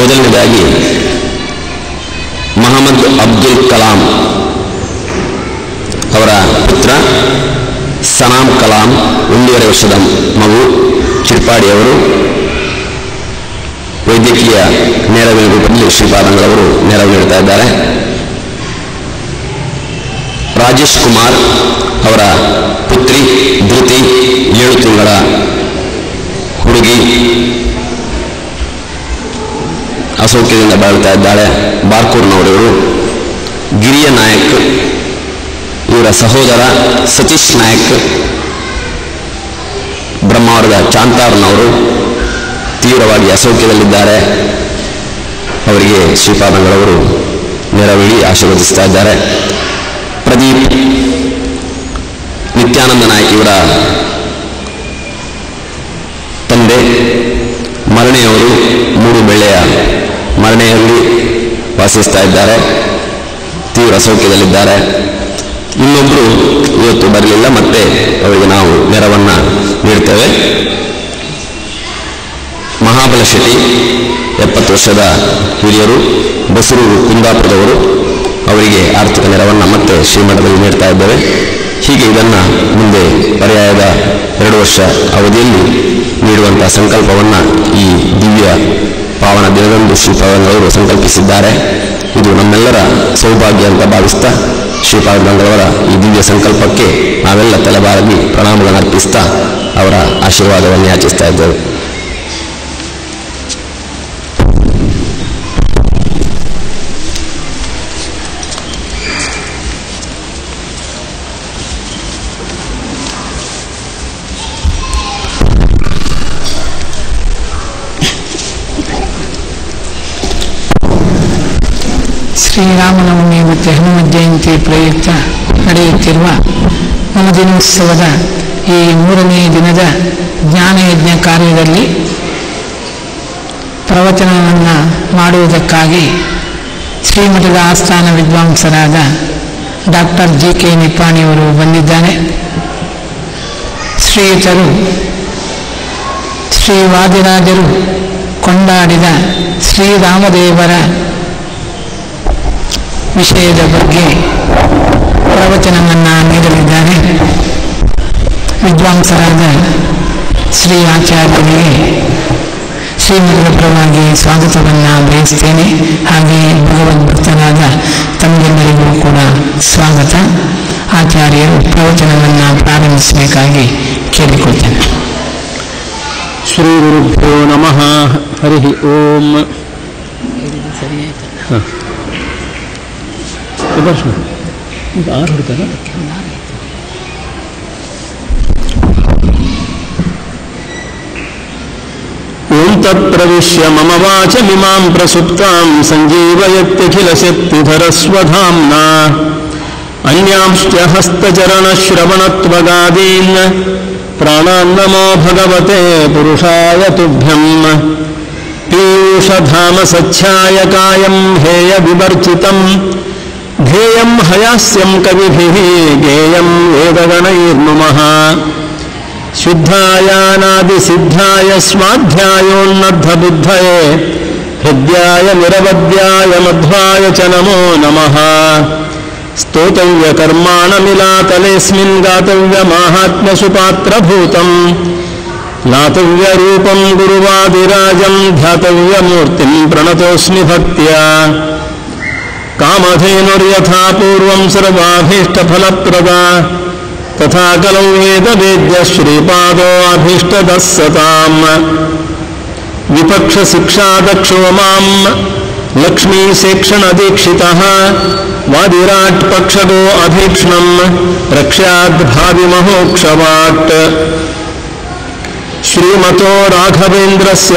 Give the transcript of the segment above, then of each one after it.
ಮೊದಲನೇದಾಗಿ ಮೊಹಮ್ಮದ್ ಅಬ್ದುಲ್ ಕಲಾಂ ಅವರ ಪುತ್ರ ಸಲಾಂ ಕಲಾಂ 1.5 ವರ್ಷದ ಮಗು ಚಿಟ್ಪಾಡಿಯವರು ವೈದ್ಯಕೀಯ ನೆರವಿನ ರೂಪದಲ್ಲಿ ಶ್ರೀಪಾದಂಗಳವರು ನೆರವು ನೀಡುತ್ತಾ ಇದ್ದಾರೆ. ರಾಜೇಶ್ ಕುಮಾರ್ ಅವರ ಪುತ್ರಿ ಧೃತಿ 7 ತಿಂಗಳ ಹುಡುಗಿ ಅಸೌಖ್ಯದಿಂದ ಬಾಳ್ತಾ ಇದ್ದಾಳೆ. ಬಾರ್ಕೂರ್ನವರವರು ಗಿರಿಯ ನಾಯಕ್ ಇವರ ಸಹೋದರ ಸತೀಶ್ ನಾಯಕ್ ಬ್ರಹ್ಮಾವರದ ಚಾಂತಾರ್ನವರು ತೀವ್ರವಾಗಿ ಅಸೌಖ್ಯದಲ್ಲಿದ್ದಾರೆ. ಅವರಿಗೆ ಶ್ರೀಪಾದಂಗಳವರು ನೆರವೇಳಿ ಆಶೀರ್ವದಿಸ್ತಾ ಇದ್ದಾರೆ. ಪ್ರದೀಪ್ ನಿತ್ಯಾನಂದ ನಾಯಕ್ ಇವರ ತಂದೆ ಮರಣೆಯವರು 3 ಬೆಳ್ಳೆಯ ಮರಣೆಯಲ್ಲಿ ವಾಸಿಸ್ತಾ ಇದ್ದಾರೆ, ತೀವ್ರ ಅಸೌಖ್ಯದಲ್ಲಿದ್ದಾರೆ. ಇನ್ನೊಬ್ಬರು ಇವತ್ತು ಬರಲಿಲ್ಲ, ಮತ್ತೆ ಅವರಿಗೆ ನಾವು ನೆರವನ್ನು ನೀಡ್ತೇವೆ. ಮಹಾಬಲ ಶೆಟ್ಟಿ 70 ವರ್ಷದ ಹಿರಿಯರು, ಬಸರೂರು ಕುಂದಾಪುರದವರು, ಅವರಿಗೆ ಆರ್ಥಿಕ ನೆರವನ್ನು ಮತ್ತೆ ಶ್ರೀಮಠದಲ್ಲಿ ನೀಡ್ತಾ ಇದ್ದೇವೆ. ಹೀಗೆ ಇದನ್ನು ಮುಂದೆ ಪರ್ಯಾಯದ 2 ವರ್ಷ ಅವಧಿಯಲ್ಲಿ ನೀಡುವಂಥ ಸಂಕಲ್ಪವನ್ನು ಈ ದಿವ್ಯ ಪಾವನ ದಿನದಂದು ಶ್ರೀಪಾದಂಗಳವರು ಸಂಕಲ್ಪಿಸಿದ್ದಾರೆ. ಇದು ನಮ್ಮೆಲ್ಲರ ಸೌಭಾಗ್ಯ ಅಂತ ಭಾವಿಸ್ತಾ ಶ್ರೀಪಾದಂಗಳವರ ಈ ದಿವ್ಯ ಸಂಕಲ್ಪಕ್ಕೆ ನಾವೆಲ್ಲ ತಲೆಬಾಗಿ ಪ್ರಣಾಮಗಳನ್ನು ಅರ್ಪಿಸ್ತಾ ಅವರ ಆಶೀರ್ವಾದವನ್ನು ಯಾಚಿಸ್ತಾ ಇದ್ದೇವೆ. ಶ್ರೀರಾಮನವಮಿ ಮತ್ತು ಹನುಮತ್ ಜಯಂತಿ ಪ್ರಯುಕ್ತ ನಡೆಯುತ್ತಿರುವ ನವದಿನೋತ್ಸವದ ಈ 3ನೇ ದಿನದ ಜ್ಞಾನಯಜ್ಞ ಕಾರ್ಯದಲ್ಲಿ ಪ್ರವಚನವನ್ನು ಮಾಡುವುದಕ್ಕಾಗಿ ಶ್ರೀಮಠದ ಆಸ್ಥಾನ ವಿದ್ವಾಂಸರಾದ ಡಾಕ್ಟರ್ JK ನಿಪ್ಪಾಣಿಯವರು ಬಂದಿದ್ದಾರೆ. ಶ್ರೀಯುತರು ಶ್ರೀ ವಾದಿರಾಜರು ಕೊಂಡಾಡಿದ ಶ್ರೀರಾಮದೇವರ ವಿಷಯದ ಬಗ್ಗೆ ಪ್ರವಚನವನ್ನು ನೀಡಲಿದ್ದಾರೆ. ವಿದ್ವಾಂಸರಾದ ಶ್ರೀ ಆಚಾರ್ಯರಿಗೆ ಶ್ರೀಮಠದ ಪರವಾಗಿ ಸ್ವಾಗತವನ್ನು ಬಯಸ್ತೇನೆ. ಹಾಗೆಯೇ ಭಗವದ್ಭಕ್ತರಾದ ತಮಗೆಲ್ಲರಿಗೂ ಕೂಡ ಸ್ವಾಗತ. ಆಚಾರ್ಯರು ಪ್ರವಚನವನ್ನು ಪ್ರಾರಂಭಿಸಬೇಕಾಗಿ ಕೇಳಿಕೊಳ್ತೇನೆ. ಶ್ರೀ ಗುರುಭ್ಯೋ ನಮಃ. ಹರಿ ಓಂ. ಓಂ ತತ್ಪ್ರವಿಶ್ಯ ಮಮ ವಾಚಮಿಮಾಂ ಪ್ರಸುಪ್ತಾಂ ಸಂಜೀವಯತ್ಯಖಿಲಶಕ್ತಿಧರಸ್ವಧಾಮ್ನಾ ಅನ್ಯಾಂಶ್ಚ ಹಸ್ತಚರಣಶ್ರವಣತ್ವಗಾದೀನ್ ಪ್ರಾಣಾನ್ನಮೋ ಭಗವತೆ ಪುರುಷಾಯ ತುಭ್ಯಂ. ಪೀಯೂಷಧಾಮ ಸಚ್ಛಾಯ ಕಾಯಂ ಹೇಯ ವಿವರ್ಚಿತಂ ಧ್ಯೇಯಂ ಹಯಾಸ್ಯಂ ಕವಿಭಿಃ ಗೇಯಂ ವೇದಗಣೈರ್ನುಮಃ. ಶುದ್ಧಾಯಾನಾದಿಸಿದ್ಧಾಯ ಸ್ವಾಧ್ಯಾಯೋನ್ನದ್ಧಬುದ್ಧಯೇ ಹೃದ್ಯಾಯ ನಿರವದ್ಯಾಯ ಮಧ್ವಾಯ ಚ ನಮೋ ನಮಃ. ಸ್ತೋತವ್ಯ ಕರ್ಮಾಣಮಿಲಾತಲೇಸ್ಮಿನ್ ಗಾತವ್ಯ ಮಾಹಾತ್ಮ್ಯಸುಪಾತ್ರಭೂತಂ ಲಾತವ್ಯ ರೂಪಂ ಗುರುವಾದಿರಾಜಂ ಧ್ಯಾತವ್ಯ ಮೂರ್ತಿಂ ಪ್ರಣತೋಸ್ಮಿ ಭಕ್ತ್ಯಾ. ಕಾಮಧೇನುರ್ಯಥಾ ಪೂರ್ವಂ ಸರ್ವಾಭೀಷ್ಟಫಲಪ್ರದಾ ತಥಾ ಕಲೌ ವೇದವೇದ್ಯ ಶ್ರೀಪಾದೋ ಅಭೀಷ್ಟದಃ ಸತಾಂ. ವಿಪಕ್ಷಶಿಕ್ಷಾದಕ್ಷೋ ಮಾಂ ಲಕ್ಷ್ಮೀಶೇಕ್ಷಣದೀಕ್ಷಿತಃ ವಾದಿರಾಟ್ ಪಕ್ಷದೋ ಅಭೀಕ್ಷ್ಣಂ ರಕ್ಷ್ಯಾದ್ ಭಾವಿಮಹೋಕ್ಷವಾಟ್. ಶ್ರೀಮತೋ ರಾಘವೇಂದ್ರಸ್ಯ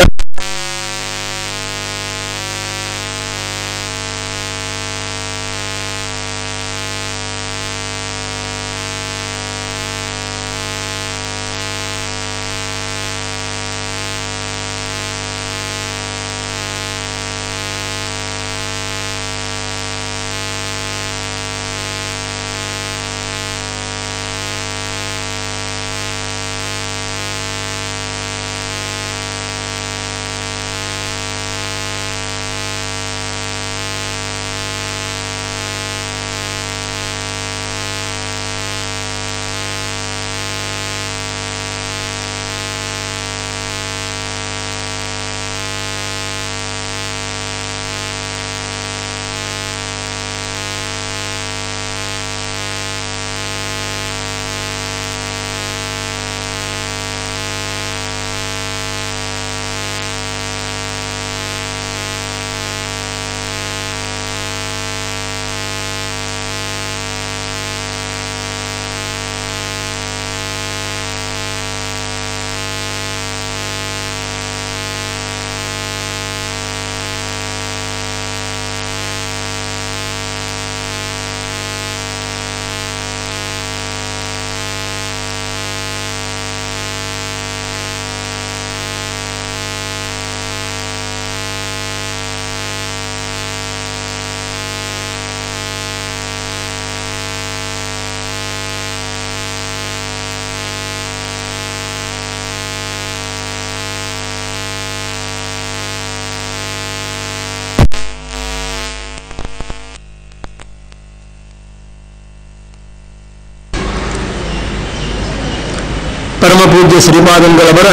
ಪರಮಪೂಜ್ಯ ಶ್ರೀಪಾದಂಗಳವರ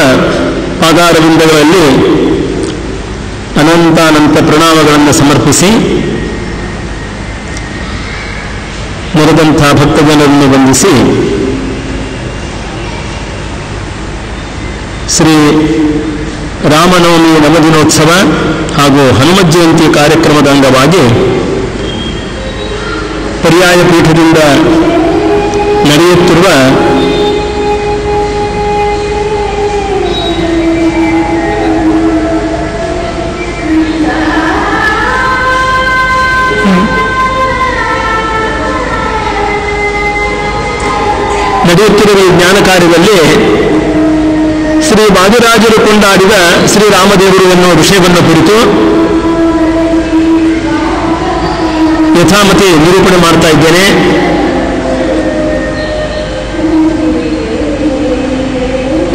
ಪಾದಾರವಿಂದಗಳಲ್ಲಿ ಅನಂತಾನಂತ ಪ್ರಣಾಮಗಳನ್ನು ಸಮರ್ಪಿಸಿ ನೆರೆದಂಥ ಭಕ್ತಜನರನ್ನು ವಂದಿಸಿ ಶ್ರೀ ರಾಮನವಮಿ ನವದಿನೋತ್ಸವ ಹಾಗೂ ಹನುಮತ್ ಜಯಂತಿ ಕಾರ್ಯಕ್ರಮದ ಅಂಗವಾಗಿ ಪರ್ಯಾಯ ಪೀಠದಿಂದ ನಡೆಯುತ್ತಿರುವ ಈ ಜ್ಞಾನ ಕಾರ್ಯದಲ್ಲಿ ಶ್ರೀ ವಾದಿರಾಜರು ಕೊಂಡಾಡಿದ ಶ್ರೀರಾಮದೇವರು ಎನ್ನುವ ವಿಷಯವನ್ನು ಕುರಿತು ಯಥಾಮತಿ ನಿರೂಪಣೆ ಮಾಡ್ತಾ ಇದ್ದೇನೆ.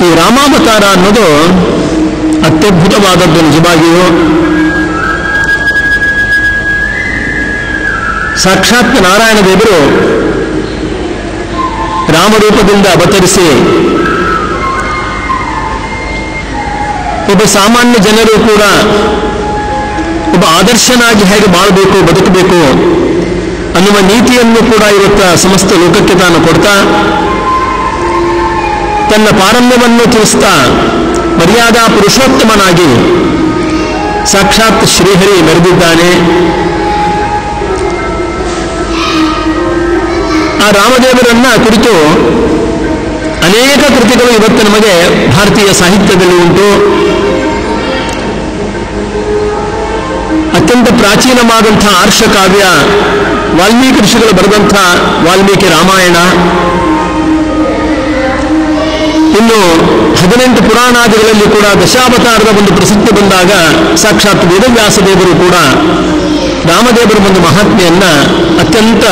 ಈ ರಾಮಾವತಾರ ಅನ್ನೋದು ಅತ್ಯದ್ಭುತವಾದದ್ದು. ನಿಜವಾಗಿಯೂ ಸಾಕ್ಷಾತ್ ನಾರಾಯಣ ದೇವರು ರಾಮರೂಪದಿಂದ ಅವತರಿಸಿ ಒಬ್ಬ ಸಾಮಾನ್ಯ ಜನರು ಕೂಡ ಒಬ್ಬ ಆದರ್ಶನಾಗಿ ಹೇಗೆ ಬಾಳಬೇಕು, ಬದುಕಬೇಕು ಅನ್ನುವ ನೀತಿಯನ್ನು ಕೂಡ ಇವತ್ತು ಸಮಸ್ತ ಲೋಕಕ್ಕೆ ತಾನು ಕೊಡ್ತಾ ತನ್ನ ಪಾರಮ್ಯವನ್ನು ತಿಳಿಸ್ತಾ ಮರ್ಯಾದಾ ಪುರುಷೋತ್ತಮನಾಗಿ ಸಾಕ್ಷಾತ್ ಶ್ರೀಹರಿ ಮೆರೆದಿದ್ದಾನೆ. ಆ ರಾಮದೇವರನ್ನ ಕುರಿತು ಅನೇಕ ಕೃತಿಗಳು ಇವತ್ತು ನಮಗೆ ಭಾರತೀಯ ಸಾಹಿತ್ಯದಲ್ಲಿ ಉಂಟು. ಅತ್ಯಂತ ಪ್ರಾಚೀನವಾದಂಥ ಆರ್ಷಕಾವ್ಯ ವಾಲ್ಮೀಕಿ ಋಷಿಗಳು ಬರೆದಂಥ ವಾಲ್ಮೀಕಿ ರಾಮಾಯಣ, ಇನ್ನು 18 ಪುರಾಣಾದಿಗಳಲ್ಲಿ ಕೂಡ ದಶಾವತಾರದ ಒಂದು ಪ್ರಸಿದ್ಧಿ ಬಂದಾಗ ಸಾಕ್ಷಾತ್ ವೇದವ್ಯಾಸ ದೇವರು ಕೂಡ ರಾಮದೇವರ ಒಂದು ಮಹಾತ್ಮೆಯನ್ನ ಅತ್ಯಂತ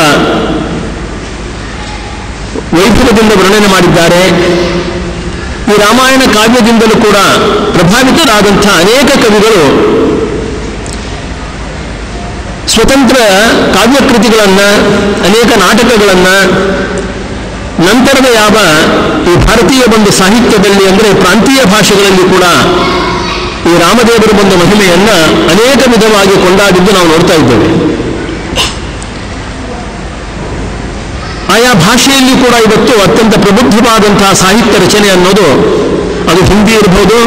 ವೈಭವದಿಂದ ವರ್ಣನೆ ಮಾಡಿದ್ದಾರೆ. ಈ ರಾಮಾಯಣ ಕಾವ್ಯದಿಂದಲೂ ಕೂಡ ಪ್ರಭಾವಿತರಾದಂಥ ಅನೇಕ ಕವಿಗಳು ಸ್ವತಂತ್ರ ಕಾವ್ಯಕೃತಿಗಳನ್ನು, ಅನೇಕ ನಾಟಕಗಳನ್ನು, ನಂತರದ ಯಾವ ಈ ಭಾರತೀಯ ಒಂದು ಸಾಹಿತ್ಯದಲ್ಲಿ ಅಂದರೆ ಪ್ರಾಂತೀಯ ಭಾಷೆಗಳಲ್ಲಿ ಕೂಡ ಈ ರಾಮದೇವರ ಒಂದು ಮಹಿಮೆಯನ್ನು ಅನೇಕ ವಿಧವಾಗಿ ಕೊಂಡಾಡಿದ್ದು ನಾವು ನೋಡ್ತಾ ಇದ್ದೇವೆ. ಆಯಾ ಭಾಷೆಯಲ್ಲಿ ಕೂಡ ಇವತ್ತು ಅತ್ಯಂತ ಪ್ರಬುದ್ಧವಾದಂತಹ ಸಾಹಿತ್ಯ ರಚನೆ ಅನ್ನೋದು ಅದು ಹಿಂದಿ ಇರ್ಬೋದು,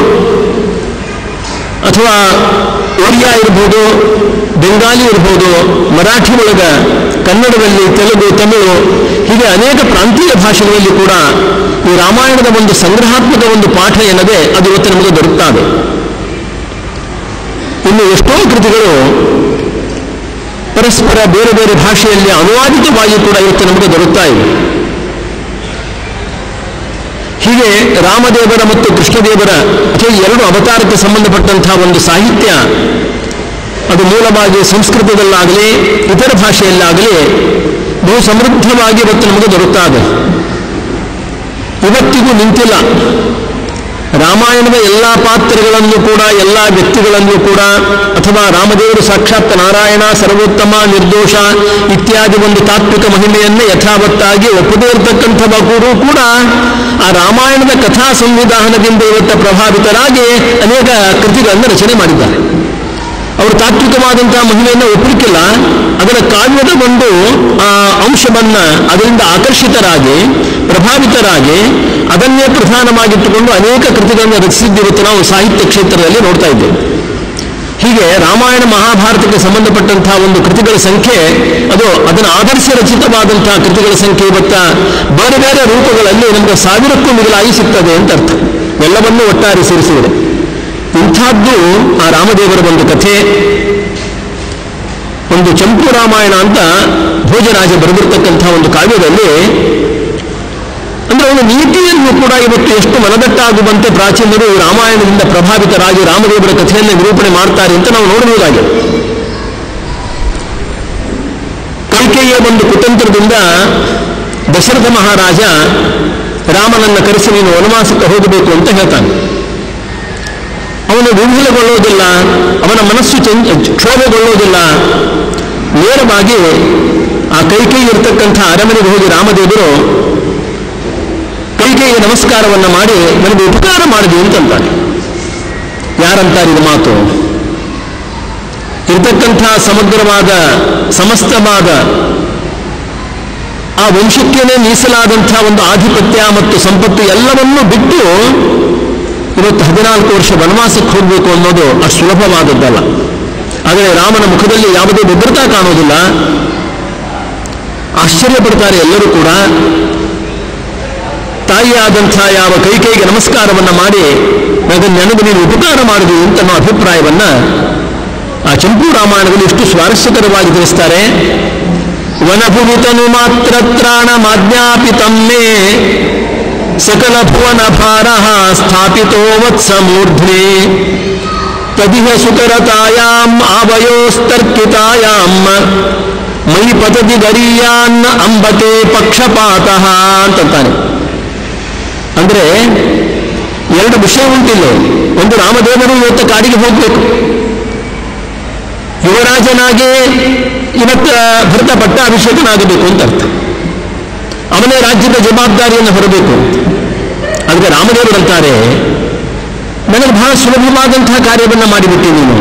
ಅಥವಾ ಒರಿಯಾ ಇರ್ಬೋದು, ಬೆಂಗಾಲಿ ಇರ್ಬೋದು, ಮರಾಠಿ ಒಳಗ, ಕನ್ನಡದಲ್ಲಿ, ತೆಲುಗು, ತಮಿಳು, ಹೀಗೆ ಅನೇಕ ಪ್ರಾಂತೀಯ ಭಾಷೆಗಳಲ್ಲಿ ಕೂಡ ಈ ರಾಮಾಯಣದ ಒಂದು ಸಂಗ್ರಹಾತ್ಮಕ ಒಂದು ಪಾಠ ಏನದೆ ಅದು ಇವತ್ತು ನಮಗೆ ದೊರಕ್ತದೆ. ಇನ್ನು ಎಷ್ಟೋ ಕೃತಿಗಳು ಪರಸ್ಪರ ಬೇರೆ ಬೇರೆ ಭಾಷೆಯಲ್ಲಿ ಅನುವಾದಿತವಾಗಿ ಕೂಡ ಇವತ್ತು ನಮಗೆ ದೊರಕ್ತಾ ಇವೆ. ಹೀಗೆ ರಾಮದೇವರ ಮತ್ತು ಕೃಷ್ಣದೇವರ ಅಥವಾ ಎರಡು ಅವತಾರಕ್ಕೆ ಸಂಬಂಧಪಟ್ಟಂತಹ ಒಂದು ಸಾಹಿತ್ಯ ಅದು ಮೂಲವಾಗಿ ಸಂಸ್ಕೃತದಲ್ಲಾಗಲಿ ಇತರ ಭಾಷೆಯಲ್ಲಾಗಲಿ ಬಹು ಸಮೃದ್ಧವಾಗಿ ಇವತ್ತು ನಮಗೆ ದೊರಕ್ತಾ ಇದೆ. ಇವತ್ತಿಗೂ ನಿಂತಿಲ್ಲ. ರಾಮಾಯಣದ ಎಲ್ಲ ಪಾತ್ರಗಳನ್ನು ಕೂಡ, ಎಲ್ಲ ವ್ಯಕ್ತಿಗಳನ್ನು ಕೂಡ, ಅಥವಾ ರಾಮದೇವರು ಸಾಕ್ಷಾತ್ ನಾರಾಯಣ, ಸರ್ವೋತ್ತಮ, ನಿರ್ದೋಷ ಇತ್ಯಾದಿ ಒಂದು ತಾತ್ವಿಕ ಮಹಿಮೆಯನ್ನೇ ಯಥಾವತ್ತಾಗಿ ಒಪ್ಪದೇ ಇರತಕ್ಕಂಥ ಬಕೂರು ಕೂಡ ಆ ರಾಮಾಯಣದ ಕಥಾ ಸಂವಿಧಾನದಿಂದ ಇವತ್ತು ಪ್ರಭಾವಿತರಾಗಿ ಅನೇಕ ಕೃತಿಗಳನ್ನು ರಚನೆ ಮಾಡಿದ್ದಾರೆ. ಅವರು ತಾತ್ವಿಕವಾದಂತಹ ಮಹಿಮೆಯನ್ನು ಒಪ್ಪಲಿಕ್ಕಿಲ್ಲ, ಅದರ ಕಾವ್ಯದ ಒಂದು ಅಂಶವನ್ನ ಅದರಿಂದ ಆಕರ್ಷಿತರಾಗಿ ಪ್ರಭಾವಿತರಾಗಿ ಅದನ್ನೇ ಪ್ರಧಾನವಾಗಿಟ್ಟುಕೊಂಡು ಅನೇಕ ಕೃತಿಗಳನ್ನು ರಚಿಸಿದ್ದು ಇವತ್ತು ನಾವು ಸಾಹಿತ್ಯ ಕ್ಷೇತ್ರದಲ್ಲಿ ನೋಡ್ತಾ ಇದ್ದೇವೆ. ಹೀಗೆ ರಾಮಾಯಣ ಮಹಾಭಾರತಕ್ಕೆ ಸಂಬಂಧಪಟ್ಟಂತಹ ಒಂದು ಕೃತಿಗಳ ಸಂಖ್ಯೆ ಅದು ಅದನ್ನು ಆಧರಿಸಿ ರಚಿತವಾದಂತಹ ಕೃತಿಗಳ ಸಂಖ್ಯೆ ಇವತ್ತ ಬೇರೆ ಬೇರೆ ರೂಪಗಳಲ್ಲಿ ನಮಗೆ 1000ಕ್ಕೂ ಮಿಗಿಲಾಗಿ ಸಿಗ್ತದೆ ಅಂತ ಅರ್ಥ. ಎಲ್ಲವನ್ನೂ ಒಟ್ಟಾರೆ ಸೇರಿಸಿದರೆ ಇಂಥದ್ದು ಆ ರಾಮದೇವರ ಒಂದು ಕಥೆ. ಒಂದು ಚಂಪು ರಾಮಾಯಣ ಅಂತ ಭೋಜರಾಜ ಬರೆದಿರ್ತಕ್ಕಂಥ ಒಂದು ಕಾವ್ಯದಲ್ಲಿ ಅಂದ್ರೆ ಒಂದು ನೀತಿಯನ್ನು ಕೂಡ ಇವತ್ತು ಎಷ್ಟು ಮನದಟ್ಟಾಗುವಂತೆ ಪ್ರಾಚೀನರು ರಾಮಾಯಣದಿಂದ ಪ್ರಭಾವಿತರಾಗಿ ರಾಮದೇವರ ಕಥೆಯನ್ನು ನಿರೂಪಣೆ ಮಾಡ್ತಾರೆ ಅಂತ ನಾವು ನೋಡಬಹುದಾಗಿದೆ. ಕೈಕೇಯಿಯ ಒಂದು ಕುತಂತ್ರದಿಂದ ದಶರಥ ಮಹಾರಾಜ ರಾಮನನ್ನ ಕರೆಸಿ ನೀನು ವನವಾಸಕ್ಕೆ ಹೋಗಬೇಕು ಅಂತ ಹೇಳ್ತಾನೆ. ಅವನು ವಿಫಲಗೊಳ್ಳುವುದಿಲ್ಲ, ಅವನ ಮನಸ್ಸು ಕ್ಷೋಭೆಗೊಳ್ಳುವುದಿಲ್ಲ. ನೇರವಾಗಿ ಆ ಕೈಕೇಯಿ ಇರತಕ್ಕಂಥ ಅರಮನೆಗೆ ಹೋಗಿ ರಾಮದೇವರು ಕೈಕೇಯಿಗೆ ನಮಸ್ಕಾರವನ್ನು ಮಾಡಿ ನನಗೆ ಉಪಕಾರ ಮಾಡಿದೆ ಅಂತಂತಾನೆ. ಯಾರಂತಾರೆ ಇದು ಮಾತು? ಇರತಕ್ಕಂಥ ಸಮಗ್ರವಾದ ಸಮಸ್ತವಾದ ಆ ವಂಶಕ್ಕೇನೆ ಮೀಸಲಾದಂಥ ಒಂದು ಆಧಿಪತ್ಯ ಮತ್ತು ಸಂಪತ್ತು ಎಲ್ಲವನ್ನೂ ಬಿಟ್ಟು ಇವತ್ತು 14 ವರ್ಷ ವನವಾಸಕ್ಕೆ ಹೋಗಬೇಕು ಅನ್ನೋದು ಅಷ್ಟು ಸುಲಭವಾದದ್ದಲ್ಲ. ಆದರೆ ರಾಮನ ಮುಖದಲ್ಲಿ ಯಾವುದೇ ಭದ್ರತಾ ಕಾಣೋದಿಲ್ಲ. ಆಶ್ಚರ್ಯ ಪಡ್ತಾರೆ ಎಲ್ಲರೂ ಕೂಡ. ತಾಯಿಯಾದಂಥ ಯಾವ ಕೈಕೇಯಿಗೆ ನಮಸ್ಕಾರವನ್ನು ಮಾಡಿ ನನಗೆ ನೀನು ಉಪಕಾರ ಮಾಡಿದೆ ಅಂತ ಅನ್ನೋ ಅಭಿಪ್ರಾಯವನ್ನ ಆ ಚಂಪೂ ರಾಮಾಯಣದಲ್ಲಿ ಎಷ್ಟು ಸ್ವಾರಸ್ಯಕರವಾಗಿ ತಿಳಿಸ್ತಾರೆ. ವನಭುವಿತನು ಮಾತ್ರ ತ್ರಾಣ ಮಾಜ್ಞಾಪಿತಮ್ಮೆ ಸಕಲ ಭುವನ ಭಾರ ಸ್ಥಾಪಿತೋ ವತ್ಸ ಮೂರ್ಧ್ನಿ ತದಿಹ ಸುಕರತಾಯಾಂ ಆವಯೋಸ್ತರ್ಕಿತಾಯಾಂ ಮೈ ಪತತಿ ಗರೀಯಾನ್ ಅಂಬತೆ ಪಕ್ಷಪಾತಃ ಅಂತಂತಾನೆ. ಅಂದ್ರೆ ಎರಡು ವಿಷಯ ಉಂಟಿಲ್ಲ. ಒಂದು, ರಾಮದೇವರು ಇವತ್ತು ಕಾಡಿಗೆ ಹೋಗಬೇಕು, ಯುವರಾಜನಾಗಿ ಇವತ್ತು ಭರತ ಪಟ್ಟಾಭಿಷೇಕನಾಗಬೇಕು ಅಂತ ಅರ್ಥ. ಅವನೇ ರಾಜ್ಯದ ಜವಾಬ್ದಾರಿಯನ್ನು ಹೊರಬೇಕು. ಅದಕ್ಕೆ ರಾಮದೇವರು ಅಂತಾರೆ, ನನಗೆ ಬಹಳ ಸುಲಭವಾದಂತಹ ಕಾರ್ಯವನ್ನು ಮಾಡಿಬಿಟ್ಟೆ ನೀನು,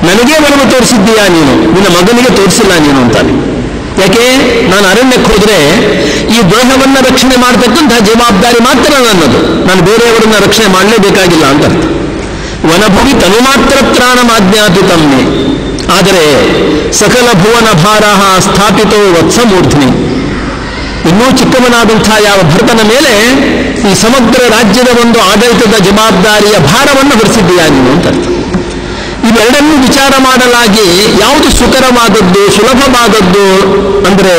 ನನಗೇ ಒಲವು ತೋರಿಸಿದ್ದೀಯಾ ನೀನು, ನಿನ್ನ ಮಗನಿಗೆ ತೋರಿಸಿಲ್ಲ ನೀನು ಅಂತಾನೆ. ಯಾಕೆ? ನಾನು ಅರಣ್ಯಕ್ಕೆ ಹೋದ್ರೆ ಈ ದೇಹವನ್ನು ರಕ್ಷಣೆ ಮಾಡತಕ್ಕಂತಹ ಜವಾಬ್ದಾರಿ ಮಾತ್ರ ನನ್ನದು, ನಾನು ಬೇರೆಯವರನ್ನ ರಕ್ಷಣೆ ಮಾಡಲೇಬೇಕಾಗಿಲ್ಲ ಅಂತ ಅರ್ಥ. ವನಭುವಿ ತನು ಮಾತ್ರ ತ್ರಾಣ ಮಾಜ್ಞಾಪಿತಮ್ಮೆ, ಆದರೆ ಸಕಲ ಭುವನ ಭಾರ ಸ್ಥಾಪಿತೋ ವತ್ಸಮೂರ್ಧ್ನಿ, ಇನ್ನೂ ಚಿಕ್ಕವನಾದಂಥ ಯಾವ ಭರತನ ಮೇಲೆ ಈ ಸಮಗ್ರ ರಾಜ್ಯದ ಒಂದು ಆಡಳಿತದ ಜವಾಬ್ದಾರಿಯ ಭಾರವನ್ನು ಹೊರಿಸಿದ್ದೀಯಾ ನೀನು ಅಂತ ಅರ್ಥ. ಇವೆರಡನ್ನೂ ವಿಚಾರ ಮಾಡಲಾಗಿ ಯಾವುದು ಸುಕರವಾದದ್ದು ಸುಲಭವಾದದ್ದು ಅಂದರೆ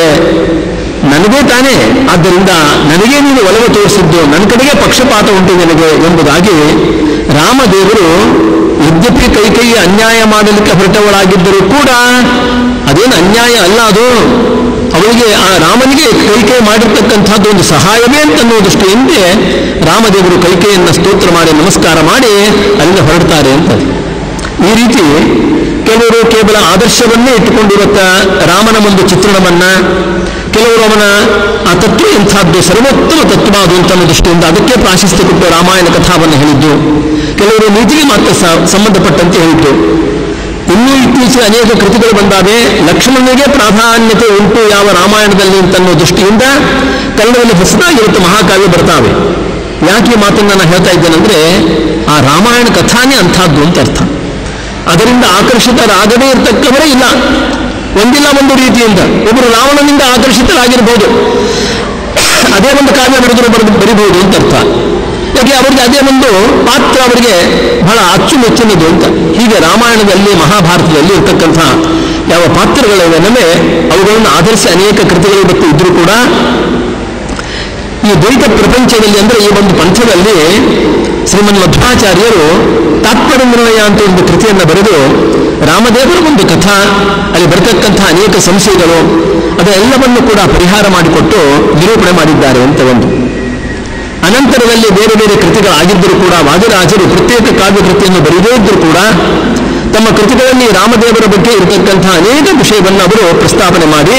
ನನಗೇ ತಾನೇ. ಆದ್ದರಿಂದ ನನಗೇ ನೀನು ಒಲವು ತೋರಿಸಿದ್ದು, ನನ್ನ ಕಡೆಗೆ ಪಕ್ಷಪಾತ ಉಂಟು ನಿನಗೆ ಎಂಬುದಾಗಿ ರಾಮದೇವರು ಯದ್ಯಪಿ ಕೈಕೇಯಿ ಅನ್ಯಾಯ ಮಾಡಲಿಕ್ಕೆ ಹೊರಟವಳಾಗಿದ್ದರೂ ಕೂಡ ಅದೇನು ಅನ್ಯಾಯ ಅಲ್ಲ, ಅದು ಅವಳಿಗೆ ಆ ರಾಮನಿಗೆ ಕೈಕೇಯಿ ಮಾಡಿರ್ತಕ್ಕಂಥದ್ದು ಒಂದು ಸಹಾಯವೇ ಅಂತನ್ನೋ ದೃಷ್ಟಿಯಿಂದ ರಾಮದೇವರು ಕೈಕೇಯಿಯನ್ನು ಸ್ತೋತ್ರ ಮಾಡಿ ನಮಸ್ಕಾರ ಮಾಡಿ ಅಲ್ಲಿಂದ ಹೊರಡ್ತಾರೆ ಅಂತ. ಈ ರೀತಿ ಕೆಲವರು ಕೇವಲ ಆದರ್ಶವನ್ನೇ ಇಟ್ಟುಕೊಂಡಿರುತ್ತ ರಾಮನ ಒಂದು ಚಿತ್ರಣವನ್ನ, ಕೆಲವರು ಅವನ ಆ ತತ್ವ ಎಂಥದ್ದು ಸರ್ವೋತ್ತಮ ತತ್ವ ಅದು ಅಂತ ಅನ್ನೋ ದೃಷ್ಟಿಯಿಂದ ಅದಕ್ಕೆ ಪ್ರಾಶಸ್ತ್ಯ ಕೊಟ್ಟು ರಾಮಾಯಣ ಕಥಾವನ್ನು ಹೇಳಿದ್ದು, ಕೆಲವರು ನೀತಿಗೆ ಮಾತ್ರ ಸಂಬಂಧಪಟ್ಟಂತೆ ಹೇಳಿದ್ದು. ಇನ್ನೂ ಇತ್ತೀಚೆಗೆ ಅನೇಕ ಕೃತಿಗಳು ಬಂದಾವೆ, ಲಕ್ಷ್ಮಣನಿಗೆ ಪ್ರಾಧಾನ್ಯತೆ ಉಂಟು ಯಾವ ರಾಮಾಯಣದಲ್ಲಿ ಅಂತನ್ನೋ ದೃಷ್ಟಿಯಿಂದ ಕನ್ನಡದಲ್ಲಿ ಹೊಸದಾಗಿರುತ್ತೆ ಮಹಾಕಾವ್ಯ ಬರ್ತಾವೆ. ಯಾಕೆ ಮಾತನ್ನು ನಾನು ಹೇಳ್ತಾ ಇದ್ದೇನೆಂದ್ರೆ ಆ ರಾಮಾಯಣ ಕಥಾನೇ ಅಂಥದ್ದು ಅಂತ ಅರ್ಥ. ಅದರಿಂದ ಆಕರ್ಷಿತರಾಗದೇ ಇರತಕ್ಕವರೇ ಇಲ್ಲ. ಒಂದಿಲ್ಲ ಒಂದು ರೀತಿಯಿಂದ ಒಬ್ಬರು ರಾವಣನಿಂದ ಆಕರ್ಷಿತರಾಗಿರ್ಬೋದು, ಅದೇ ಒಂದು ಕಾವ್ಯ ಬರಿಬಹುದು ಅಂತ ಅರ್ಥ. ಯಾಕೆ ಅವರಿಗೆ ಅದೇ ಒಂದು ಪಾತ್ರ ಅವರಿಗೆ ಬಹಳ ಅಚ್ಚುಮೆಚ್ಚಿನದು ಅಂತ. ಹೀಗೆ ರಾಮಾಯಣದಲ್ಲಿ ಮಹಾಭಾರತದಲ್ಲಿ ಇರ್ತಕ್ಕಂಥ ಯಾವ ಪಾತ್ರಗಳಿವೆ ಅವುಗಳನ್ನು ಆಧರಿಸಿ ಅನೇಕ ಕೃತಿಗಳು ಇವತ್ತು ಇದ್ರೂ ಕೂಡ ಈ ದ್ವೈತ ಪ್ರಪಂಚದಲ್ಲಿ ಅಂದರೆ ಈ ಒಂದು ಪಂಥದಲ್ಲಿ ಶ್ರೀಮನ್ ಮಧ್ವಾಚಾರ್ಯರು ತಾತ್ಪರ್ಯ ನಿರ್ಣಯ ಅಂತ ಒಂದು ಕೃತಿಯನ್ನು ಬರೆದು ರಾಮದೇವರ ಒಂದು ಕಥಾ, ಅಲ್ಲಿ ಬರತಕ್ಕಂಥ ಅನೇಕ ಸಂಶಯಗಳು ಅದೆಲ್ಲವನ್ನು ಕೂಡ ಪರಿಹಾರ ಮಾಡಿಕೊಟ್ಟು ನಿರೂಪಣೆ ಮಾಡಿದ್ದಾರೆ ಅಂತ ಒಂದು. ಅನಂತರದಲ್ಲಿ ಬೇರೆ ಬೇರೆ ಕೃತಿಗಳಾಗಿದ್ದರೂ ಕೂಡ ವಾದಿರಾಜರು ಪ್ರತ್ಯೇಕ ಕಾವ್ಯ ಕೃತಿಯನ್ನು ಬರೆಯದೇ ಇದ್ದರೂ ಕೂಡ ತಮ್ಮ ಕೃತಿಗಳಲ್ಲಿ ರಾಮದೇವರ ಬಗ್ಗೆ ಇರತಕ್ಕಂಥ ಅನೇಕ ವಿಷಯವನ್ನು ಅವರು ಪ್ರಸ್ತಾವನೆ ಮಾಡಿ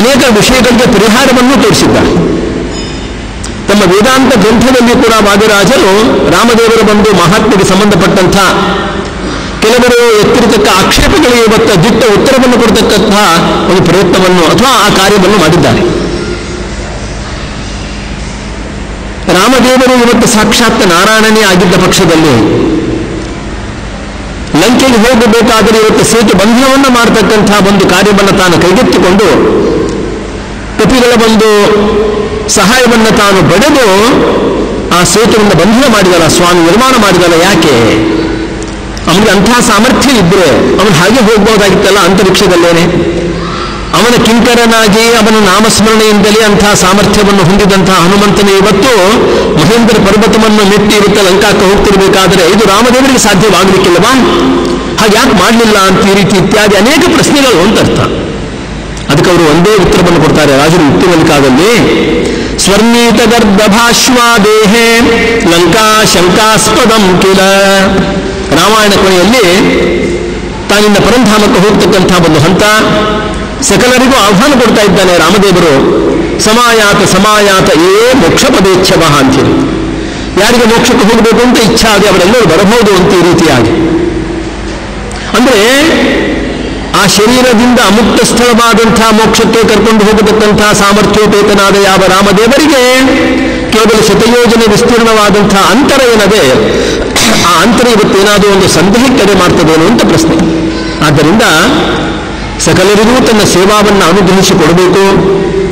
ಅನೇಕ ವಿಷಯಗಳಿಗೆ ಪರಿಹಾರವನ್ನು ತೋರಿಸಿದ್ದಾರೆ. ತಮ್ಮ ವೇದಾಂತ ಗ್ರಂಥದಲ್ಲಿ ಕೂಡ ವಾದಿರಾಜರು ರಾಮದೇವರ ಒಂದು ಮಹಾತ್ಮೆಗೆ ಸಂಬಂಧಪಟ್ಟಂಥ ಕೆಲವರು ಎತ್ತಿರತಕ್ಕ ಆಕ್ಷೇಪಗಳಿಗೆ ಇವತ್ತು ದಿಟ್ಟ ಉತ್ತರವನ್ನು ಕೊಡತಕ್ಕಂತಹ ಒಂದು ಪ್ರಯತ್ನವನ್ನು ಅಥವಾ ಆ ಕಾರ್ಯವನ್ನು ಮಾಡಿದ್ದಾರೆ. ರಾಮದೇವರು ಇವತ್ತು ಸಾಕ್ಷಾತ್ ನಾರಾಯಣನೇ ಆಗಿದ್ದ ಪಕ್ಷದಲ್ಲಿ ಲಂಕೆಗೆ ಹೋಗಬೇಕಾದರೆ ಇವತ್ತು ಸೇತು ಬಂಧನವನ್ನು ಮಾಡತಕ್ಕಂಥ ಒಂದು ಕಾರ್ಯವನ್ನು ತಾನು ಕೈಗೆತ್ತಿಕೊಂಡು ಕಪಿಗಳ ಒಂದು ಸಹಾಯವನ್ನು ತಾನು ಪಡೆದು ಆ ಸೇತುವನ್ನು ಬಂಧನ ಮಾಡಿದಲ್ಲ, ಸ್ವಾಮಿ ನಿರ್ಮಾಣ ಮಾಡಿದಲ್ಲ. ಯಾಕೆ? ಅವನಿಗೆ ಅಂತಹ ಸಾಮರ್ಥ್ಯ ಇದ್ರೆ ಅವನು ಹಾಗೆ ಹೋಗ್ಬೋದಾಗಿತ್ತಲ್ಲ ಅಂತರಿಕ್ಷದಲ್ಲೇನೆ. ಅವನ ಕಿಂಕರನಾಗಿ ಅವನ ನಾಮಸ್ಮರಣೆಯಿಂದಲೇ ಅಂತಹ ಸಾಮರ್ಥ್ಯವನ್ನು ಹೊಂದಿದಂತಹ ಹನುಮಂತನೇ ಇವತ್ತು ಮಹೇಂದ್ರ ಪರ್ವತವನ್ನು ಮೆಟ್ಟಿ ಇವತ್ತು ಲಂಕಾಕ್ಕೆ ಹೋಗ್ತಿರ್ಬೇಕಾದ್ರೆ ಇದು ರಾಮದೇವರಿಗೆ ಸಾಧ್ಯವಾಗಲಿಕ್ಕಿಲ್ಲವಾ? ಹಾಗೆ ಯಾಕೆ ಮಾಡಲಿಲ್ಲ ಅಂತ ಈ ರೀತಿ ಇತ್ಯಾದಿ ಅನೇಕ ಪ್ರಶ್ನೆಗಳು ಅಂತ ಅರ್ಥ. ಅದಕ್ಕೆ ಅವರು ಒಂದೇ ಉತ್ತರವನ್ನು ಕೊಡ್ತಾರೆ ರಾಜರು ಉತ್ತರವಲಿಕಾದಲ್ಲಿ. ಸ್ವರ್ಣೀತ ಗರ್ಭಭಾಶ್ವಾದೇಹೇ ಲಂಕಾ ಶಂಕಾಸ್ಪದಂ ಕಿಲ. ರಾಮಾಯಣ ಕೊನೆಯಲ್ಲಿ ತಾನಿಂದ ಪರಂಧಾಮಕ್ಕೆ ಹೋಗ್ತಕ್ಕಂಥ ಒಂದು ಹಂತ, ಸಕಲರಿಗೂ ಆಹ್ವಾನ ಕೊಡ್ತಾ ಇದ್ದಾನೆ ರಾಮದೇವರು. ಸಮಾಯಾತ ಸಮಾಯಾತ ಮೋಕ್ಷ ಪದೇಚ್ಛವ ಅಂತೇಳಿ, ಯಾರಿಗೆ ಮೋಕ್ಷಕ್ಕೆ ಹೋಗಬೇಕು ಅಂತ ಇಚ್ಛಾ ಆಗಿ ಅವರೆಲ್ಲರೂ ಬರಬಹುದು ಅಂತ ಈ ರೀತಿಯಾಗಿ. ಅಂದರೆ ಆ ಶರೀರದಿಂದ ಅಮುಕ್ತ ಸ್ಥಳವಾದಂತಹ ಮೋಕ್ಷಕ್ಕೆ ಕರ್ಕೊಂಡು ಹೋಗತಕ್ಕಂತಹ ಸಾಮರ್ಥ್ಯೋಪೇತನಾದ ಯಾವ ರಾಮದೇವರಿಗೆ ಕೇವಲ ಶತಯೋಜನೆ ವಿಸ್ತೀರ್ಣವಾದಂತಹ ಅಂತರ ಏನದೆ, ಆ ಅಂತರ ಇವತ್ತೇನಾದರೂ ಒಂದು ಸಂದೇಹಕ್ಕೆ ಮಾಡ್ತದೇನೋ ಅಂತ ಪ್ರಶ್ನೆ. ಆದ್ದರಿಂದ ಸಕಲರಿಗೂ ತನ್ನ ಸೇವಾವನ್ನು ಅನುಗ್ರಹಿಸಿ ಕೊಡಬೇಕು.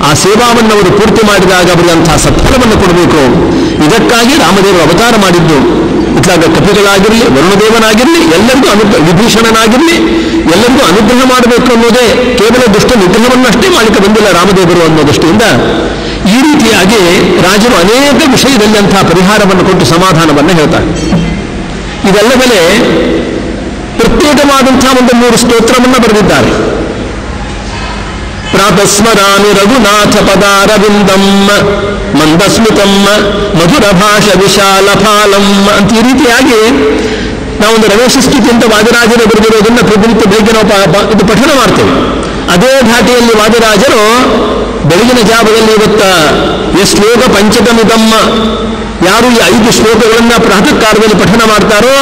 ಆ ಸೇವಾವನ್ನು ಅವರು ಪೂರ್ತಿ ಮಾಡಿದಾಗ ಅವರಿಗೆ ಅಂತಹ ಸತ್ಫಲವನ್ನು ಕೊಡಬೇಕು. ಇದಕ್ಕಾಗಿ ರಾಮದೇವರು ಅವತಾರ ಮಾಡಿದ್ದು. ಇತ್ಲಾಗ ಕಪಿಗಳಾಗಿರಲಿ, ವರುಣದೇವನಾಗಿರಲಿ, ಎಲ್ಲರಿಗೂ ವಿಭೀಷಣನಾಗಿರಲಿ, ಎಲ್ಲರಿಗೂ ಅನುಗ್ರಹ ಮಾಡಬೇಕು ಅನ್ನೋದೇ, ಕೇವಲ ದುಷ್ಟ ನಿಗ್ರಹವನ್ನಷ್ಟೇ ಮಾಡಲಿಕ್ಕೆ ಬಂದಿಲ್ಲ ರಾಮದೇವರು ಅನ್ನೋ ದೃಷ್ಟಿಯಿಂದ ಈ ರೀತಿಯಾಗಿ ರಾಜರು ಅನೇಕ ವಿಷಯದಲ್ಲಿ ಅಂತಹ ಪರಿಹಾರವನ್ನು ಕೊಟ್ಟು ಸಮಾಧಾನವನ್ನು ಹೇಳ್ತಾರೆ. ಇದೆಲ್ಲ ಮೇಲೆ ಪ್ರತ್ಯೇಕವಾದಂತಹ ಒಂದು 3 ಸ್ತೋತ್ರವನ್ನು ಬರೆದಿದ್ದಾರೆ. ಪ್ರಾತಸ್ಮರಾಮಿ ರಘುನಾಥ ಪದಾರವಿಂದಂ ಮಂದಸ್ಮಿತಂ ಮಧುರ ಭಾಷ ವಿಶಾಲ ಫಾಲಂ ಅಂತ ಈ ರೀತಿಯಾಗಿ ನಾವೊಂದು ರಮೇಶ ಸ್ತುತಿ ಅಂತ ವಾದಿರಾಜರು ಬರೆದಿರೋದನ್ನು ಪ್ರತಿನಿತ್ಯ ಬೆಳಗ್ಗೆ ನಾವು ಇದು ಪಠಣ ಮಾಡ್ತೇವೆ. ಅದೇ ಧಾಟಿಯಲ್ಲಿ ವಾದಿರಾಜರು ಬೆಳಗಿನ ಜಾವದಲ್ಲಿ ಇವತ್ತ ಶ್ಲೋಕ ಪಂಚಕಮಿದಮ್ಮ, ಯಾರು ಈ 5 ಶ್ಲೋಕಗಳನ್ನು ಪ್ರಾತಃ ಕಾಲದಲ್ಲಿ ಪಠಣ ಮಾಡ್ತಾರೋ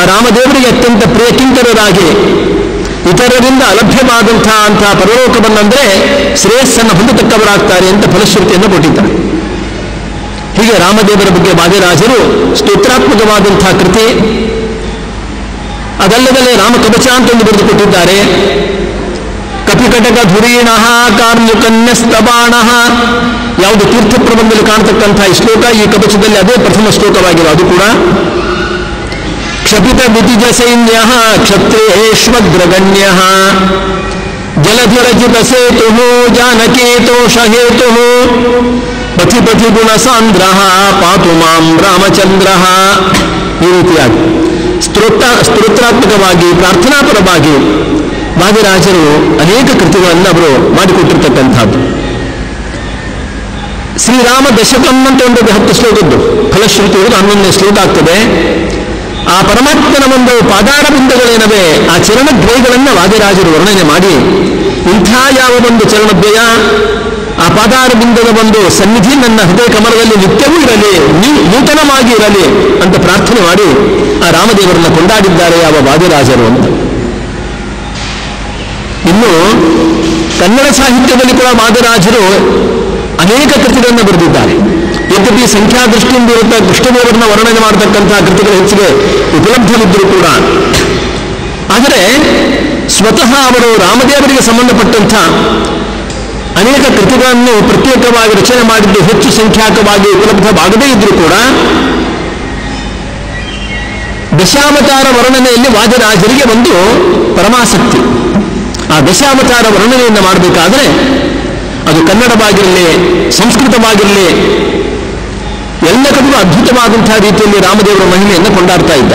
ಆ ರಾಮದೇವರಿಗೆ ಅತ್ಯಂತ ಪ್ರಿಯ ಕಿಂಕರರಾಗಿ ಇತರರಿಂದ ಅಲಭ್ಯವಾದಂತಹ ಪರಲೋಕವನ್ನಂದ್ರೆ ಶ್ರೇಯಸ್ಸನ್ನು ಹೊಂದತಕ್ಕವರಾಗ್ತಾರೆ ಅಂತ ಫಲಶ್ರುತಿಯನ್ನು ಕೊಟ್ಟಿದ್ದಾರೆ. ಹೀಗೆ ರಾಮದೇವರ ಬಗ್ಗೆ ವಾದಿರಾಜರು ಸ್ತೋತ್ರಾತ್ಮಕವಾದಂತಹ ಕೃತಿ. ಅದಲ್ಲದಲ್ಲೇ ರಾಮಕವಚ ಅಂತ ಒಂದು ಬರೆದುಕೊಟ್ಟಿದ್ದಾರೆ. ಕಪಿಕಟಕ ಧುರೀಣ ಕಾರ್ಮುಕನ್ಯಸ್ತಬಾಣ, ಯಾವುದು ತೀರ್ಥ ಪ್ರಬಂಧದಲ್ಲಿ ಕಾಣತಕ್ಕಂತಹ ಈ ಶ್ಲೋಕ ಈ ಕವಚದಲ್ಲಿ ಅದೇ ಪ್ರಥಮ ಶ್ಲೋಕವಾಗಿದೆ. ಅದು ಕೂಡ ಕ್ಷಪಿತ ವಿತಿಜ ಸೈನ್ಯ ಕ್ಷತ್ರೇಶ್ವಗ್ರಗಣ್ಯ ಜಲಧಿರಜಿತ ಸೇತು ಜಾನಕೇತೋಷ ಹೇತು ಪಥಿ ಪಥಿ ಗುಣ ಸಾಂದ್ರ ಪಾತು ಮಾಂ ರಾಮಚಂದ್ರ. ಈ ರೀತಿಯಾಗಿ ಸ್ತೋತ್ರಾತ್ಮಕವಾಗಿ ಪ್ರಾರ್ಥನಾಪರವಾಗಿ ವಾದಿರಾಜರು ಅನೇಕ ಕೃತಿಗಳನ್ನು ಅವರು ಮಾಡಿಕೊಟ್ಟಿರ್ತಕ್ಕಂಥದ್ದು. ಶ್ರೀರಾಮ ದಶಕಂ ಅಂತ ಒಂದು 10 ಶ್ಲೋಕದ್ದು ಫಲಶ್ರುತಿ 11ನೇ ಶ್ಲೋಕ ಆಗ್ತದೆ. ಆ ಪರಮಾತ್ಮನ ಒಂದು ಪಾದಾರ ಬಿಂದುಗಳೇನವೆ ಆ ಚರಣದ್ವಯಗಳನ್ನು ವಾದಿರಾಜರು ವರ್ಣನೆ ಮಾಡಿ ಇಂಥ ಯಾವ ಒಂದು ಚರಣದ್ವಯ ಆ ಪಾದಾರ ಬಿಂದುಗಳ ಒಂದು ಸನ್ನಿಧಿ ನನ್ನ ಹೃದಯ ಕಮಲದಲ್ಲಿ ನಿತ್ಯವೂ ಇರಲಿ, ನೂತನವಾಗಿ ಇರಲಿ ಅಂತ ಪ್ರಾರ್ಥನೆ ಮಾಡಿ ಆ ರಾಮದೇವರನ್ನು ಕೊಂಡಾಡಿದ್ದಾರೆ ಯಾವ ವಾದಿರಾಜರು ಅಂತ. ಇನ್ನು ಕನ್ನಡ ಸಾಹಿತ್ಯದಲ್ಲಿ ಕೂಡ ವಾದಿರಾಜರು ಅನೇಕ ಕೃತಿಗಳನ್ನು ಬರೆದಿದ್ದಾರೆ. ಯದ್ಯಪಿ ಸಂಖ್ಯಾ ದೃಷ್ಟಿಯಿಂದ ಇರುತ್ತಾ ಕೃಷ್ಣದೇವರನ್ನ ವರ್ಣನೆ ಮಾಡತಕ್ಕಂತಹ ಕೃತಿಗಳು ಹೆಚ್ಚಿಗೆ ಉಪಲಬ್ಧವಿದ್ದರೂ ಕೂಡ, ಆದರೆ ಸ್ವತಃ ಅವರು ರಾಮದೇವರಿಗೆ ಸಂಬಂಧಪಟ್ಟಂಥ ಅನೇಕ ಕೃತಿಗಳನ್ನು ಪ್ರತ್ಯೇಕವಾಗಿ ರಚನೆ ಮಾಡಿದ್ದು ಹೆಚ್ಚು ಸಂಖ್ಯಾಕವಾಗಿ ಉಪಲಬ್ಧವಾಗದೇ ಇದ್ದರೂ ಕೂಡ ದಶಾವತಾರ ವರ್ಣನೆಯಲ್ಲಿ ವಾದಿರಾಜರಿಗೆ ಒಂದು ಪರಮಾಸಕ್ತಿ. ಆ ದಶಾವತಾರ ವರ್ಣನೆಯನ್ನು ಮಾಡಬೇಕಾದ್ರೆ ಅದು ಕನ್ನಡವಾಗಿರಲಿ ಸಂಸ್ಕೃತವಾಗಿರಲಿ ಎಲ್ಲ ಕಡೆಗೂ ಅದ್ಭುತವಾದಂತಹ ರೀತಿಯಲ್ಲಿ ರಾಮದೇವರ ಮಹಿಮೆಯನ್ನು ಕೊಂಡಾಡ್ತಾ ಇದ್ದ.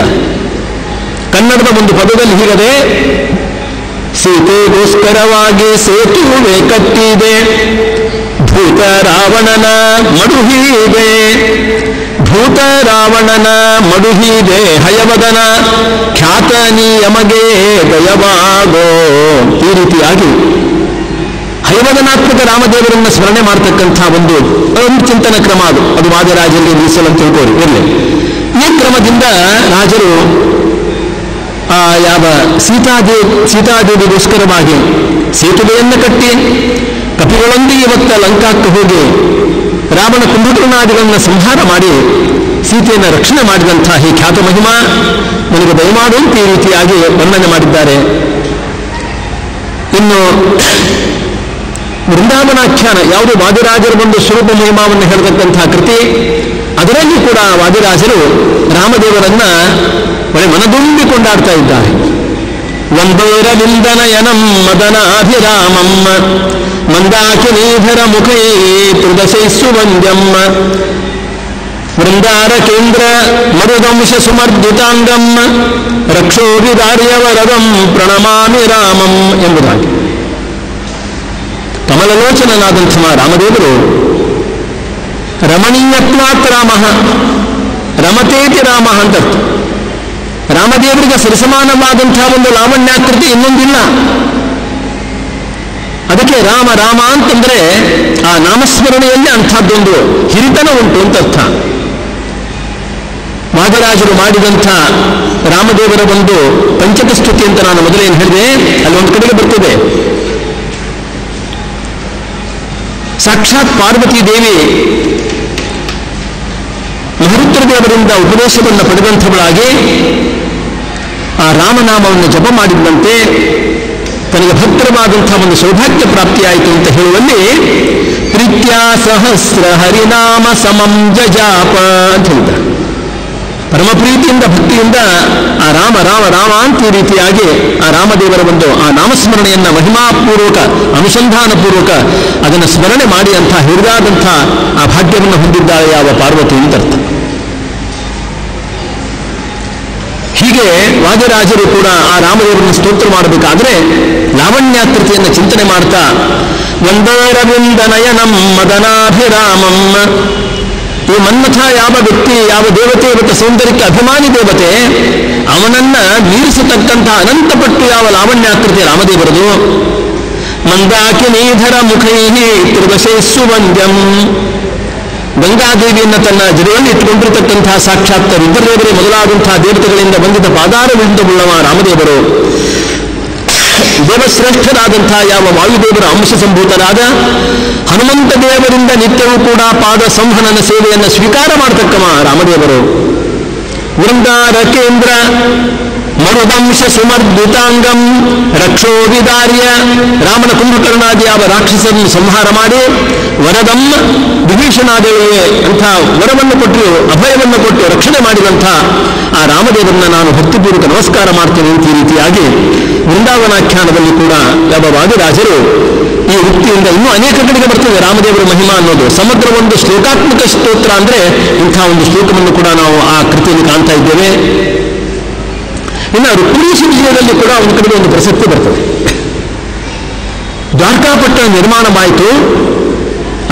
ಕನ್ನಡದ ಒಂದು ಪದದಲ್ಲಿ ಹೀಗದೆ, ಸೀತೆಗೋಸ್ಕರವಾಗಿ ಸೇತುವೆ ಕಟ್ಟಿದೆ, ಭೂತ ರಾವಣನ ಮಡುಹೀದೆ, ಭೂತ ರಾವಣನ ಮಡುಹೀದೆ, ಹಯವದನ ಖ್ಯಾತ ನಿಯಮಗೆ ದಯವಾಗೋ. ಈ ರೀತಿಯಾಗಿ ಹಯವದನಾತ್ಮಕ ರಾಮದೇವರನ್ನು ಸ್ಮರಣೆ ಮಾಡತಕ್ಕಂಥ ಒಂದು ಚಿಂತನ ಕ್ರಮ ಅದು ವಾದಿರಾಜರಲ್ಲಿ ಮೀಸಲು ಅಂತ ತಿಳ್ಕೋರಿ ಇರಲಿ. ಈ ಕ್ರಮದಿಂದ ರಾಜರು ಯಾವ ಸೀತಾದೇವಿಗೋಸ್ಕರವಾಗಿ ಸೇತುವೆಯನ್ನು ಕಟ್ಟಿ ಕಪಿಗಳೊಂದಿಗೆ ಇವತ್ತ ಲಂಕಾಕ್ಕೆ ಹೋಗಿ ರಾವಣ ಕುಂಭಕರ್ಣಾದಿಗಳನ್ನು ಸಂಹಾರ ಮಾಡಿ ಸೀತೆಯನ್ನು ರಕ್ಷಣೆ ಮಾಡಿದಂಥ ಈ ಖ್ಯಾತ ಮಹಿಮಾ ನನಗೆ ದಯಮಾಡುವಂತ ಈ ರೀತಿಯಾಗಿ ವರ್ಣನೆ ಮಾಡಿದ್ದಾರೆ. ಇನ್ನು ವೃಂದಾವನಾಖ್ಯಾನ ಯಾವುದು ವಾದಿರಾಜರ ಒಂದು ಸ್ವರೂಪ ಮಹಿಮಾವನ್ನು ಹೇಳತಕ್ಕಂತಹ ಕೃತಿ, ಅದರಲ್ಲಿ ಕೂಡ ವಾದಿರಾಜರು ರಾಮದೇವರನ್ನ ಮನದುಂಬಿ ಕೊಂಡಾಡ್ತಾ ಇದ್ದಾರೆ. ವಂದೋರವಿಂದನಯನಂ ಮದನಾಭಿರಾಮಂ ಮಂದಾಕಿನೀಧರ ಮುಖೈ ತ್ರಿದಶೈಸ್ಸು ವಂದ್ಯಂ ವೃಂದಾರ ಕೇಂದ್ರ ಮರುದಂಶ ಸುಮರ್ದಿತಾಂಗಂ ರಕ್ಷೋಭಿದಾರ್ಯವರದಂ ಪ್ರಣಮಾಮಿ ರಾಮಂ ಎಂಬುದಾಗಿ ಕಮಲಲೋಚನನಾದಂಥ ರಾಮದೇವರು ರಮಣೀಯತ್ವಾತ್ ರಾಮ ರಮತೇತಿ ರಾಮ ಅಂತ ರಾಮದೇವರಿಗೆ ಸರಿಸಮಾನವಾದಂತಹ ಒಂದು ಲಾವಣ್ಯಾಕೃತಿ ಇನ್ನೊಂದಿಲ್ಲ. ಅದಕ್ಕೆ ರಾಮ ರಾಮ ಅಂತಂದ್ರೆ ಆ ನಾಮಸ್ಮರಣೆಯಲ್ಲಿ ಅಂಥದ್ದೊಂದು ಹಿರಿತನ ಉಂಟು ಅಂತ ಅರ್ಥ. ವಾದಿರಾಜರು ಮಾಡಿದಂಥ ರಾಮದೇವರ ಒಂದು ಪಂಚಕ ಸ್ತುತಿ ಅಂತ ನಾನು ಮೊದಲೇನು ಹೇಳಿದೆ, ಅಲ್ಲಿ ಒಂದು ಕಡೆಗೆ ಬರ್ತದೆ. ಸಾಕ್ಷಾತ್ ಪಾರ್ವತೀ ದೇವಿ ಮಹರುದ್ರ ದೇವರಿಂದ ಉಪದೇಶವನ್ನು ಪಡೆದಂಥವಳಾಗಿ ಆ ರಾಮನಾಮವನ್ನು ಜಪ ಮಾಡಿದಂತೆ ತನಗೆ ಭದ್ರವಾದಂತಹ ಒಂದು ಸೌಭಾಗ್ಯ ಪ್ರಾಪ್ತಿಯಾಯಿತು ಅಂತ ಹೇಳುವಲ್ಲಿ ಪ್ರೀತ್ಯಾ ಸಹಸ್ರ ಹರಿನಾಮ ಸಮಂ ಜಜಾಪ ಅಂತ ಹೇಳ್ತಾರೆ. ಪರಮ ಪ್ರೀತಿಯಿಂದ ಭಕ್ತಿಯಿಂದ ಆ ರಾಮ ರಾಮ ರಾಮ ಅಂತ ಈ ರೀತಿಯಾಗಿ ಆ ರಾಮದೇವರ ಒಂದು ಆ ನಾಮಸ್ಮರಣೆಯನ್ನ ಮಹಿಮಾಪೂರ್ವಕ ಅನುಸಂಧಾನಪೂರ್ವಕ ಅದನ್ನು ಸ್ಮರಣೆ ಮಾಡಿ ಅಂತ ಹಿರಿದಾದಂಥ ಆ ಭಾಗ್ಯವನ್ನು ಹೊಂದಿದ್ದಾಳೆ ಯಾವ ಪಾರ್ವತಿ ಅಂತ ಅರ್ಥ. ಹೀಗೆ ವಾದಿರಾಜರು ಕೂಡ ಆ ರಾಮದೇವರನ್ನು ಸ್ತೋತ್ರ ಮಾಡಬೇಕಾದ್ರೆ ಲಾವಣ್ಯಾಕೃತಿಯನ್ನು ಚಿಂತನೆ ಮಾಡ್ತಾ ವಂದರವಿಂದ ನಯನಂ ಮದನಾಭಿರಾಮಂ, ಈ ಮನ್ಮಥ ಯಾವ ವ್ಯಕ್ತಿ ಯಾವ ದೇವತೆ ಇವತ್ತು ಸೌಂದರ್ಯಕ್ಕೆ ಅಭಿಮಾನಿ ದೇವತೆ, ಅವನನ್ನ ಮೀರಿಸತಕ್ಕಂತಹ ಅನಂತಪಟ್ಟು ಯಾವ ಲಾವಣ್ಯಾಕೃತಿ ರಾಮದೇವರದು. ಮಂದಾಕಿನೀಧರ ಮುಖೈ ತ್ರಿವಶೇಸ್ಸು ವಂದ್ಯಂ, ಗಂಗಾದೇವಿಯನ್ನು ತನ್ನ ಜಡೆಯಲ್ಲಿ ಇಟ್ಟುಕೊಂಡಿರತಕ್ಕಂತಹ ಸಾಕ್ಷಾತ್ ರುದ್ರದೇವರೇ ಮೊದಲಾದಂತಹ ದೇವತೆಗಳಿಂದ ಬಂದಿದ್ದ ಪಾದಾರವಿಂದವುಳ್ಳವ ರಾಮದೇವರು. ದೇವಶ್ರೇಷ್ಠರಾದಂತಹ ಯಾವ ವಾಯುದೇವರ ಅಂಶ ಸಂಭೂತರಾದ ಹನುಮಂತ ದೇವರಿಂದ ನಿತ್ಯವೂ ಕೂಡ ಪಾದ ಸಂಹನನ ಸೇವೆಯನ್ನು ಸ್ವೀಕಾರ ಮಾಡತಕ್ಕವ ರಾಮದೇವರು. ವೃಂದಾರ ಕೇಂದ್ರ ಮರುದಂಶ ಸುಮರ್ದಿತಾಂಗಂ ರಕ್ಷೋ ವಿದಾರ್ಯ, ರಾಮನ ಕುಂಭಕರ್ಣಾದಿ ಯಾವ ರಾಕ್ಷಸರನ್ನು ಸಂಹಾರ ಮಾಡಿ ವರದಂ ವಿಭೀಷಣಾದೇವಿಗೆ ಅಂಥ ವರವನ್ನು ಕೊಟ್ಟು ಅಭಯವನ್ನು ಕೊಟ್ಟು ರಕ್ಷಣೆ ಮಾಡಿದಂಥ ಆ ರಾಮದೇವರನ್ನ ನಾನು ಭಕ್ತಿಪೂರ್ವಕ ನಮಸ್ಕಾರ ಮಾಡ್ತೇನೆ ಅಂತ ಈ ರೀತಿಯಾಗಿ ವೃಂದಾವನಾಖ್ಯಾನದಲ್ಲಿ ಕೂಡ ಯಾವ ವಾದಿರಾಜರು ಈ ವೃತ್ತಿಯಿಂದ ಇನ್ನೂ ಅನೇಕ ಕಡೆಗೆ ಬರ್ತದೆ ರಾಮದೇವರ ಮಹಿಮಾ ಅನ್ನೋದು. ಸಮಗ್ರ ಒಂದು ಶ್ಲೋಕಾತ್ಮಕ ಸ್ತೋತ್ರ ಅಂದರೆ ಇಂಥ ಒಂದು ಶ್ಲೋಕವನ್ನು ಕೂಡ ನಾವು ಆ ಕೃತಿಯಲ್ಲಿ ಕಾಣ್ತಾ ಇದ್ದೇವೆ. ಇನ್ನು ರುಕ್ಮಿಣೀಶ ವಿಜಯದಲ್ಲಿ ಕೂಡ ಒಂದು ಕಡೆಗೆ ಒಂದು ಪ್ರಸಕ್ತಿ ಬರ್ತದೆ. ದ್ವಾರಕಾಪಟ್ಟಣ ನಿರ್ಮಾಣವಾಯಿತು,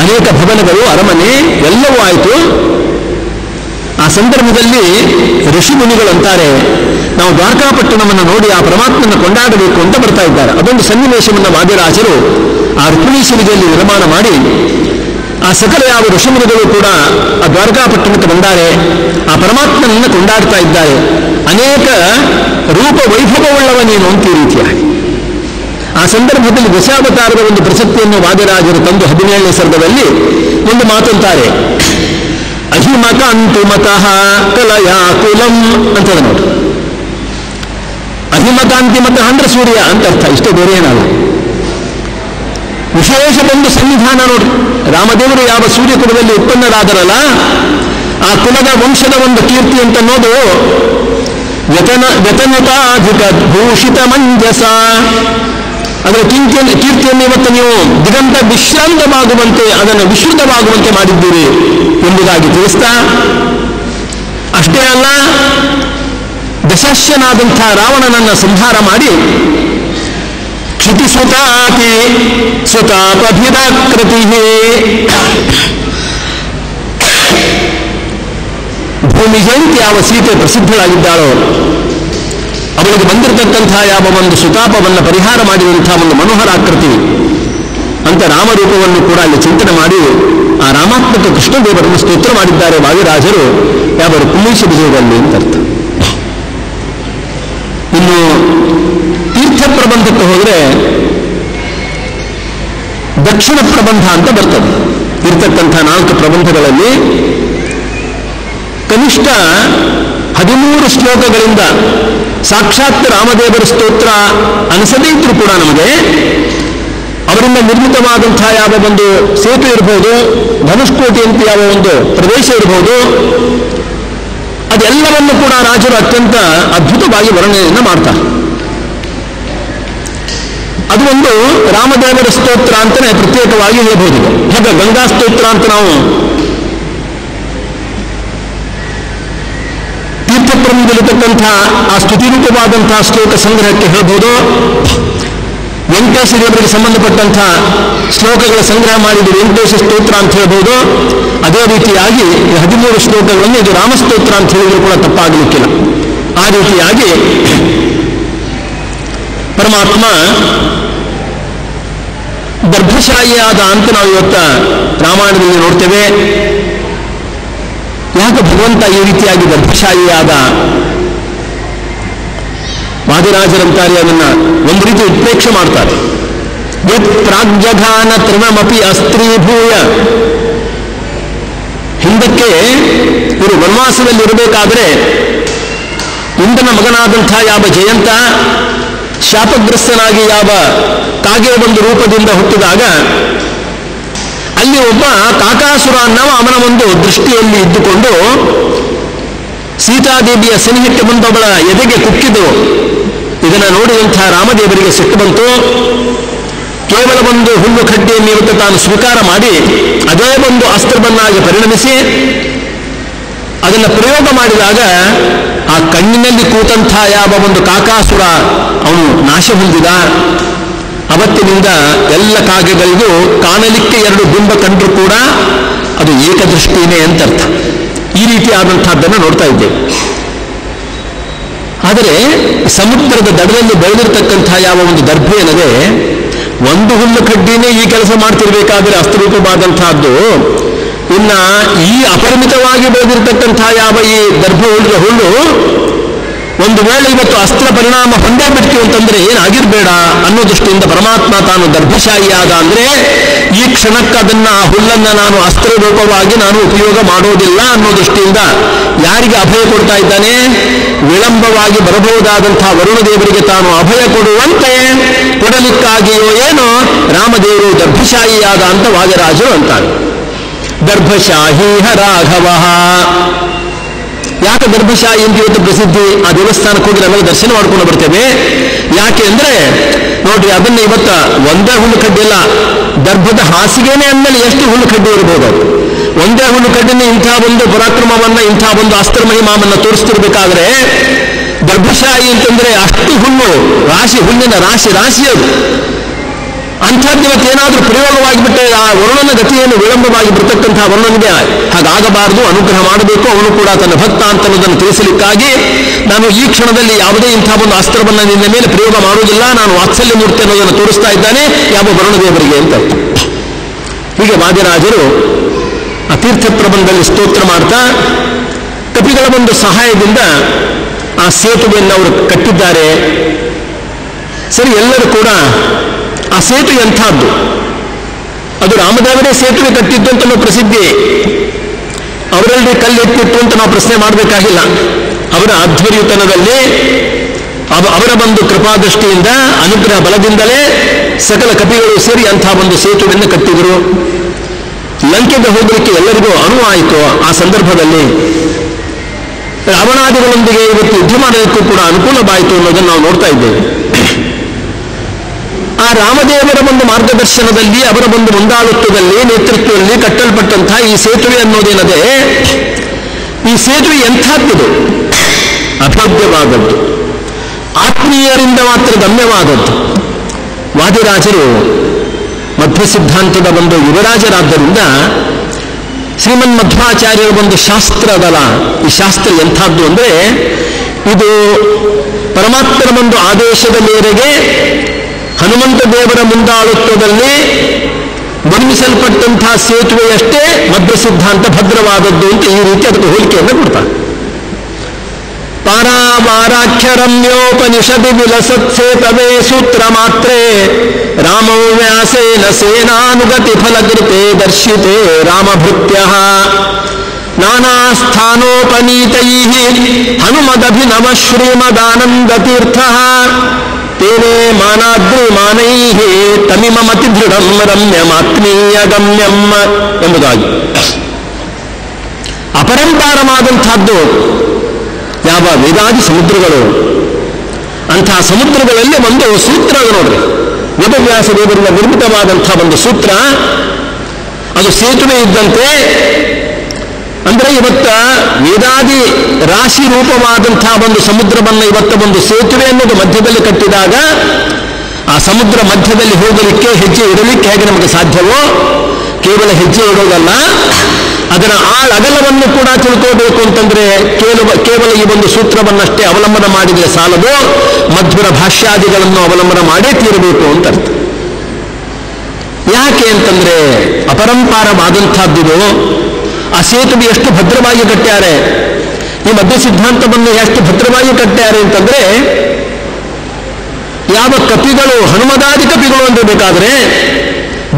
ಅನೇಕ ಭವನಗಳು ಅರಮನೆ ಎಲ್ಲವೂ ಆಯಿತು. ಆ ಸಂದರ್ಭದಲ್ಲಿ ಋಷಿ ಮುನಿಗಳಂತಾರೆ ನಾವು ದ್ವಾರಕಾಪಟ್ಟಣವನ್ನು ನೋಡಿ ಆ ಪರಮಾತ್ಮನ ಕೊಂಡಾಡಬೇಕು ಅಂತ ಬರ್ತಾ ಇದ್ದಾರೆ. ಅದೊಂದು ಸನ್ನಿವೇಶವನ್ನು ವಾದಿರಾಜರು ಆ ರುಕ್ಮಿಣೀಶ ವಿಜಯದಲ್ಲಿ ನಿರ್ಮಾಣ ಮಾಡಿ ಆ ಸಕಲ ಯಾವ ಋಷಿಮುನಿಗಳು ಕೂಡ ಆ ದ್ವಾರಕಾಪಟ್ಟಣಕ್ಕೆ ಬಂದಾರೆ, ಆ ಪರಮಾತ್ಮನನ್ನು ಕೊಂಡಾಡ್ತಾ ಇದ್ದಾರೆ. ಅನೇಕ ರೂಪ ವೈಭವವುಳ್ಳವ ನೀನು ಅಂತ ಈ ರೀತಿಯಾಗಿ ಆ ಸಂದರ್ಭದಲ್ಲಿ ದಶಾವತಾರದ ಒಂದು ಪ್ರಸಕ್ತಿಯನ್ನು ವಾದಿರಾಜರು ತಂದು 17ನೇ ಸರ್ಗದಲ್ಲಿ ಒಂದು ಮಾತಂತಾರೆ. ಅಹಿಮತ ಅಂತಿಮತಃ ಕಲಯಾಕುಲಂ ಅಂತ ನೋಡಿ. ಅಹಿಮತ ಅಂತಿಮತಃ ಅಂದ್ರೆ ಸೂರ್ಯ ಅಂತ ಅರ್ಥ, ಇಷ್ಟೇ ಬೇರೆ ಏನಲ್ಲ. ವಿಶೇಷ ಒಂದು ಸನ್ನಿಧಾನ ನೋಡಿ. ರಾಮದೇವರು ಯಾವ ಸೂರ್ಯ ಕುಲದಲ್ಲಿ ಉತ್ಪನ್ನರಾದರಲ್ಲ, ಆ ಕುಲದ ವಂಶದ ಒಂದು ಕೀರ್ತಿ ಅಂತ ಅನ್ನೋದು ವ್ಯತನುತಾಧಿಕ ಭೂಷಿತ ಮಂಜಸ, ಅದರ ಕೀರ್ತಿಯನ್ನು ಇವತ್ತು ನೀವು ದಿಗಂತ ವಿಶ್ರಾಂತವಾಗುವಂತೆ ಅದನ್ನು ವಿಶ್ರುತವಾಗುವಂತೆ ಮಾಡಿದ್ದೀರಿ ಎಂಬುದಾಗಿ ತಿಳಿಸ್ತಾ, ಅಷ್ಟೇ ಅಲ್ಲ ದಶಾಶ್ಯನಾದಂಥ ರಾವಣನನ್ನು ಸಂಹಾರ ಮಾಡಿ ಕ್ಷಿತಿಸುತಾತಿ ಸುತಾಪಭಿದಾಕೃತಿ, ಭೂಮಿಗೆಂತೆ ಯಾವ ಸೀತೆ ಪ್ರಸಿದ್ಧಳಾಗಿದ್ದಾಳೋ ಅವಳಿಗೆ ಬಂದಿರತಕ್ಕಂಥ ಯಾವ ಒಂದು ಸುತಾಪವನ್ನು ಪರಿಹಾರ ಮಾಡಿದಂಥ ಒಂದು ಮನೋಹರಾಕೃತಿ ಅಂತ ರಾಮರೂಪವನ್ನು ಕೂಡ ಅಲ್ಲಿ ಚಿಂತನೆ ಮಾಡಿ ಆ ರಾಮಾತ್ಮಕ ಕೃಷ್ಣದೇವರನ್ನು ಸ್ತೋತ್ರ ಮಾಡಿದ್ದಾರೆ ವಾದಿರಾಜರು ಯಾವ ರುಕ್ಮಿಣೀಶ ವಿಜಯದಲ್ಲಿ ಅಂತ ಅರ್ಥ. ಇನ್ನು ತೀರ್ಥ ಪ್ರಬಂಧಕ್ಕೆ ಹೋದರೆ ದಕ್ಷಿಣ ಪ್ರಬಂಧ ಅಂತ ಬರ್ತದೆ. ಇರ್ತಕ್ಕಂಥ 4 ಪ್ರಬಂಧಗಳಲ್ಲಿ ಕನಿಷ್ಠ 13 ಶ್ಲೋಕಗಳಿಂದ ಸಾಕ್ಷಾತ್ ರಾಮದೇವರ ಸ್ತೋತ್ರ ಅನಿಸದೇ ಇದ್ರೂ ಕೂಡ ನಮಗೆ ಅವರಿಂದ ನಿರ್ಮಿತವಾದಂತಹ ಯಾವ ಒಂದು ಸೇತುವೆ ಇರಬಹುದು, ಧನುಷ್ಕೋಟಿ ಅಂತ ಯಾವ ಒಂದು ಪ್ರದೇಶ ಇರಬಹುದು, ಅದೆಲ್ಲವನ್ನು ಕೂಡ ರಾಜರು ಅತ್ಯಂತ ಅದ್ಭುತವಾಗಿ ವರ್ಣನೆಯನ್ನು ಮಾಡ್ತಾರೆ. ಅದು ಒಂದು ರಾಮದೇವರ ಸ್ತೋತ್ರ ಅಂತಲೇ ಪ್ರತ್ಯೇಕವಾಗಿ ಹೇಳಬಹುದು. ಹಾಗೆ ಗಂಗಾ ಸ್ತೋತ್ರ ಅಂತ ನಾವು ತೀರ್ಥಪ್ರಭುದಲ್ಲಿರ್ತಕ್ಕಂಥ ಆ ಸ್ತುತಿರೂಪವಾದಂತಹ ಶ್ಲೋಕ ಸಂಗ್ರಹಕ್ಕೆ ಹೇಳ್ಬೋದು. ವೆಂಕಟೇಶ ದೇವರಿಗೆ ಸಂಬಂಧಪಟ್ಟಂಥ ಶ್ಲೋಕಗಳ ಸಂಗ್ರಹ ಮಾಡಿದ್ದು ವೆಂಕಟೇಶ ಸ್ತೋತ್ರ ಅಂತ ಹೇಳ್ಬೋದು. ಅದೇ ರೀತಿಯಾಗಿ 13 ಶ್ಲೋಕಗಳನ್ನು ಇದು ರಾಮಸ್ತೋತ್ರ ಅಂತ ಹೇಳಿದ್ರು ಕೂಡ ತಪ್ಪಾಗಲಿಕ್ಕಿಲ್ಲ. ಆ ರೀತಿಯಾಗಿ ಪರಮಾತ್ಮ ದರ್ಭಶಾಹಿಯಾದ ಅಂತ ನಾವು ಇವತ್ತ ರಾಮಾಯಣದಲ್ಲಿ ನೋಡ್ತೇವೆ. ಯಾಕೆ ಭಗವಂತ ಈ ರೀತಿಯಾಗಿ ದರ್ಭಶಾಹಿಯಾದ? ವಾದಿರಾಜರಂತಾರೆ ಅದನ್ನ ಒಂದು ರೀತಿ ಉತ್ಪ್ರೇಕ್ಷೆ ಮಾಡ್ತಾರೆ. ಪ್ರಾಗ್ಜಘಾನ ತೃಣಮಪಿ ಅಸ್ತ್ರೀಭೂಯ. ಹಿಂದಕ್ಕೆ ಇವರು ವನವಾಸದಲ್ಲಿ ಇರಬೇಕಾದ್ರೆ ಇಂದ್ರನ ಮಗನಾದಂಥ ಯಾವ ಜಯಂತ ಶಾಪಗ್ರಸ್ತನಾಗಿ ಯಾವ ಕಾಗೆ ಒಂದು ರೂಪದಿಂದ ಹುಟ್ಟಿದಾಗ ಅಲ್ಲಿ ಒಬ್ಬ ಕಾಕಾಸುರ ಅನ್ನವ ಅವನ ಒಂದು ದೃಷ್ಟಿಯಲ್ಲಿ ಇದ್ದುಕೊಂಡು ಸೀತಾದೇವಿಯ ಸನಿಹಕ್ಕೆ ಬಂದವಳ ಎದೆಗೆ ಕುಕ್ಕಿದು. ಇದನ್ನು ನೋಡಿದಂಥ ರಾಮದೇವರಿಗೆ ಸಿಟ್ಟು ಬಂತು. ಕೇವಲ ಒಂದು ಹುಲ್ಲು ಕಡ್ಡಿಯನ್ನು ಇವತ್ತು ತಾನು ಸ್ವೀಕಾರ ಮಾಡಿ ಅದೇ ಒಂದು ಅಸ್ತ್ರವನ್ನಾಗಿ ಪರಿಣಮಿಸಿ ಅದನ್ನು ಪ್ರಯೋಗ ಮಾಡಿದಾಗ ಆ ಕಣ್ಣಿನಲ್ಲಿ ಕೂತಂಥ ಯಾವ ಒಂದು ಕಾಕಾಸುರ ಅವನು ನಾಶ ಹೊಂದಿದ. ಅವತ್ತಿನಿಂದ ಎಲ್ಲ ಕಾಗೆಗಳಿಗೂ ಕಾಣಲಿಕ್ಕೆ ಎರಡು ಬಿಂಬ ಕಂಡ್ರೂ ಕೂಡ ಅದು ಏಕದೃಷ್ಟಿನೇ ಅಂತರ್ಥ. ಈ ರೀತಿಯಾದಂಥದ್ದನ್ನು ನೋಡ್ತಾ ಇದ್ದೇವೆ. ಆದರೆ ಸಮುದ್ರದ ದಡದಲ್ಲಿ ಬೆಳೆದಿರ್ತಕ್ಕಂಥ ಯಾವ ಒಂದು ದರ್ಭೆ ಏನದೆ, ಒಂದು ಹುಲ್ಲು ಕಡ್ಡಿನೇ ಈ ಕೆಲಸ ಮಾಡ್ತಿರ್ಬೇಕಾದ್ರೆ ಅಸ್ತ್ರರೂಪವಾದಂತಹದ್ದು, ಇನ್ನ ಈ ಅಪರಿಮಿತವಾಗಿ ಬೆಳೆದಿರ್ತಕ್ಕಂಥ ಯಾವ ಈ ದರ್ಭ ಹುಲ್ಲು ಒಂದು ವೇಳೆ ಇವತ್ತು ಅಸ್ತ್ರ ಪರಿಣಾಮ ಹೊಂದೇ ಬಿಡ್ತೀವಿ ಅಂತಂದ್ರೆ ಏನಾಗಿರ್ಬೇಡ ಅನ್ನೋ ದೃಷ್ಟಿಯಿಂದ ಪರಮಾತ್ಮ ತಾನು ದರ್ಭಶಾಹಿಯಾದ ಅಂದ್ರೆ ಈ ಕ್ಷಣಕ್ಕೆ ಅದನ್ನ ಆ ಹುಲ್ಲನ್ನ ನಾನು ಅಸ್ತ್ರ ರೂಪವಾಗಿ ನಾನು ಉಪಯೋಗ ಮಾಡೋದಿಲ್ಲ ಅನ್ನೋ ದೃಷ್ಟಿಯಿಂದ ಯಾರಿಗೆ ಅಭಯ ಕೊಡ್ತಾ ಇದ್ದಾನೆ? ವಿಳಂಬವಾಗಿ ಬರಬಹುದಾದಂತಹ ವರುಣದೇವರಿಗೆ ತಾನು ಅಭಯ ಕೊಡುವಂತೆ ಕೊಡಲಿಕ್ಕಾಗಿಯೋ ಏನೋ ರಾಮದೇವರು ದರ್ಭಶಾಹಿಯಾದ ಅಂತ ವಾದಿರಾಜರು ಅಂತಾರೆ. ದರ್ಭಶಾಹಿ ರಾಘವ. ಯಾಕೆ ದರ್ಭಶಾಹಿ ಅಂತ ಇವತ್ತು ಪ್ರಸಿದ್ಧಿ? ಆ ದೇವಸ್ಥಾನಕ್ಕೆ ಹೋಗಿ ನಮಗೆ ದರ್ಶನ ಮಾಡ್ಕೊಂಡು ಬರ್ತೇವೆ. ಯಾಕೆ ಅಂದ್ರೆ ನೋಡ್ರಿ, ಅದನ್ನ ಇವತ್ತ ಒಂದೇ ಹುಲ್ಲು ಕಡ್ಡಿ ಇಲ್ಲ, ದರ್ಭದ ಹಾಸಿಗೆನೇ ಅಂದಮೇಲೆ ಎಷ್ಟು ಹುಲ್ಲು ಕಡ್ಡಿ ಇರಬಹುದು. ಒಂದೇ ಹುಲ್ಲು ಕಡ್ಡಿನ ಇಂಥ ಒಂದು ಪರಾಕ್ರಮವನ್ನ, ಇಂಥ ಒಂದು ಅಸ್ತ್ರ ಮಹಿಮಾವನ್ನ ತೋರಿಸ್ತಿರ್ಬೇಕಾದ್ರೆ ದರ್ಭಶಾಹಿ ಅಂತಂದ್ರೆ ಅಷ್ಟು ಹುಲ್ಲು, ರಾಶಿ ಹುಲ್ಲಿನ ರಾಶಿ ರಾಶಿ ಅದು. ಅಂಥದ್ದು ಇವತ್ತೇನಾದ್ರೂ ಪ್ರಯೋಗವಾಗಿಬಿಟ್ಟೆ ಆ ವರುಣನ ಗತಿಯನ್ನು ವಿಳಂಬವಾಗಿ ಬರ್ತಕ್ಕಂಥ ವರುಣನಿಗೆ ಹಾಗಾಗಬಾರದು, ಅನುಗ್ರಹ ಮಾಡಬೇಕು, ಅವನು ಕೂಡ ತನ್ನ ಭಕ್ತ ಅಂತ ಅನ್ನೋದನ್ನು ತಿಳಿಸಲಿಕ್ಕಾಗಿ ನಾನು ಈ ಕ್ಷಣದಲ್ಲಿ ಯಾವುದೇ ಇಂಥ ಒಂದು ಅಸ್ತ್ರವನ್ನು ನಿನ್ನ ಮೇಲೆ ಪ್ರಯೋಗ ಮಾಡುವುದಿಲ್ಲ, ನಾನು ವಾತ್ಸಲ್ಯ ಮೂರ್ತಿ ಅನ್ನೋದನ್ನು ತೋರಿಸ್ತಾ ಇದ್ದಾನೆ ಯಾವ ವರುಣದೇವರಿಗೆ ಅಂತ. ಹೀಗೆ ವಾದಿರಾಜರು ಆ ತೀರ್ಥ ಪ್ರಬಂಧದಲ್ಲಿ ಸ್ತೋತ್ರ ಮಾಡ್ತಾ ಕಪಿಗಳ ಒಂದು ಸಹಾಯದಿಂದ ಆ ಸೇತುವೆಯನ್ನು ಅವರು ಕಟ್ಟಿದ್ದಾರೆ. ಸರಿ, ಎಲ್ಲರೂ ಕೂಡ ಆ ಸೇತುವೆ ಎಂಥದ್ದು? ಅದು ರಾಮದೇವರೇ ಸೇತುವೆ ಕಟ್ಟಿದ್ದು ಅಂತ ನಾವು ಪ್ರಸಿದ್ಧಿ. ಅವರಲ್ಲಿ ಕಲ್ಲಿಟ್ಟಿತ್ತು ಅಂತ ನಾವು ಪ್ರಶ್ನೆ ಮಾಡಬೇಕಾಗಿಲ್ಲ. ಅವರ ಆಧ್ವರ್ಯತನದಲ್ಲಿ ಅವರ ಒಂದು ಕೃಪಾದೃಷ್ಟಿಯಿಂದ ಅನುಗ್ರಹ ಬಲದಿಂದಲೇ ಸಕಲ ಕಪಿಗಳು ಸೇರಿ ಅಂಥ ಒಂದು ಸೇತುವೆಯನ್ನು ಕಟ್ಟಿದರು. ಲಂಕೆಗೆ ಹೋಗಲಿಕ್ಕೆ ಎಲ್ಲರಿಗೂ ಅನುವಾಯಿತು. ಆ ಸಂದರ್ಭದಲ್ಲಿ ರಾವಣಾದಿಗಳೊಂದಿಗೆ ಇವತ್ತು ಯುದ್ಧ ಮಾಡಲಿಕ್ಕೂ ಕೂಡ ಅನುಕೂಲವಾಯಿತು ಅನ್ನೋದನ್ನು ನಾವು ನೋಡ್ತಾ ಇದ್ದೇವೆ. ಆ ರಾಮದೇವರ ಒಂದು ಮಾರ್ಗದರ್ಶನದಲ್ಲಿ, ಅವರ ಒಂದು ಮುಂದಾಳುತ್ವದಲ್ಲಿ, ನೇತೃತ್ವದಲ್ಲಿ ಕಟ್ಟಲ್ಪಟ್ಟಂತಹ ಈ ಸೇತುವೆ ಅನ್ನೋದೇನದೆ, ಈ ಸೇತುವೆ ಎಂಥದ್ದು? ಅಭವ್ಯವಾದದ್ದು, ಆತ್ಮೀಯರಿಂದ ಮಾತ್ರ ಗಮ್ಯವಾದದ್ದು. ವಾದಿರಾಜರು ಮಧ್ವ ಸಿದ್ಧಾಂತದ ಒಂದು ಯುವರಾಜರಾದ್ದರಿಂದ ಶ್ರೀಮನ್ ಮಧ್ವಾಚಾರ್ಯರ ಒಂದು ಶಾಸ್ತ್ರ ಅದಲ್ಲ, ಈ ಶಾಸ್ತ್ರ ಎಂಥದ್ದು ಅಂದ್ರೆ ಇದು ಪರಮಾತ್ಮನ ಒಂದು ಆದೇಶದ ಮೇರೆಗೆ ಹನುಮಂತ ದೇವರ ಮುಂದಾಳುತ್ವದಲ್ಲಿ ನಿರ್ಮಿಸಲ್ಪಟ್ಟಂತಹ ಸೇತುವೆಯಷ್ಟೇ ಮಧ್ವ ಸಿದ್ಧಾಂತ ಭದ್ರವಾದದ್ದು ಅಂತ ಈ ರೀತಿ ಅದಕ್ಕೆ ಹೋಲಿಕೆಯನ್ನು ಕೊಡ್ತಾರೆ. ಪಾರಾವಾರಾಖ್ಯರಮ್ಯೋಪನಿಷದಿ ವಿಲಸತ್ಸೇತವೇ ಸೂತ್ರ ಮಾತ್ರೇ ರಾಮೋ ವ್ಯಾಸೇನ ಸೇನಾನುಗತಿ ಫಲಕೃತೆ ದರ್ಶಿತೆ ರಾಮಭೃತ್ಯಃ ನಾನಾಸ್ಥಾನೋಪನೀತೈಃ ಹನುಮದಭಿನವ ಶ್ರೀಮದಾನಂದತೀರ್ಥಃ ತೇನೇ ಮಾನಾದ್ರಿಮಾನೈಃ ತಮಿಮಮತಿ ದೃಢಂ ರಮ್ಯಮಾತ್ಮೀಯ ಗಮ್ಯಂ ಎಂಬುದಾಗಿ ಅಪರಂಪಾರವಾದಂಥದ್ದು ಯಾವ ವೇದಾದಿ ಸಮುದ್ರಗಳು, ಅಂತಹ ಸಮುದ್ರಗಳಲ್ಲಿ ಒಂದು ಸೂತ್ರ ಅದು ನೋಡ್ರಿ. ವೇದವ್ಯಾಸ ದೇವರಿಂದ ನಿರ್ಮಿತವಾದಂಥ ಒಂದು ಸೂತ್ರ, ಅದು ಸೇತುವೆ ಇದ್ದಂತೆ. ಅಂದ್ರೆ ಇವತ್ತ ವೇದಾದಿ ರಾಶಿ ರೂಪವಾದಂತಹ ಒಂದು ಸಮುದ್ರವನ್ನು ಇವತ್ತ ಒಂದು ಸೇತುವೆ ಅನ್ನೋದು ಮಧ್ಯದಲ್ಲಿ ಕಟ್ಟಿದಾಗ ಆ ಸಮುದ್ರ ಮಧ್ಯದಲ್ಲಿ ಹೋಗಲಿಕ್ಕೆ, ಹೆಜ್ಜೆ ಇಡಲಿಕ್ಕೆ ಹೇಗೆ ನಮಗೆ ಸಾಧ್ಯವೋ, ಕೇವಲ ಹೆಜ್ಜೆ ಇಡೋದಲ್ಲ, ಅದರ ಅಗಲವನ್ನು ಕೂಡ ತಿಳ್ಕೋಬೇಕು ಅಂತಂದ್ರೆ ಕೇವಲ ಈ ಒಂದು ಸೂತ್ರವನ್ನಷ್ಟೇ ಅವಲಂಬನ ಮಾಡಿದರೆ ಸಾಲದು, ಮಧ್ವರ ಭಾಷ್ಯಾದಿಗಳನ್ನು ಅವಲಂಬನ ಮಾಡೇ ತೀರಬೇಕು ಅಂತ ಅರ್ಥ. ಯಾಕೆ ಅಂತಂದ್ರೆ ಅಪರಂಪಾರವಾದಂಥದ್ದಿದು. ಆ ಸೇತುವೆ ಎಷ್ಟು ಭದ್ರವಾಗಿ ಕಟ್ಟ್ಯಾರೆ, ಈ ಮಧ್ಯ ಸಿದ್ಧಾಂತವನ್ನು ಎಷ್ಟು ಭದ್ರವಾಗಿ ಕಟ್ಟ್ಯಾರೆ ಅಂತಂದ್ರೆ, ಯಾವ ಕಪಿಗಳು ಹನುಮದಾದಿ ಕಪಿಗಳು ಅಂದಿರಬೇಕಾದ್ರೆ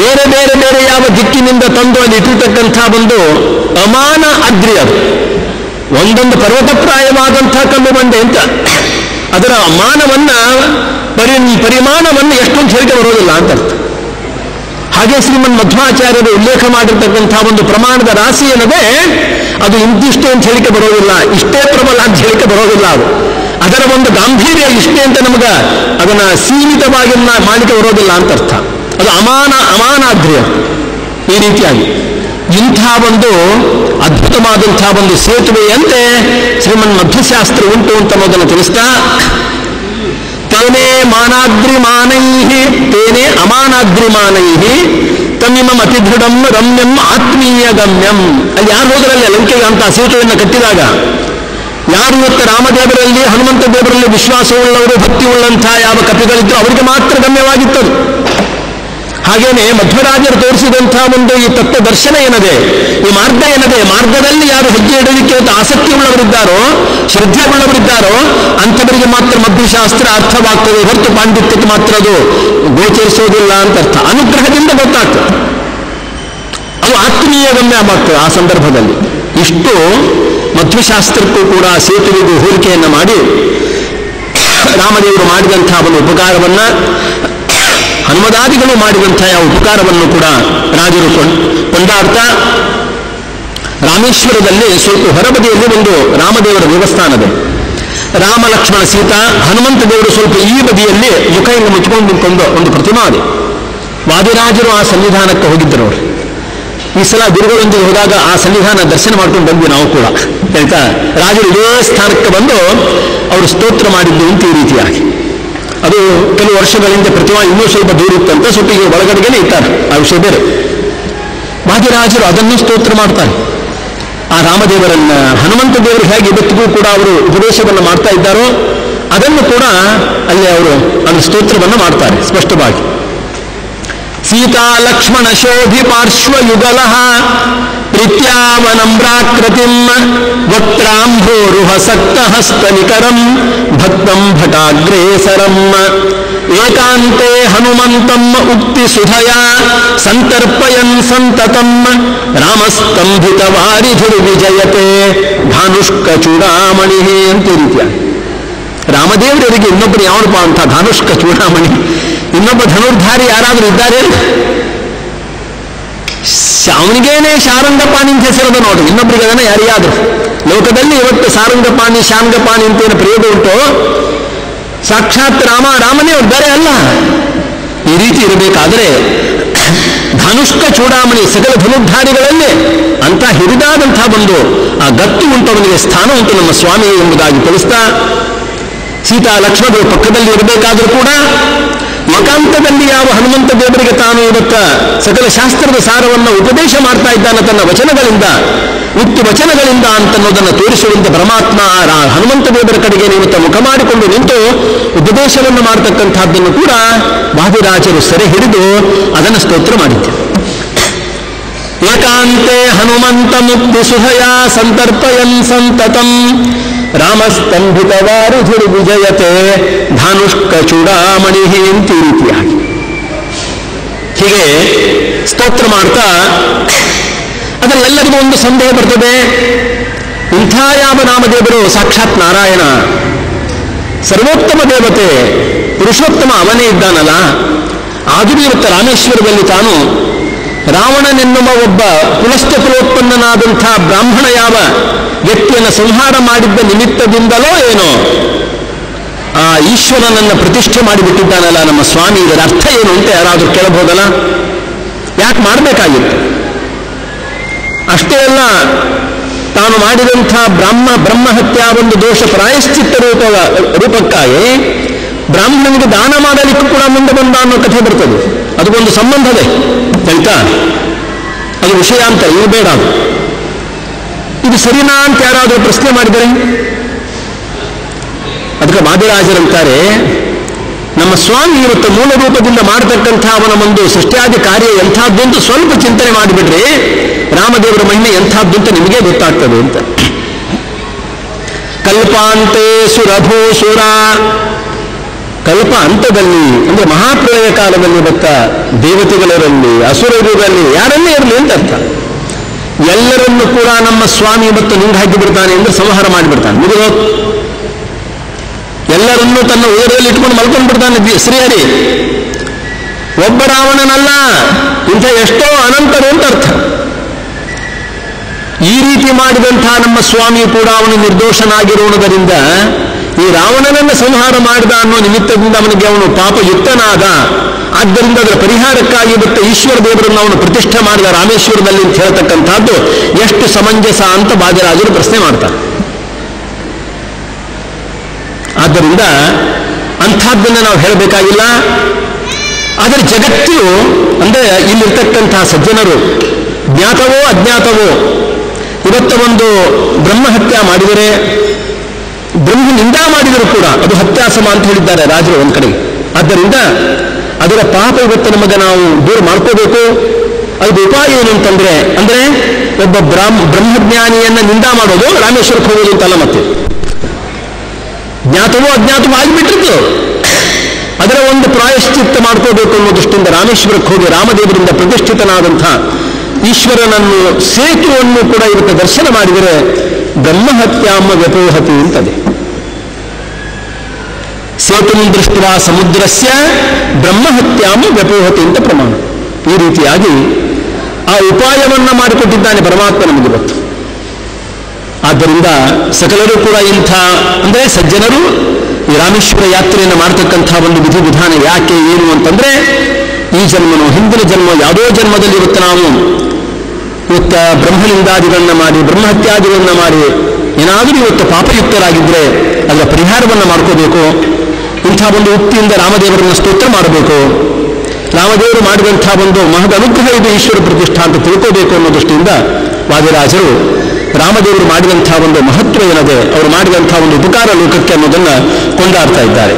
ಬೇರೆ ಬೇರೆ ಬೇರೆ ಯಾವ ದಿಕ್ಕಿನಿಂದ ತಂದು ಅಲ್ಲಿ ಇಟ್ಟಿರ್ತಕ್ಕಂಥ ಒಂದು ಅಮಾನ ಅದ್ರಿ, ಅದು ಒಂದೊಂದು ಪರ್ವತಪ್ರಾಯವಾದಂಥ ಕಲ್ಲು ಬಂಡೆ ಅಂತ. ಅದರ ಮಾನವನ್ನ ಪರಿಮಾಣವನ್ನು ಎಷ್ಟೊಂದು ಹೇಳಿಕೆ ಬರೋದಿಲ್ಲ ಅಂತ ಅರ್ಥ. ಹಾಗೆ ಶ್ರೀಮನ್ ಮಧ್ವಾಚಾರ್ಯರು ಉಲ್ಲೇಖ ಮಾಡಿರ್ತಕ್ಕಂಥ ಒಂದು ಪ್ರಮಾಣದ ರಾಶಿ ಏನದೆ ಅದು ಇಂತಿಷ್ಟೇ ಅಂತ ಹೇಳಿಕೆ ಬರೋದಿಲ್ಲ, ಇಷ್ಟೇ ಪ್ರಬಲ ಅಂತ ಹೇಳಿಕೆ ಬರೋದಿಲ್ಲ. ಅದರ ಒಂದು ಗಾಂಭೀರ್ಯ ಇಷ್ಟೇ ಅಂತ ನಮಗೆ ಅದನ್ನ ಸೀಮಿತವಾಗಿ ಮಾಡಲಿಕ್ಕೆ ಬರೋದಿಲ್ಲ ಅಂತ ಅರ್ಥ. ಅದು ಅಮಾನಾದ್ರಿಯ. ಈ ರೀತಿಯಾಗಿ ಇಂಥ ಒಂದು ಅದ್ಭುತವಾದಂಥ ಒಂದು ಸೇತುವೆಯಂತೆ ಶ್ರೀಮನ್ ಮಧ್ವಶಾಸ್ತ್ರ ಉಂಟು ಅಂತ ಅನ್ನೋದನ್ನು ತಿಳಿಸ್ತಾ, ತೇನೇ ಮಾನಾದ್ರಿಮಾನೈಹಿ ತೇನೇ ಅಮಾನಾದ್ರಿಮಾನೈಹಿ ತಮಿಮಂ ಅತಿದೃಢಂ ರಮ್ಯಂ ಆತ್ಮೀಯ ಗಮ್ಯಂ. ಅಲ್ಲಿ ಯಾರು ಹೋದ್ರಲ್ಲಿ ಲಂಕೆಗೆ ಅಂತ ಸೇತುವೆಯನ್ನು ಕಟ್ಟಿದಾಗ ಯಾರು ಇವತ್ತು ರಾಮದೇವರಲ್ಲಿ ಹನುಮಂತ ದೇವರಲ್ಲಿ ವಿಶ್ವಾಸವುಳ್ಳವರು ಭಕ್ತಿ ಉಳ್ಳಂಥ ಯಾವ ಕಪಿಗಳಿದ್ರು ಅವರಿಗೆ ಮಾತ್ರ ಗಮ್ಯವಾಗಿತ್ತದು. ಹಾಗೇನೆ ಮಧ್ವರಾಜರು ತೋರಿಸಿದಂಥ ಒಂದು ಈ ತತ್ವ ದರ್ಶನ ಏನದೆ, ಈ ಮಾರ್ಗ ಏನದೆ, ಮಾರ್ಗದಲ್ಲಿ ಯಾರು ಹೆಜ್ಜೆ ಇಡಲಿಕ್ಕೆ ಆಸಕ್ತಿ ಉಳ್ಳವರಿದ್ದಾರೋ, ಶ್ರದ್ಧೆ ಉಳ್ಳವರಿದ್ದಾರೋ ಅಂಥವರಿಗೆ ಮಾತ್ರ ಮಧ್ವಶಾಸ್ತ್ರ ಅರ್ಥವಾಗ್ತದೆ, ಹೊರತು ಪಾಂಡಿತ್ಯಕ್ಕೆ ಮಾತ್ರ ಅದು ಗೋಚರಿಸೋದಿಲ್ಲ ಅಂತ ಅರ್ಥ. ಅನುಗ್ರಹದಿಂದ ಗೊತ್ತಾಗ್ತದೆ, ಅದು ಆತ್ಮೀಯ ಗಮ್ಯ ಆಗ್ತದೆ ಆ ಸಂದರ್ಭದಲ್ಲಿ. ಇಷ್ಟು ಮಧ್ವಶಾಸ್ತ್ರಕ್ಕೂ ಕೂಡ ಸೇತುವೆಗೂ ಹೋಲಿಕೆಯನ್ನು ಮಾಡಿ ರಾಮದೇವರು ಮಾಡಿದಂಥ ಒಂದು ಉಪಕಾರವನ್ನ, ಹನುಮದಾದಿಗಳು ಮಾಡಿದಂಥ ಯಾವ ಉಪಕಾರವನ್ನು ಕೂಡ ರಾಜರು ಕೊಂಡಾಡ್ತಾ, ರಾಮೇಶ್ವರದಲ್ಲಿ ಸ್ವಲ್ಪ ಹೊರಬದಿಯಲ್ಲಿ ಒಂದು ರಾಮದೇವರ ದೇವಸ್ಥಾನದೆ. ರಾಮ ಲಕ್ಷ್ಮಣ ಸೀತಾ ಹನುಮಂತ ದೇವರು ಸ್ವಲ್ಪ ಈ ಬದಿಯಲ್ಲಿ ಮುಖ ಹಿಂಗೆ ಮುಚ್ಕೊಂಡು ನಿಂತ್ಕೊಂಡು ಒಂದು ಪ್ರತಿಮಾ ಇದೆ. ವಾದಿರಾಜರು ಆ ಸನ್ನಿಧಾನಕ್ಕೆ ಹೋಗಿದ್ದರು ಅವರು. ಈ ಸಲ ಗುರುಗಳೊಂದಿಗೆ ಹೋದಾಗ ಆ ಸನ್ನಿಧಾನ ದರ್ಶನ ಮಾಡ್ಕೊಂಡು ಬಂದ್ವಿ ನಾವು ಕೂಡ. ಆಯ್ತಾ, ರಾಜರು ಇದೇ ಸ್ಥಾನಕ್ಕೆ ಬಂದು ಅವರು ಸ್ತೋತ್ರ ಮಾಡಿದ್ದು ಅಂತ ಈ ರೀತಿಯಾಗಿ. ಅದು ಕೆಲವು ವರ್ಷಗಳಿಂದ ಪ್ರತಿಮಾ ಇನ್ನೂ ಸ್ವಲ್ಪ ದೂರ ಇತ್ತಂತ, ಸ್ವಲ್ಪ ಈಗ ಒಳಗಡೆಗೇನೆ ಇರ್ತಾರೆ, ಆ ವಿಷಯ ಬೇರೆ. ವಾದಿರಾಜರು ಅದನ್ನು ಸ್ತೋತ್ರ ಮಾಡ್ತಾರೆ. ಆ ರಾಮದೇವರನ್ನ ಹನುಮಂತ ದೇವರು ಹೇಗೆ ಇವತ್ತಿಗೂ ಕೂಡ ಅವರು ಉಪದೇಶವನ್ನು ಮಾಡ್ತಾ ಇದ್ದಾರೋ ಅದನ್ನು ಕೂಡ ಅಲ್ಲಿ ಅವರು ಅಲ್ಲಿ ಸ್ತೋತ್ರವನ್ನು ಮಾಡ್ತಾರೆ ಸ್ಪಷ್ಟವಾಗಿ. ಸೀತಾ ಲಕ್ಷ್ಮಣ ಶೋಧಿ ಪಾರ್ಶ್ವಯುಗಲ ಪ್ರೀತ್ಯಾವನಮ್ರಾಕೃತಿಂ ವಕ್ರಾಂಭೋರುಹ ಸಕ್ತಹಸ್ತನಿಕರಂ ಭಕ್ತಂ ಭಟಾಗ್ರೇಸರಂ ಏಕಾಂತೆ ಹನುಮಂತಂ ಉಕ್ತಿ ಸುಧಯಾ ಸಂತರ್ಪಯನ್ ಸಂತತಂ ರಾಮಸ್ತಂಭಿತ ವಾರಿಧಿರ್ವಿಜಯತೆ ಧಾನುಷ್ಕ ಚೂಡಾಮಣಿ ಅಂತ ರೀತಿಯ. ರಾಮದೇವರಿಗೆ ಇನ್ನೊಬ್ಬರು ಯಾವನಪ್ಪ ಅಂತ ಧಾನುಷ್ಕ ಚೂಡಾಮಣಿ, ಇನ್ನೊಬ್ಬ ಧನುರ್ಧಾರಿ ಯಾರಾದರೂ ಇದ್ದಾರೆ? ಅವನಿಗೇನೆ ಶಾರಂಗಪಾಣಿ ಅಂತ ಹೆಸರದ ನೋಡ್ರಿ, ಇನ್ನೊಬ್ಬರಿಗೆ ಅದನ್ನ ಯಾರಿಗಾದ್ರು. ಲೋಕದಲ್ಲಿ ಇವತ್ತು ಸಾರಂಗಪಾಣಿ ಶಾಂಗಪಾಣಿ ಅಂತೇನು ಪ್ರಯೋಗ ಉಂಟು, ಸಾಕ್ಷಾತ್ ರಾಮನೇ ಅವ್ರು ಬೇರೆ ಅಲ್ಲ. ಈ ರೀತಿ ಇರಬೇಕಾದ್ರೆ ಧಾನುಷ್ಕ ಚೂಡಾಮಣಿ ಸಕಲ ಧನುರ್ಧಾರಿಗಳಲ್ಲೇ ಅಂತ ಹಿರಿದಾದಂತಹ ಒಂದು ಆ ಗತ್ತು ಉಂಟು, ಅವನಿಗೆ ಸ್ಥಾನ ಉಂಟು ನಮ್ಮ ಸ್ವಾಮಿ ಎಂಬುದಾಗಿ ತಿಳಿಸ್ತಾ, ಸೀತಾ ಲಕ್ಷ್ಮಣರು ಪಕ್ಕದಲ್ಲಿ ಇರಬೇಕಾದ್ರೂ ಕೂಡ ಏಕಾಂತದಲ್ಲಿ ಯಾವ ಹನುಮಂತ ದೇವರಿಗೆ ತಾನು ಇವತ್ತ ಸಕಲ ಶಾಸ್ತ್ರದ ಸಾರವನ್ನು ಉಪದೇಶ ಮಾಡ್ತಾ ಇದ್ದಾನೆ ತನ್ನ ವಚನಗಳಿಂದ, ಉಕ್ತಿ ವಚನಗಳಿಂದ ಅಂತನ್ನೋದನ್ನು ತೋರಿಸುವಂತೆ ಪರಮಾತ್ಮ ಹನುಮಂತ ದೇವರ ಕಡೆಗೆ ಇವತ್ತ ಮುಖ ಮಾಡಿಕೊಂಡು ನಿಂತು ಉಪದೇಶವನ್ನು ಮಾಡತಕ್ಕಂಥದ್ದನ್ನು ಕೂಡ ವಾದಿರಾಜರು ಸೆರೆ ಹಿಡಿದು ಅದನ್ನು ಸ್ತೋತ್ರ ಮಾಡಿದ್ದರು. ಏಕಾಂತೆ ಹನುಮಂತ ಮುಕ್ತಿ ಸುಹಯ ಸಂತರ್ಪಯನ್ ಸಂತತಂ ರಾಮಸ್ತಂಭಿತ ವಾರಿಧಿರ್ ವಿಜಯತೆ ಧಾನುಷ್ಕ ಚೂಡಾಮಣಿ ಅಂತ ಈ ರೀತಿಯಾಗಿ ಹೀಗೆ ಸ್ತೋತ್ರ ಮಾಡ್ತಾ ಅದರಲ್ಲೆಲ್ಲರಿಗೂ ಒಂದು ಸಂದೇಹ ಬರ್ತದೆ. ಇಂಥ ಯಾವ ನಾಮದೇವರು ಸಾಕ್ಷಾತ್ ನಾರಾಯಣ, ಸರ್ವೋತ್ತಮ ದೇವತೆ, ಪುರುಷೋತ್ತಮ ಅವನೇ ಇದ್ದಾನಲ್ಲ. ಆದರೂ ಇವತ್ತು ರಾಮೇಶ್ವರದಲ್ಲಿ ತಾನು ರಾವಣನೆನ್ನುವ ಒಬ್ಬ ಕುಲಸ್ಥ ಕುಲೋತ್ಪನ್ನನಾದಂಥ ಬ್ರಾಹ್ಮಣ ಯಾವ ವ್ಯಕ್ತಿಯನ್ನು ಸಂಹಾರ ಮಾಡಿದ್ದ ನಿಮಿತ್ತದಿಂದಲೋ ಏನೋ ಆ ಈಶ್ವರನನ್ನು ಪ್ರತಿಷ್ಠೆ ಮಾಡಿಬಿಟ್ಟಿದ್ದಾನಲ್ಲ ನಮ್ಮ ಸ್ವಾಮಿ. ಇದರ ಅರ್ಥ ಏನು ಅಂತ ಯಾರಾದರೂ ಕೇಳಬಹುದಲ್ಲ? ಯಾಕೆ ಮಾಡಬೇಕಾಗಿತ್ತು? ಅಷ್ಟೇ ಅಲ್ಲ, ತಾನು ಮಾಡಿದಂಥ ಬ್ರಹ್ಮಹತ್ಯಾ ಒಂದು ದೋಷ ಪ್ರಾಯಶ್ಚಿತ್ತ ರೂಪಕ್ಕಾಗಿ ಬ್ರಾಹ್ಮಣನಿಗೆ ದಾನ ಮಾಡಲಿಕ್ಕೂ ಕೂಡ ಮುಂದೆ ಬಂದ ಅನ್ನೋ ಕಥೆ ಬರ್ತದೆ. ಅದಕ್ಕೊಂದು ಸಂಬಂಧವೇ ಆಯ್ತಾ? ಅದು ವಿಷಯ ಅಂತ ಇದು ಬೇಡ. ಇದು ಸರಿನಾ ಅಂತ ಯಾರಾದರೂ ಪ್ರಶ್ನೆ ಮಾಡಿದರೆ ಅದಕ್ಕೆ ವಾದಿರಾಜರಂತಾರೆ, ನಮ್ಮ ಸ್ವಾಮಿ ಇವತ್ತು ಮೂಲ ರೂಪದಿಂದ ಮಾಡತಕ್ಕಂಥ ಅವನ ಒಂದು ಸೃಷ್ಟಿಯಾದಿ ಕಾರ್ಯ ಎಂಥದ್ದು ಅಂತ ಸ್ವಲ್ಪ ಚಿಂತನೆ ಮಾಡಿಬಿಡ್ರಿ, ರಾಮದೇವರ ಮಹಿಮೆ ಎಂಥದ್ದು ಅಂತ ನಿಮಗೆ ಗೊತ್ತಾಗ್ತದೆ ಅಂತ. ಕಲ್ಪಾಂತೆ ಸುರಭೂಸುರ, ಕಲ್ಪ ಹಂತದಲ್ಲಿ ಅಂದ್ರೆ ಮಹಾಪ್ರಳಯ ಕಾಲದಲ್ಲಿ ಬತ್ತ ದೇವತೆಗಳಿರಲಿ ಅಸುರರಲ್ಲಿ ಯಾರನ್ನೇ ಇರಲಿ ಅಂತ ಅರ್ಥ. ಎಲ್ಲರನ್ನೂ ಕೂಡ ನಮ್ಮ ಸ್ವಾಮಿ ಇವತ್ತು ನುಂಗು ಹಾಕಿ ಬಿಡ್ತಾನೆ ಅಂದ್ರೆ ಸಂಹಾರ ಮಾಡಿಬಿಡ್ತಾನೆ. ಮುಗಿದೋ ಎಲ್ಲರನ್ನೂ ತನ್ನ ಉದರದಲ್ಲಿ ಇಟ್ಕೊಂಡು ಮಲ್ಕೊಂಡು ಬಿಡ್ತಾನೆ ಶ್ರೀಹರಿ. ಒಬ್ಬ ರಾವಣನಲ್ಲ, ಇಂಥ ಎಷ್ಟೋ ಅನಂತರು ಅಂತ ಅರ್ಥ. ಈ ರೀತಿ ಮಾಡಿದಂತಹ ನಮ್ಮ ಸ್ವಾಮಿ ಕೂಡ ಅವನು ನಿರ್ದೋಷನಾಗಿರುವುದರಿಂದ ಈ ರಾವಣನನ್ನು ಸಂಹಾರ ಮಾಡಿದ ಅನ್ನೋ ನಿಮಿತ್ತದಿಂದ ಅವನಿಗೆ ಅವನು ಪಾಪಯುಕ್ತನಾದ. ಆದ್ದರಿಂದ ಅದರ ಪರಿಹಾರಕ್ಕಾಗಿ ಮತ್ತೆ ಈಶ್ವರ ದೇವರನ್ನು ಅವನು ಪ್ರತಿಷ್ಠೆ ಮಾಡಿದ ರಾಮೇಶ್ವರದಲ್ಲಿ ಅಂತ ಹೇಳ್ತಕ್ಕಂಥದ್ದು ಎಷ್ಟು ಸಮಂಜಸ ಅಂತ ಬಾಜರಾಜರು ಪ್ರಶ್ನೆ ಮಾಡ್ತಾರೆ. ಆದ್ದರಿಂದ ಅಂಥದ್ದನ್ನು ನಾವು ಹೇಳಬೇಕಾಗಿಲ್ಲ. ಆದರೆ ಜಗತ್ತು ಅಂದರೆ ಇಲ್ಲಿರ್ತಕ್ಕಂತಹ ಸಜ್ಜನರು ಜ್ಞಾತವೋ ಅಜ್ಞಾತವೋ ಇವತ್ತು ಒಂದು ಬ್ರಹ್ಮಹತ್ಯೆ ಮಾಡಿದರೆ, ಬ್ರಹ್ಮನಿಂದ ಮಾಡಿದರೂ ಕೂಡ ಅದು ಹತ್ಯಾಸಮ ಅಂತ ಹೇಳಿದ್ದಾರೆ ರಾಜರು ಒಂದು ಕಡೆ. ಆದ್ದರಿಂದ ಅದರ ಪಾಪ ಇವತ್ತು ನಮಗೆ ನಾವು ದೂರ ಮಾಡ್ಕೋಬೇಕು. ಅದು ಉಪಾಯ ಏನು ಅಂತಂದ್ರೆ ಅಂದ್ರೆ ಒಬ್ಬ ಬ್ರಹ್ಮಜ್ಞಾನಿಯನ್ನ ನಿಂದ ಮಾಡೋದು ರಾಮೇಶ್ವರಕ್ಕೆ ಹೋಗೋದು ಅಂತಲ್ಲ. ಮತ್ತೆ ಜ್ಞಾತವೋ ಅಜ್ಞಾತವೋ ಆಗಿಬಿಟ್ಟಿತ್ತು, ಅದರ ಒಂದು ಪ್ರಾಯಶ್ಚಿತ್ತ ಮಾಡ್ಕೋಬೇಕು ಅನ್ನೋ ದೃಷ್ಟಿಯಿಂದ ರಾಮೇಶ್ವರಕ್ಕೆ ಹೋಗಿ ರಾಮದೇವರಿಂದ ಪ್ರತಿಷ್ಠಿತನಾದಂಥ ಈಶ್ವರನನ್ನು ಸೇತುವನ್ನು ಕೂಡ ಇವತ್ತು ದರ್ಶನ ಮಾಡಿದರೆ ಬ್ರಹ್ಮಹತ್ಯಾಮ ವ್ಯಪೋಹತಿ ಅಂತದೆ. ಸೇತುಂ ದೃಷ್ಟ ಸಮುದ್ರಸ್ಯ ಬ್ರಹ್ಮಹತ್ಯಾಮ ವ್ಯಪೋಹತಿ ಅಂತ ಪ್ರಮಾಣ. ಈ ರೀತಿಯಾಗಿ ಆ ಉಪಾಯವನ್ನ ಮಾಡಿಕೊಟ್ಟಿದ್ದಾನೆ ಪರಮಾತ್ಮ ನಮಗೆ ಗೊತ್ತು. ಆದ್ದರಿಂದ ಸಕಲರು ಕೂಡ ಇಂಥ ಅಂದರೆ ಸಜ್ಜನರು ಈ ರಾಮೇಶ್ವರ ಯಾತ್ರೆಯನ್ನು ಮಾಡತಕ್ಕಂಥ ಒಂದು ವಿಧಿವಿಧಾನ ಯಾಕೆ ಏನು ಅಂತಂದ್ರೆ ಈ ಜನ್ಮನೋ ಹಿಂದಿನ ಜನ್ಮ ಯಾವುದೋ ಜನ್ಮದಲ್ಲಿ ಇವತ್ತು ನಾವು ಇವತ್ತು ಬ್ರಹ್ಮಲಿಂಗಾದಿಗಳನ್ನ ಮಾಡಿ ಬ್ರಹ್ಮಹತ್ಯಾದಿಗಳನ್ನ ಮಾಡಿ ಏನಾದರೂ ಇವತ್ತು ಪಾಪಯುಕ್ತರಾಗಿದ್ದರೆ ಅದರ ಪರಿಹಾರವನ್ನು ಮಾಡ್ಕೋಬೇಕು. ಇಂಥ ಒಂದು ಉಕ್ತಿಯಿಂದ ರಾಮದೇವರನ್ನು ಸ್ತೋತ್ರ ಮಾಡಬೇಕು. ರಾಮದೇವರು ಮಾಡಿದಂಥ ಒಂದು ಮಹದ ಅನುಗ್ರಹ ಇದು ಈಶ್ವರ ಪ್ರತಿಷ್ಠಾ ಅಂತ ತಿಳ್ಕೋಬೇಕು ಅನ್ನೋ ದೃಷ್ಟಿಯಿಂದ ವಾದಿರಾಜರು ರಾಮದೇವರು ಮಾಡಿದಂಥ ಒಂದು ಮಹತ್ವ ಏನದೆ, ಅವರು ಮಾಡಿದಂಥ ಒಂದು ಉಪಕಾರ ಲೋಕಕ್ಕೆ ಅನ್ನೋದನ್ನು ಕೊಂಡಾಡ್ತಾ ಇದ್ದಾರೆ.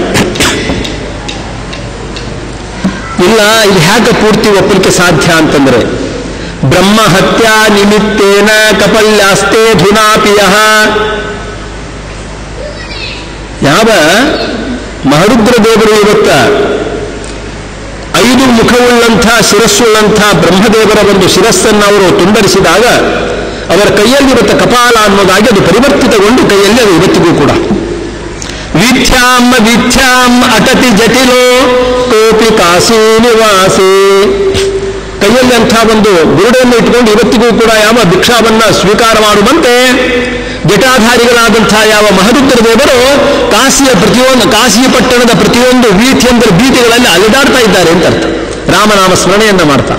ಇಲ್ಲ ಇದು ಹೇಗೆ ಪೂರ್ತಿ ಒಪ್ಪಲಿಕ್ಕೆ ಸಾಧ್ಯ ಅಂತಂದ್ರೆ ಬ್ರಹ್ಮಹತ್ಯಾ ನಿಮಿತ್ತೇನ ಕಪಲ್ಯಾಸ್ತೆ ಧುನಾಪಿಯ. ಯಾವ ಮಹರುದ್ರ ದೇವರು ಇವತ್ತ 5 ಮುಖವುಳ್ಳಂಥ ಶಿರಸ್ಸುಳ್ಳಂಥ ಬ್ರಹ್ಮದೇವರ ಒಂದು ಶಿರಸ್ಸನ್ನು ಅವರು ತುಂಡರಿಸಿದಾಗ ಅವರ ಕೈಯಲ್ಲಿ ಇವತ್ತ ಕಪಾಲ ಅನ್ನೋದಾಗಿ ಅದು ಪರಿವರ್ತಿತಗೊಂಡು ಕೈಯಲ್ಲಿ ಅದು ಇವತ್ತಿಗೂ ಕೂಡ ವೀಥ್ಯಾಂ ಅಟತಿ ಜಟಿಲೋ ಕೋಪಿ ಕಾಶಿ ನಿವಾಸಿ. ಕೈಯಲ್ಲಿ ಅಂಥ ಒಂದು ಗುರುಡನ್ನು ಇಟ್ಕೊಂಡು ಇವತ್ತಿಗೂ ಕೂಡ ಯಾವ ಭಿಕ್ಷಾವನ್ನ ಸ್ವೀಕಾರ ಮಾಡುವಂತೆ ಜಟಾಧಾರಿಗಳಾದಂಥ ಯಾವ ಮಹರುದ್ರ ದೇವರು ಕಾಶಿ ಪಟ್ಟಣದ ಪ್ರತಿಯೊಂದು ವೀಥಿ ಅಂದರೆ ಬೀದಿಗಳಲ್ಲಿ ಅಲೆದಾಡ್ತಾ ಇದ್ದಾರೆ ಅಂತ ಅರ್ಥ. ರಾಮನಾಮ ಸ್ಮರಣೆಯನ್ನ ಮಾಡ್ತಾ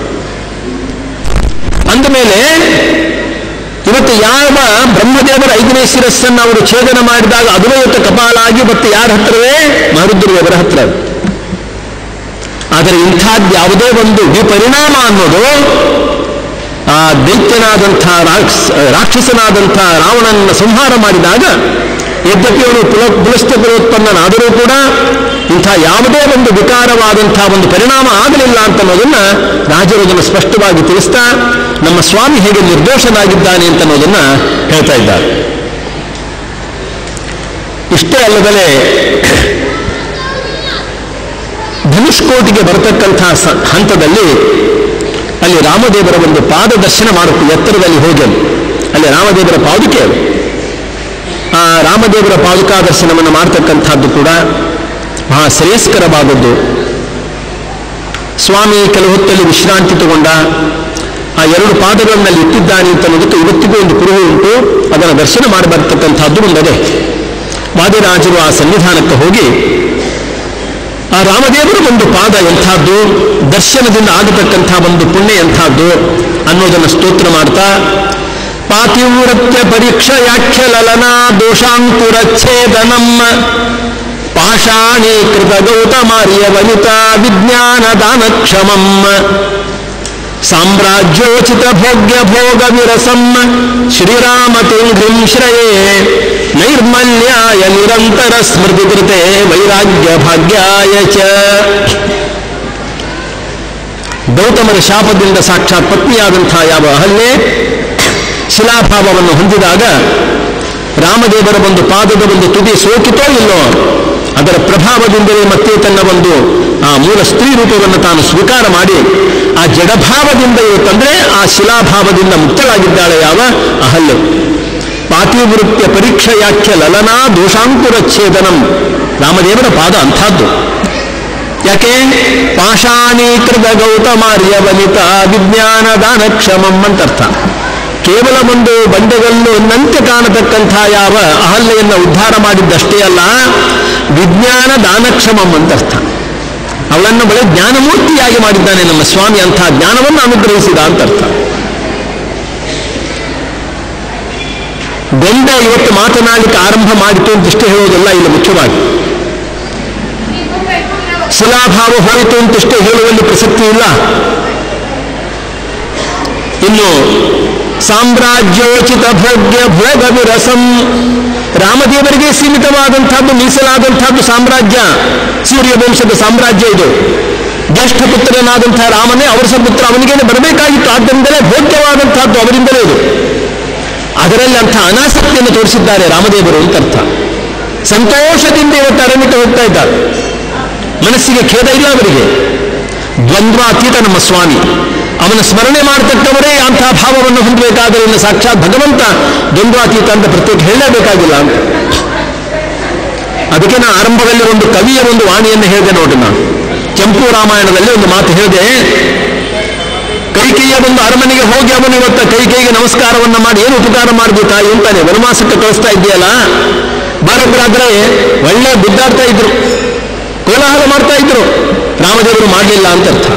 ಅಂದಮೇಲೆ ಇವತ್ತು ಯಾವ ಬ್ರಹ್ಮದೇವರ 5ನೇ ಶಿರಸ್ಸನ್ನು ಅವರು ಛೇದನ ಮಾಡಿದಾಗ ಅದು ಇವತ್ತು ಕಪಾಲ ಆಗಿ ಮತ್ತೆ ಯಾರ ಹತ್ರವೇ ಮಹರುದ್ರ ದೇವರ ಹತ್ರ. ಆದರೆ ಇಂಥದ್ದು ಯಾವುದೇ ಒಂದು ವಿಪರಿಣಾಮ ಅನ್ನೋದು ಆ ದೈತ್ಯನಾದಂಥ ರಾಕ್ಷಸನಾದಂಥ ರಾವಣನನ್ನು ಸಂಹಾರ ಮಾಡಿದಾಗ ಯದ್ಯಪಿ ಅವನು ಪುಲಸ್ತ್ಯಪರೋತ್ಪನ್ನನಾದರೂ ಕೂಡ ಇಂಥ ಯಾವುದೇ ಒಂದು ವಿಕಾರವಾದಂಥ ಒಂದು ಪರಿಣಾಮ ಆಗಲಿಲ್ಲ ಅಂತ ಅನ್ನೋದನ್ನ ರಾಜರು ಅದನ್ನು ಸ್ಪಷ್ಟವಾಗಿ ತಿಳಿಸ್ತಾ ನಮ್ಮ ಸ್ವಾಮಿ ಹೇಗೆ ನಿರ್ದೋಷನಾಗಿದ್ದಾನೆ ಅಂತ ಅನ್ನೋದನ್ನ ಹೇಳ್ತಾ ಇದ್ದಾರೆ. ಇಷ್ಟೇ ಅಲ್ಲದಲೇ ಧನುಷ್ಕೋಟಿಗೆ ಬರತಕ್ಕಂಥ ಹಂತದಲ್ಲಿ ಅಲ್ಲಿ ರಾಮದೇವರ ಒಂದು ಪಾದ ದರ್ಶನ ಮಾಡುತ್ತೆ. ಎತ್ತರದಲ್ಲಿ ಹೋಗಿ ಅಲ್ಲಿ ರಾಮದೇವರ ಪಾದುಕೆ, ಆ ರಾಮದೇವರ ಪಾದುಕಾ ದರ್ಶನವನ್ನು ಮಾಡತಕ್ಕಂಥದ್ದು ಕೂಡ ಮಹಾ ಶ್ರೇಯಸ್ಕರವಾದದ್ದು. ಸ್ವಾಮಿ ಕೆಲವು ಹೊತ್ತಲ್ಲಿ ವಿಶ್ರಾಂತಿ ತಗೊಂಡ ಆ 2 ಪಾದಗಳಲ್ಲಿ ಇಟ್ಟಿದ್ದಾನೆ ಅಂತ ಅನ್ನೋದಕ್ಕೆ ಇವತ್ತಿಗೂ ಒಂದು ಕುರುಹು ಉಂಟು. ಅದನ್ನು ದರ್ಶನ ಮಾಡಿ ಬರ್ತಕ್ಕಂಥದ್ದು ಒಂದದೇ. ವಾದಿರಾಜರು ಆ ಸನ್ನಿಧಾನಕ್ಕೆ ಹೋಗಿ ಆ ರಾಮದೇವರ ಒಂದು ಪಾದ ಎಂಥದ್ದು, ದರ್ಶನದಿಂದ ಆಗತಕ್ಕಂಥ ಒಂದು ಪುಣ್ಯ ಎಂಥದ್ದು ಅನ್ನೋದನ್ನು ಸ್ತೋತ್ರ ಮಾಡ್ತಾ ಪಾತಿವ್ರತ್ಯ ಪರೀಕ್ಷಯಾಖ್ಯಲಲನಾ ದೋಷಾಂಕುರಚ್ಛೇದನಂ ಪಾಷಾಣೀಕೃತ ಗೌತಮಾರ್ಯ ವನಿತಾ ವಿಜ್ಞಾನ ದಾನಕ್ಷಮಂ ಸಾಮ್ರಾಜ್ಯೋಚಿತ ಭೋಗ್ಯ ಭೋಗ ವಿರಸಂ ಶ್ರೀರಾಮ ತುಂಘ್ರಿಂ ಶ್ರಯೇ ನೈರ್ಮಲ್ಯಾಯ ನಿರಂತರ ಸ್ಮೃತಿ ಕೃತೆ ವೈರಾಗ್ಯ ಭಾಗ್ಯಾಯ ಚ. ಗೌತಮರ ಶಾಪದಿಂದ ಸಾಕ್ಷಾತ್ ಪತ್ನಿಯಾದಂಥ ಯಾವ ಅಹಲ್ಯೆ ಶಿಲಾಭಾವವನ್ನು ಹೊಂದಿದಾಗ ರಾಮದೇವರ ಒಂದು ಪಾದದ ಒಂದು ತುದಿ ಸೋಕಿತೋ ಇಲ್ಲೋ, ಅದರ ಪ್ರಭಾವದಿಂದಲೇ ಮತ್ತೆ ತನ್ನ ಒಂದು ಆ ಮೂಲ ಸ್ತ್ರೀ ರೂಪವನ್ನು ತಾನು ಸ್ವೀಕಾರ ಮಾಡಿ ಆ ಜಡಭಾವದಿಂದ ಇವತ್ತಂದ್ರೆ ಆ ಶಿಲಾಭಾವದಿಂದ ಮುಕ್ತಳಾಗಿದ್ದಾಳೆ ಯಾವ ಅಹಲ್ಯೆ. ಪಾತಿವೃತ್ಯ ಪರೀಕ್ಷೆಯಾಖ್ಯ ಲಲನಾ ದೋಷಾಂಕುರಚ್ಛೇದನಂ. ರಾಮದೇವರ ಪಾದ ಅಂಥದ್ದು. ಯಾಕೆ? ಪಾಷಾಣೀಕೃತ ಗೌತಮಾರ್ಯ ವನಿತ ವಿಜ್ಞಾನ ದಾನಕ್ಷಮಂ ಅಂತರ್ಥ. ಕೇವಲ ಒಂದು ಬಂಡೆಗಲ್ಲು ನಂತೆ ಕಾಣತಕ್ಕಂಥ ಯಾವ ಅಹಲ್ಯೆಯನ್ನು ಉದ್ಧಾರ ಮಾಡಿದ್ದಷ್ಟೇ ಅಲ್ಲ, ವಿಜ್ಞಾನ ದಾನಕ್ಷಮಂ ಅಂತರ್ಥ. ಅವಳನ್ನು ಬಳೆ ಜ್ಞಾನಮೂರ್ತಿಯಾಗಿ ಮಾಡಿದ್ದಾನೆ ನಮ್ಮ ಸ್ವಾಮಿ, ಅಂಥ ಜ್ಞಾನವನ್ನು ಅನುಗ್ರಹಿಸಿದ ಅಂತರ್ಥ. ಗಂಡ ಇವತ್ತು ಮಾತನಾಡಲಿಕ್ಕೆ ಆರಂಭ ಮಾಡಿತು ಅಂತಿಷ್ಟೇ ಹೇಳೋದಲ್ಲ ಇಲ್ಲಿ ಮುಖ್ಯವಾಗಿ. ಶಿಲಾಭಾವ ಹೋಯಿತು ಅಂತಿಷ್ಟೇ ಹೇಳುವಲ್ಲಿ ಪ್ರಸಕ್ತಿ ಇಲ್ಲ. ಇನ್ನು ಸಾಮ್ರಾಜ್ಯೋಚಿತ ಭೋಗ್ಯ ಭೋಗ ವಿರಸಂ, ರಾಮದೇವರಿಗೆ ಸೀಮಿತವಾದಂಥದ್ದು ಮೀಸಲಾದಂಥದ್ದು ಸಾಮ್ರಾಜ್ಯ, ಸೂರ್ಯವಂಶದ ಸಾಮ್ರಾಜ್ಯ ಇದು. ಜ್ಯೇಷ್ಠ ಪುತ್ರನಾದಂಥ ರಾಮನೇ ಅವರ ಪುತ್ರ, ಅವನಿಗೇನೆ ಬರಬೇಕಾಗಿತ್ತು. ಆದ್ದರಿಂದಲೇ ಭೋಗ್ಯವಾದಂಥದ್ದು ಅವರಿಂದಲೇ ಇದು. ಅದರಲ್ಲಿ ಅಂಥ ಅನಾಸಕ್ತಿಯನ್ನು ತೋರಿಸಿದ್ದಾರೆ ರಾಮದೇವರು ಅಂತರ್ಥ. ಸಂತೋಷದಿಂದ ಇವತ್ತು ಅರಣ್ಯಕ್ಕೆ ಹೋಗ್ತಾ ಇದ್ದಾರೆ, ಮನಸ್ಸಿಗೆ ಖೇದ ಇಲ್ಲ ಅವರಿಗೆ. ದ್ವಂದ್ವಾತೀತ ನಮ್ಮ ಸ್ವಾಮಿ, ಅವನ ಸ್ಮರಣೆ ಮಾಡತಕ್ಕವರೇ ಅಂತಹ ಭಾವವನ್ನು ಹೊಂದಬೇಕಾದರೆ ಇನ್ನು ಸಾಕ್ಷಾತ್ ಭಗವಂತ ದ್ವಂದ್ವಾತೀತ ಅಂತ ಪ್ರತ್ಯೇಕ ಹೇಳಲೇಬೇಕಾಗಿಲ್ಲ ಅಂತ. ಅದಕ್ಕೆ ನಾನು ಆರಂಭದಲ್ಲಿ ಒಂದು ಕವಿಯ ಒಂದು ವಾಣಿಯನ್ನು ಹೇಳಿದೆ ನೋಡಿ. ನಾನು ಚಂಪು ರಾಮಾಯಣದಲ್ಲಿ ಒಂದು ಮಾತು ಹೇಳಿದೆ. ಕೈಕೇಯಿಯ ಒಂದು ಅರಮನೆಗೆ ಹೋಗಿ ಅವನು ಇವತ್ತು ಕೈಕೇಯಿಗೆ ನಮಸ್ಕಾರವನ್ನು ಮಾಡಿ ಏನು ಉಪಕಾರ ಮಾಡಿದೆ ತಾಯಿ ಅಂತಾನೆ, ವನವಾಸಕ್ಕೆ ಕಳಿಸ್ತಾ ಇದೆಯಲ್ಲ, ಬಾರೊಬ್ಬರಾದ್ರೆ ಒಳ್ಳೆ ಗುದ್ದಾಡ್ತಾ ಇದ್ರು, ಕೋಲಾಹಲ ಮಾಡ್ತಾ ಇದ್ರು. ರಾಮದೇವರು ಮಾಡಲಿಲ್ಲ ಅಂತ ಅರ್ಥ.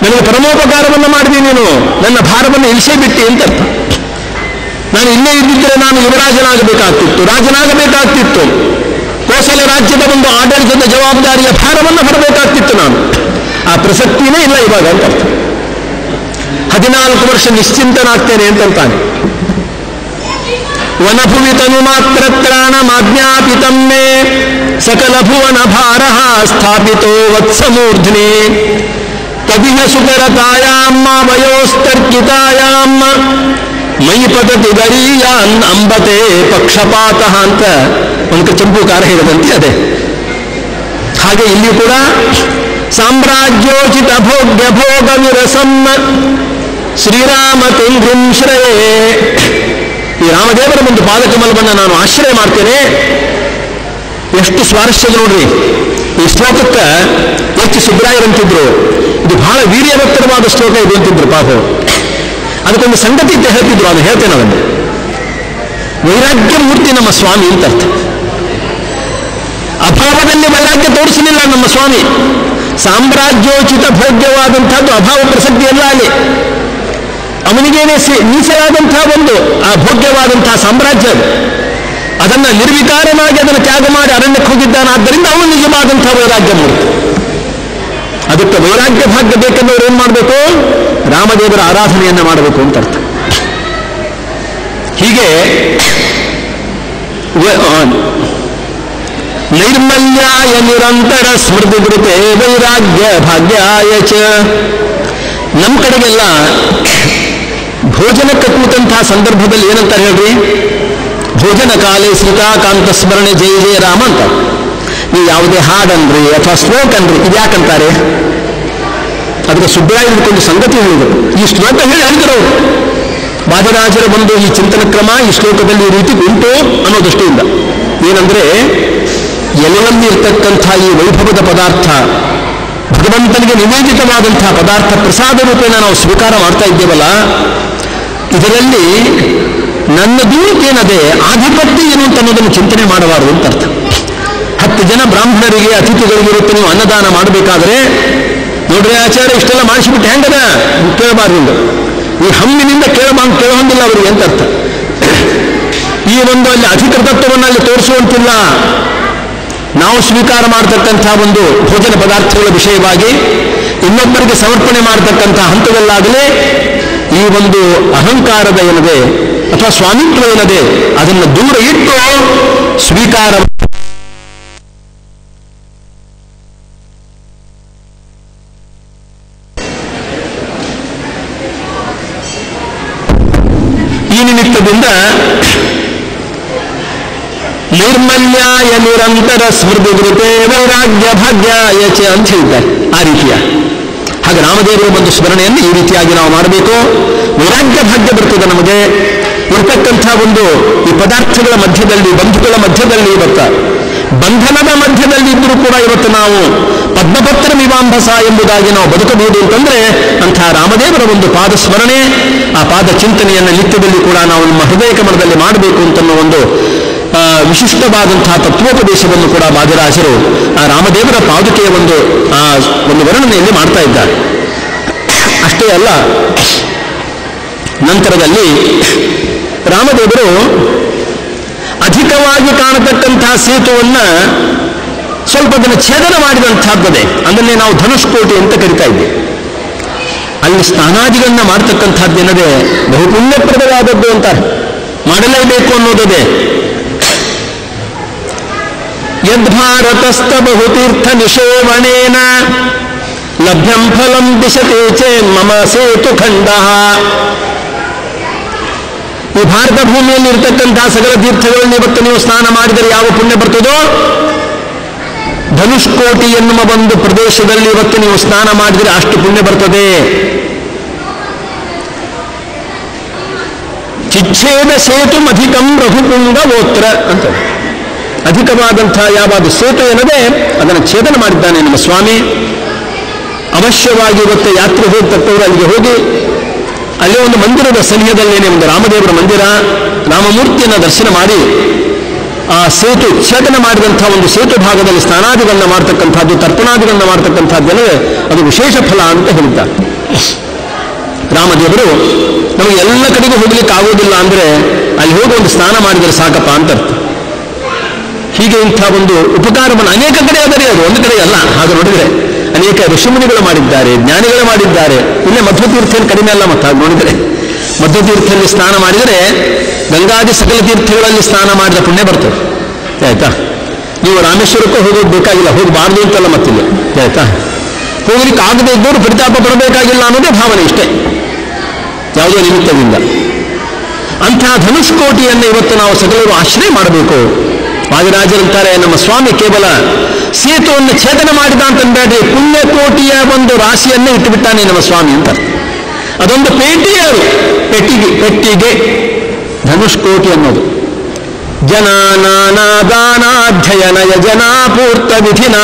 ನನಗೆ ಪರಮೋಪಕಾರವನ್ನು ಮಾಡಿದೆ, ನೀನು ನನ್ನ ಭಾರವನ್ನು ಇಳಿಸೇ ಬಿಟ್ಟಿ ಅಂತ ಅರ್ಥ. ನಾನು ಇಲ್ಲೇ ಇದ್ದಿದ್ದರೆ ನಾನು ಯುವರಾಜನಾಗಬೇಕಾಗ್ತಿತ್ತು, ರಾಜನಾಗಬೇಕಾಗ್ತಿತ್ತು, ಕೋಸಲ ರಾಜ್ಯದ ಒಂದು ಆಡಳಿತದ ಜವಾಬ್ದಾರಿಯ ಭಾರವನ್ನು ಹೊರಬೇಕಾಗ್ತಿತ್ತು ನಾನು. ಆ ಪ್ರಸಕ್ತಿನೇ ಇಲ್ಲ ಇವಾಗ ಅಂತ ಅರ್ಥ. 14 ವರ್ಷ ನಿಶ್ಚಿಂತನಾಗ್ತೇನೆ ಅಂತಂತಾನೆ. ವನಭುವಿ ತನು ಮಾತ್ರ ತ್ರಾಣ ಮಾಜ್ಞಾಪಿತಮ್ಮೆ ಸಕಲ ಭುವನ ಭಾರ ಸ್ಥಾಪಿತೋ ವತ್ಸಮೂರ್ಧ್ನಿ ಕವಿಹ ಸುಕರತಾಯಾಮ್ಮ ವಯೋಸ್ತರ್ಕಿತಾಯಾಮ್ಮ ಮೈ ಪತತಿ ಗರೀಯಾನ್ ಅಂಬತೆ ಪಕ್ಷಪಾತ ಅಂತ ಒಂದು ಚಂಪುಕಾರ ಹೇಳಿದಂತೆ ಅದೇ. ಹಾಗೆ ಇಲ್ಲಿ ಕೂಡ ಸಾಮ್ರಾಜ್ಯೋಚಿತ ಭೋಗ್ಯ ಭೋಗ ವಿರಸಮ್ಮ ಶ್ರೀರಾಮ ತುಂಗ್ರಿಂ ಶ್ರಯೇ. ಈ ರಾಮದೇವರ ಒಂದು ಪಾದಕಮಲವನ್ನು ನಾನು ಆಶ್ರಯ ಮಾಡ್ತೇನೆ. ಎಷ್ಟು ಸ್ವಾರಸ್ಯ ನೋಡ್ರಿ. ಈ ಶ್ಲೋಕಕ್ಕೆ ಎಚ್ ಸುಬ್ರಾಯರಂತಿದ್ರು, ಇದು ಬಹಳ ವೀರ್ಯವತ್ತರವಾದ ಶ್ಲೋಕ ಇದು ಅಂತಿದ್ರು ಪಾಪ. ಅದಕ್ಕೊಂದು ಸಂಗತಿ ಅಂತ ಹೇಳ್ತಿದ್ರು, ಅದು ಹೇಳ್ತೇನೆ. ಅದನ್ನು ವೈರಾಗ್ಯ ಮೂರ್ತಿ ನಮ್ಮ ಸ್ವಾಮಿ ಅಂತ ಅರ್ಥ. ಅಭಾವದಲ್ಲಿ ವೈರಾಗ್ಯ ತೋರಿಸಲಿಲ್ಲ ನಮ್ಮ ಸ್ವಾಮಿ. ಸಾಮ್ರಾಜ್ಯೋಚಿತ ಭೋಗ್ಯವಾದಂಥದ್ದು ಅಭಾವ ಪ್ರಸಕ್ತಿ ಎಲ್ಲ ಅಲ್ಲಿ. ಅವನಿಗೇನೆ ಮೀಸಲಾದಂತಹ ಒಂದು ಆ ಭೋಗ್ಯವಾದಂತಹ ಸಾಮ್ರಾಜ್ಯ, ಅದನ್ನು ನಿರ್ವಿಕಾರನಾಗಿ ಅದನ್ನು ತ್ಯಾಗ ಮಾಡಿ ಅರಣ್ಯಕ್ಕೆ ಹೋಗಿದ್ದಾನೆ. ಆದ್ದರಿಂದ ಅವನು ನಿಜವಾದಂತಹ ವೈರಾಗ್ಯ ಮೂರ್ತಿ. ಅದಕ್ಕೆ ವೈರಾಗ್ಯ ಭಾಗ್ಯ ಬೇಕೆಂದವರು ಏನ್ ಮಾಡಬೇಕು? ರಾಮದೇವರ ಆರಾಧನೆಯನ್ನ ಮಾಡಬೇಕು ಅಂತ ಅರ್ಥ. ಹೀಗೆ ನೈರ್ಮಲ್ಯಾಯ ನಿರಂತರ ಸ್ಮೃತಿ ಕೃತೆ ವೈರಾಗ್ಯ ಭಾಗ್ಯಾಯ ಚ. ನಮ್ಮ ಕಡೆಗೆಲ್ಲ ಭೋಜನಕ್ಕೆ ಕೂತಂತಹ ಸಂದರ್ಭದಲ್ಲಿ ಏನಂತ ಹೇಳ್ರಿ? ಭೋಜನ ಕಾಲೇ ಶ್ರೀಕಾಂತ ಸ್ಮರಣೆ ಜಯ ಜಯ ರಾಮ ಅಂತ. ನೀವು ಯಾವುದೇ ಹಾಡನ್ರಿ ಅಥವಾ ಶ್ಲೋಕ ಅನ್ರಿ, ಇದ್ಯಾಕಂತಾರೆ? ಅದಕ್ಕೆ ಸುಬ್ಬರಾಯರಿಗೊಂದು ಸಂಗತಿ ಹೇಳಿದರು. ಈ ಶ್ಲೋಕ ಹೇಳಿ ಹೇಳಿದರು ಅವರು. ವಾದಿರಾಜರ ಒಂದು ಈ ಚಿಂತನ ಕ್ರಮ ಈ ಶ್ಲೋಕದಲ್ಲಿ ಈ ರೀತಿ ಉಂಟು ಅನ್ನೋ ದೃಷ್ಟಿಯಿಂದ. ಏನಂದ್ರೆ, ಎಲೆಯಲ್ಲಿ ಇರ್ತಕ್ಕಂಥ ಈ ವೈಭವದ ಪದಾರ್ಥ, ಭಗವಂತನಿಗೆ ನಿವೇದಿತವಾದಂತಹ ಪದಾರ್ಥ ಪ್ರಸಾದ ರೂಪೇಣ ನಾವು ಸ್ವೀಕಾರ ಮಾಡ್ತಾ ಇದ್ದೇವಲ್ಲ, ಇದರಲ್ಲಿ ನನ್ನದು ಏನದೆ ಆಧಿಪತ್ಯ ಏನು ಅಂತ ಅನ್ನೋದನ್ನು ಚಿಂತನೆ ಮಾಡಬಾರದು ಅಂತ ಅರ್ಥ. 10 ಜನ ಬ್ರಾಹ್ಮಣರಿಗೆ ಅತಿಥಿಗಳಿಗಿರುತ್ತೆ ನೀವು ಅನ್ನದಾನ ಮಾಡಬೇಕಾದ್ರೆ, ನೋಡ್ರಿ ಆಚಾರ್ಯ ಇಷ್ಟೆಲ್ಲ ಮಾಡಿಸಿಬಿಟ್ಟು ಹೆಂಗದ ಕೇಳಬಾರ್ದು. ಈ ಹಮ್ಮಿನಿಂದ ಕೇಳೋಂಗಿಲ್ಲ ಅವರಿಗೆ ಅಂತ ಅರ್ಥ. ಈ ಒಂದು ಅಲ್ಲಿ ಅಧಿಕೃತತ್ವವನ್ನು ಅಲ್ಲಿ ತೋರಿಸುವಂತಿಲ್ಲ. ನಾವು ಸ್ವೀಕಾರ ಮಾಡತಕ್ಕಂಥ ಒಂದು ಭೋಜನ ಪದಾರ್ಥಗಳ ವಿಷಯವಾಗಿ ಇನ್ನೊಬ್ಬರಿಗೆ ಸಮರ್ಪಣೆ ಮಾಡತಕ್ಕಂಥ ಹಂತದಲ್ಲಾಗಲೇ ಈ ಒಂದು ಅಹಂಕಾರದ ಏನದೆ ಅಥವಾ ಸ್ವಾಮಿತ್ವ ಏನದೆ ಅದನ್ನು ದೂರ ಇಟ್ಟು ಸ್ವೀಕಾರ ಈ ನಿಮಿತ್ತದಿಂದ ನಿರ್ಮಲ್ಯಾಯ ನಿರಂತರ ಸ್ಮೃತಿ ಕೃತೆ ವೈರಾಗ್ಯ ಭಾಗ್ಯಾಯ ಚ ಅಂತ ಹೇಳಿದ್ದಾರೆ. ಆ ರೀತಿಯ ಹಾಗೆ ರಾಮದೇವರ ಒಂದು ಸ್ಮರಣೆಯನ್ನು ಈ ರೀತಿಯಾಗಿ ನಾವು ಮಾಡಬೇಕು. ವೈರಾಗ್ಯ ಭಾಗ್ಯ ಬರ್ತದೆ ನಮಗೆ. ಇರ್ತಕ್ಕಂಥ ಒಂದು ಈ ಪದಾರ್ಥಗಳ ಮಧ್ಯದಲ್ಲಿ, ಬಂಧುಗಳ ಮಧ್ಯದಲ್ಲಿ, ಇವತ್ತು ಬಂಧನದ ಮಧ್ಯದಲ್ಲಿ ಇದ್ದರೂ ಕೂಡ ಇವತ್ತು ನಾವು ಪದ್ಮಪತ್ರ ಮೀಮಾಂಬಸ ಎಂಬುದಾಗಿ ನಾವು ಬದುಕಬಹುದು ಅಂತಂದ್ರೆ ಅಂತಹ ರಾಮದೇವರ ಒಂದು ಪಾದ ಸ್ಮರಣೆ, ಆ ಪಾದ ಚಿಂತನೆಯನ್ನು ನಿತ್ಯದಲ್ಲಿ ಕೂಡ ನಾವು ನಮ್ಮ ಹೃದಯ ಕಮಲದಲ್ಲಿ ಮಾಡಬೇಕು ಅಂತನ್ನೋ ಒಂದು ವಿಶಿಷ್ಟವಾದಂತಹ ತತ್ವೋಪದೇಶವನ್ನು ಕೂಡ ವಾದಿರಾಜರು ಆ ರಾಮದೇವರ ಪಾದುಕೆಯ ಒಂದು ವರ್ಣನೆಯಲ್ಲಿ ಮಾಡ್ತಾ ಇದ್ದಾರೆ. ಅಷ್ಟೇ ಅಲ್ಲ, ನಂತರದಲ್ಲಿ ರಾಮದೇವರು ಅಧಿಕವಾಗಿ ಕಾಣತಕ್ಕಂತಹ ಸೇತುವನ್ನು ಸ್ವಲ್ಪ ದಿನ ಛೇದನ ಮಾಡಿದಂತಹದ್ದೇ, ಅದನ್ನೇ ನಾವು ಧನುಷ್ಕೋಟಿ ಅಂತ ಕರಿತಾ ಇದ್ದೇವೆ. ಅಲ್ಲಿ ಸ್ನಾನಾದಿಗಳನ್ನ ಮಾಡ್ತಕ್ಕಂಥದ್ದೇನದೇ ಬಹು ಪುಣ್ಯಪ್ರದವಾದದ್ದು ಅಂತಾರೆ, ಮಾಡಲೇಬೇಕು ಅನ್ನೋದೇ. ಯದ್ಭಾರತಸ್ಥ ಬಹುತೀರ್ಥ ನಿಷೇವಣೇನ ಲಭ್ಯಂ ಫಲಂ ದಿಶತೆ ಚೇನ್ ಮಮ ಸೇತು ಖಂಡ. ಈ ಭಾರತ ಭೂಮಿಯಲ್ಲಿ ಇರತಕ್ಕಂತಹ ಸಕಲ ತೀರ್ಥಗಳಲ್ಲಿ ಇವತ್ತು ನೀವು ಸ್ನಾನ ಮಾಡಿದರೆ ಯಾವ ಪುಣ್ಯ ಬರ್ತದೋ, ಧನುಷ್ಕೋಟಿ ಎನ್ನುವ ಒಂದು ಪ್ರದೇಶದಲ್ಲಿ ಇವತ್ತು ನೀವು ಸ್ನಾನ ಮಾಡಿದರೆ ಅಷ್ಟು ಪುಣ್ಯ ಬರ್ತದೆ. ಚಿಚ್ಛೇದ ಸೇತು ಅಧಿಕಂ ರಘುಪುಂಗ ಗೋತ್ರ ಅಂತ ಅಧಿಕವಾದಂತಹ ಯಾವುದು ಸೇತು ಏನದೆ ಅದನ್ನು ಛೇದನ ಮಾಡಿದ್ದಾನೆ ನಮ್ಮ ಸ್ವಾಮಿ. ಅವಶ್ಯವಾಗಿ ಇವತ್ತು ಯಾತ್ರೆ ಹೋಗ್ತಕ್ಕವರು ಅಲ್ಲಿಗೆ ಹೋಗಿ ಅಲ್ಲಿ ಒಂದು ಮಂದಿರದ ಸನಿಹದಲ್ಲೇನೆ ಒಂದು ರಾಮದೇವರ ಮಂದಿರ, ರಾಮಮೂರ್ತಿಯನ್ನು ದರ್ಶನ ಮಾಡಿ ಆ ಸೇತು ಛೇದನ ಮಾಡಿದಂತಹ ಒಂದು ಸೇತು ಭಾಗದಲ್ಲಿ ಸ್ನಾನಾದಿಗಳನ್ನ ಮಾಡ್ತಕ್ಕಂಥದ್ದು, ತರ್ಪಣಾದಿಗಳನ್ನ ಮಾಡ್ತಕ್ಕಂಥದ್ದೆಲ್ಲವೇ ಅದು ವಿಶೇಷ ಫಲ ಅಂತ ಹೇಳಿದ್ದಾರೆ ರಾಮದೇವರು. ನಮಗೆ ಎಲ್ಲ ಕಡೆಗೂ ಹೋಗ್ಲಿಕ್ಕೆ ಆಗೋದಿಲ್ಲ ಅಂದ್ರೆ ಅಲ್ಲಿ ಹೋಗಿ ಒಂದು ಸ್ನಾನ ಮಾಡಿದರೆ ಸಾಕಪ್ಪ ಅಂತ ಅರ್ಥ. ಹೀಗೆ ಇಂಥ ಒಂದು ಉಪಕಾರವನ್ನು ಅನೇಕ ಕಡೆ ಆದರೆ ಅದು ಒಂದು ಕಡೆ ಅಲ್ಲ. ಹಾಗೆ ನೋಡಿದರೆ ಅನೇಕ ಋಷಿಮುನಿಗಳು ಮಾಡಿದ್ದಾರೆ, ಜ್ಞಾನಿಗಳು ಮಾಡಿದ್ದಾರೆ. ಇಲ್ಲೇ ಮಧ್ವತೀರ್ಥಲ್ಲಿ ಕಡಿಮೆ ಅಲ್ಲ. ಮತ್ತು ಹಾಗೆ ನೋಡಿದರೆ ಮಧ್ವತೀರ್ಥದಲ್ಲಿ ಸ್ನಾನ ಮಾಡಿದರೆ ಗಂಗಾದಿ ಸಕಲ ತೀರ್ಥಗಳಲ್ಲಿ ಸ್ನಾನ ಮಾಡಿದ ಪುಣ್ಯ ಬರ್ತದೆ. ಆಯ್ತಾ? ನೀವು ರಾಮೇಶ್ವರಕ್ಕೂ ಹೋಗೋದು ಬೇಕಾಗಿಲ್ಲ, ಹೋಗಬಾರ್ದು ಅಂತಲ್ಲ ಮತ್ತಿಲ್ಲ. ಆಯ್ತಾ? ಹೋಗ್ಲಿಕ್ಕೆ ಆಗದೆ ಇದ್ದವರು ಪರಿತಾಪ ಪಡಬೇಕಾಗಿಲ್ಲ ಅನ್ನೋದೇ ಭಾವನೆ ಇಷ್ಟೇ, ಯಾವುದೋ ನಿಮಿತ್ತದಿಂದ. ಅಂತಹ ಧನುಷ್ಕೋಟಿಯನ್ನು ಇವತ್ತು ನಾವು ಸಕಲರು ಆಶ್ರಯ ಮಾಡಬೇಕು. ವಾದಿರಾಜರಂತಾರೆ ನಮ್ಮ ಸ್ವಾಮಿ ಕೇವಲ ಸೇತುವನ್ನು ಛೇದನ ಮಾಡಿದ ಅಂತಂದ್ರೆ ಪುಣ್ಯಕೋಟಿಯ ಒಂದು ರಾಶಿಯನ್ನೇ ಇಟ್ಟುಬಿಟ್ಟಾನೆ ನಮ್ಮ ಸ್ವಾಮಿ ಅಂತ. ಅದೊಂದು ಪೇಟಿಗೆ, ಅದು ಪೆಟ್ಟಿಗೆ ಧನುಷ್ಕೋಟಿ ಅನ್ನೋದು. ಜನಾನಾದಾನಾಧ್ಯಯನ ಯಜನಾಪೂರ್ತ ವಿಧಿನ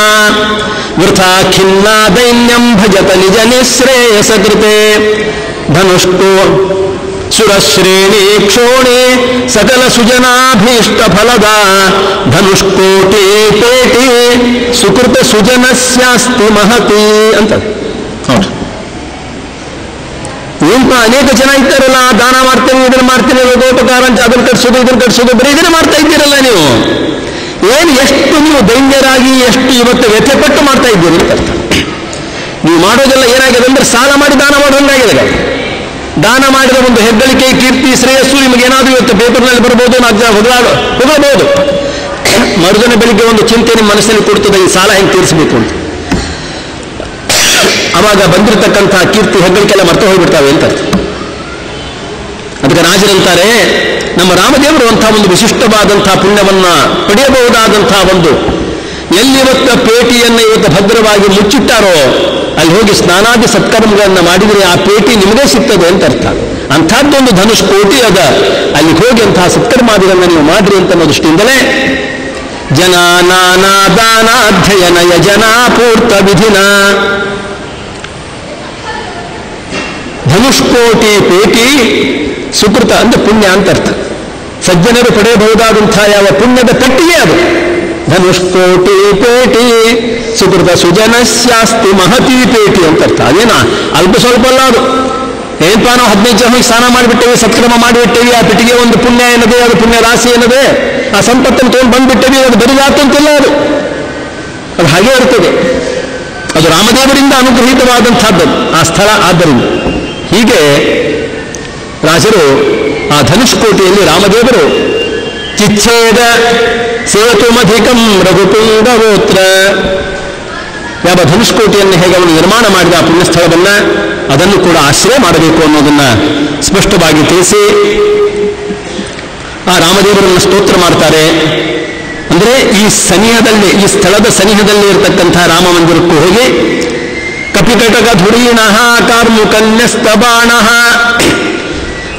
ವೃಥಾ ಖಿನ್ನ ದೈನ್ಯಂ ಭಜತ ನಿಜ ನಿಶ್ರೇಯಸ ಕೃತೆ ಧನುಷ್ಕೋ ಸುರಶ್ರೇಣಿ ಕ್ಷೋಣಿ ಸಕಲ ಸುಜನಾಭೀಷ್ಟ ಫಲದ ಧನುಷ್ಕೋಟಿ ಪೇಟಿ ಸುಕೃತ ಸುಜನಸ್ಯಾಸ್ತಿ ಮಹತಿ ಅಂತ. ಹೌದು, ಏನಪ್ಪ ಅನೇಕ ಜನ ಇದ್ದಾರಲ್ಲ, ದಾನ ಮಾಡ್ತೇನೆ, ಇದನ್ನು ಮಾಡ್ತೇನೆ, ಲೋಕೋಪಕಾರ ಅಂತ ಅದನ್ನು ಕಟ್ಸೋದು ಇದನ್ನು ಕಟ್ಸೋದು, ಬರೀ ಇದನ್ನು ಮಾಡ್ತಾ ಇದ್ದೀರಲ್ಲ ನೀವು. ಏನು ಎಷ್ಟು ನೀವು ದೈನ್ಯರಾಗಿ ಎಷ್ಟು ಇವತ್ತು ವ್ಯಥೆಪಟ್ಟು ಮಾಡ್ತಾ ಇದ್ದೀರಿ ಅಂತ ಅರ್ಥ. ನೀವು ಮಾಡೋದೆಲ್ಲ ಏನಾಗಿದೆ ಅಂದ್ರೆ ಸಾಲ ಮಾಡಿ ದಾನ ಮಾಡೋಂಗಾಗಿದೆ. ದಾನ ಮಾಡಿದ ಒಂದು ಹೆಗ್ಗಳಿಕೆ, ಕೀರ್ತಿ, ಶ್ರೇಯಸ್ಸು ನಿಮಗೇನಾದರೂ ಇವತ್ತು ಪೇಪರ್ನಲ್ಲಿ ಬರ್ಬೋದು, ಹೋಗಬಹುದು. ಮರುದಿನ ಬೆಳಿಗ್ಗೆ ಒಂದು ಚಿಂತೆ ನಿಮ್ಮ ಮನಸ್ಸಲ್ಲಿ ಕೊಡ್ತದೆ, ಈ ಸಾಲ ಹೆಂಗೆ ತೀರಿಸಬೇಕು ಅಂತ. ಅವಾಗ ಬಂದಿರತಕ್ಕಂತಹ ಕೀರ್ತಿ ಹೆಗ್ಗಳಿಕೆಲ್ಲ ಮರ್ತು ಹೋಗ್ಬಿಡ್ತಾವೆ ಅಂತ. ಅದಕ್ಕೆ ರಾಜರಂತಾರೆ ನಮ್ಮ ರಾಮದೇವರು ಅಂತಹ ಒಂದು ವಿಶಿಷ್ಟವಾದಂತಹ ಪುಣ್ಯವನ್ನ ಪಡೆಯಬಹುದಾದಂತಹ ಒಂದು ಎಲ್ಲಿವತ್ತ ಪೇಟಿಯನ್ನು ಇವತ್ತು ಭದ್ರವಾಗಿ ಮುಚ್ಚಿಟ್ಟಾರೋ ಅಲ್ಲಿ ಹೋಗಿ ಸ್ನಾನಾದಿ ಸತ್ಕರ್ಮಗಳನ್ನು ಮಾಡಿದರೆ ಆ ಪೇಟಿ ನಿಮಗೇ ಸಿಗ್ತದೆ ಅಂತ ಅರ್ಥ. ಅಂಥದ್ದೊಂದು ಧನುಷ್ಕೋಟಿ ಅದ, ಅಲ್ಲಿ ಹೋಗಿ ಅಂತಹ ಸತ್ಕರ್ಮಾದಿಗಳನ್ನು ನೀವು ಮಾಡ್ರಿ ಅಂತ ಅನ್ನೋ ದೃಷ್ಟಿಯಿಂದಲೇ ಜನಾನಾದಾನಾಧ್ಯಯನ ಯಜನಾಪೂರ್ತ ವಿಧಿನ ಧನುಷ್ಕೋಟಿ ಪೇಟಿ ಸುಕೃತ ಅಂದ್ರೆ ಪುಣ್ಯ ಅಂತ ಅರ್ಥ. ಸಜ್ಜನರು ಪಡೆಯಬಹುದಾದಂತಹ ಯಾವ ಪುಣ್ಯದ ಪಟ್ಟಿಗೆ ಅದು ಧನುಷ್ಕೋಟಿ ಪೇಟಿ ಸುಕೃತ ಸುಜನಸ್ಯಾಸ್ತಿ ಮಹತಿ ಪೇಟಿ ಅಂತ ಅರ್ಥ. ಅದೇನಾ ಅಲ್ಪ ಸ್ವಲ್ಪ ಅಲ್ಲ ಅದು. ಏನಪ್ಪಾ ನಾವು 15 ಜನ ಹೋಗಿ ಸ್ನಾನ ಮಾಡಿಬಿಟ್ಟೇವಿ, ಸತ್ಕ್ರಮ ಮಾಡಿಬಿಟ್ಟೇವಿ, ಆ ಪೆಟ್ಟಿಗೆ ಒಂದು ಪುಣ್ಯ ಏನದೆ, ಅದು ಪುಣ್ಯ ರಾಶಿ ಏನದೆ, ಆ ಸಂಪತ್ತನ್ನು ತೊಗೊಂಡು ಬಂದ್ಬಿಟ್ಟೇವಿ, ಅದು ಬರಿದಾತು ಅಂತಿಲ್ಲ. ಅದು ಹಾಗೆ ಇರ್ತದೆ. ಅದು ರಾಮದೇವರಿಂದ ಅನುಗ್ರಹಿತವಾದಂಥದ್ದು ಆ ಸ್ಥಳ. ಆದ್ದರಿಂದ ಹೀಗೆ ರಾಜರು ಆ ಧನುಷ್ಕೋಟೆಯಲ್ಲಿ ರಾಮದೇವರು ಚಿಚ್ಛೇದ ಸೇತುಮಧಿಕಂ ರಘುಪುಂಗಗೋತ್ರ ಯಾವ ಧನುಷ್ಕೋಟೆಯನ್ನು ಹೇಗೆ ಅವನು ನಿರ್ಮಾಣ ಮಾಡಿದ ಆ ಪುಣ್ಯಸ್ಥಳವನ್ನು ಅದನ್ನು ಕೂಡ ಆಶ್ರಯ ಮಾಡಬೇಕು ಅನ್ನೋದನ್ನು ಸ್ಪಷ್ಟವಾಗಿ ತಿಳಿಸಿ ಆ ರಾಮದೇವರನ್ನು ಸ್ತೋತ್ರ ಮಾಡ್ತಾರೆ. ಅಂದರೆ ಈ ಸನಿಹದಲ್ಲಿ, ಈ ಸ್ಥಳದ ಸನಿಹದಲ್ಲಿ ಇರತಕ್ಕಂತಹ ರಾಮ ಮಂದಿರಕ್ಕೂ ಹೋಗಿ ಕಪಿಕಟಕ ಧುರೀಣ ಕಾರ್ಮುಕನ್ಯಸ್ತಬಾಣ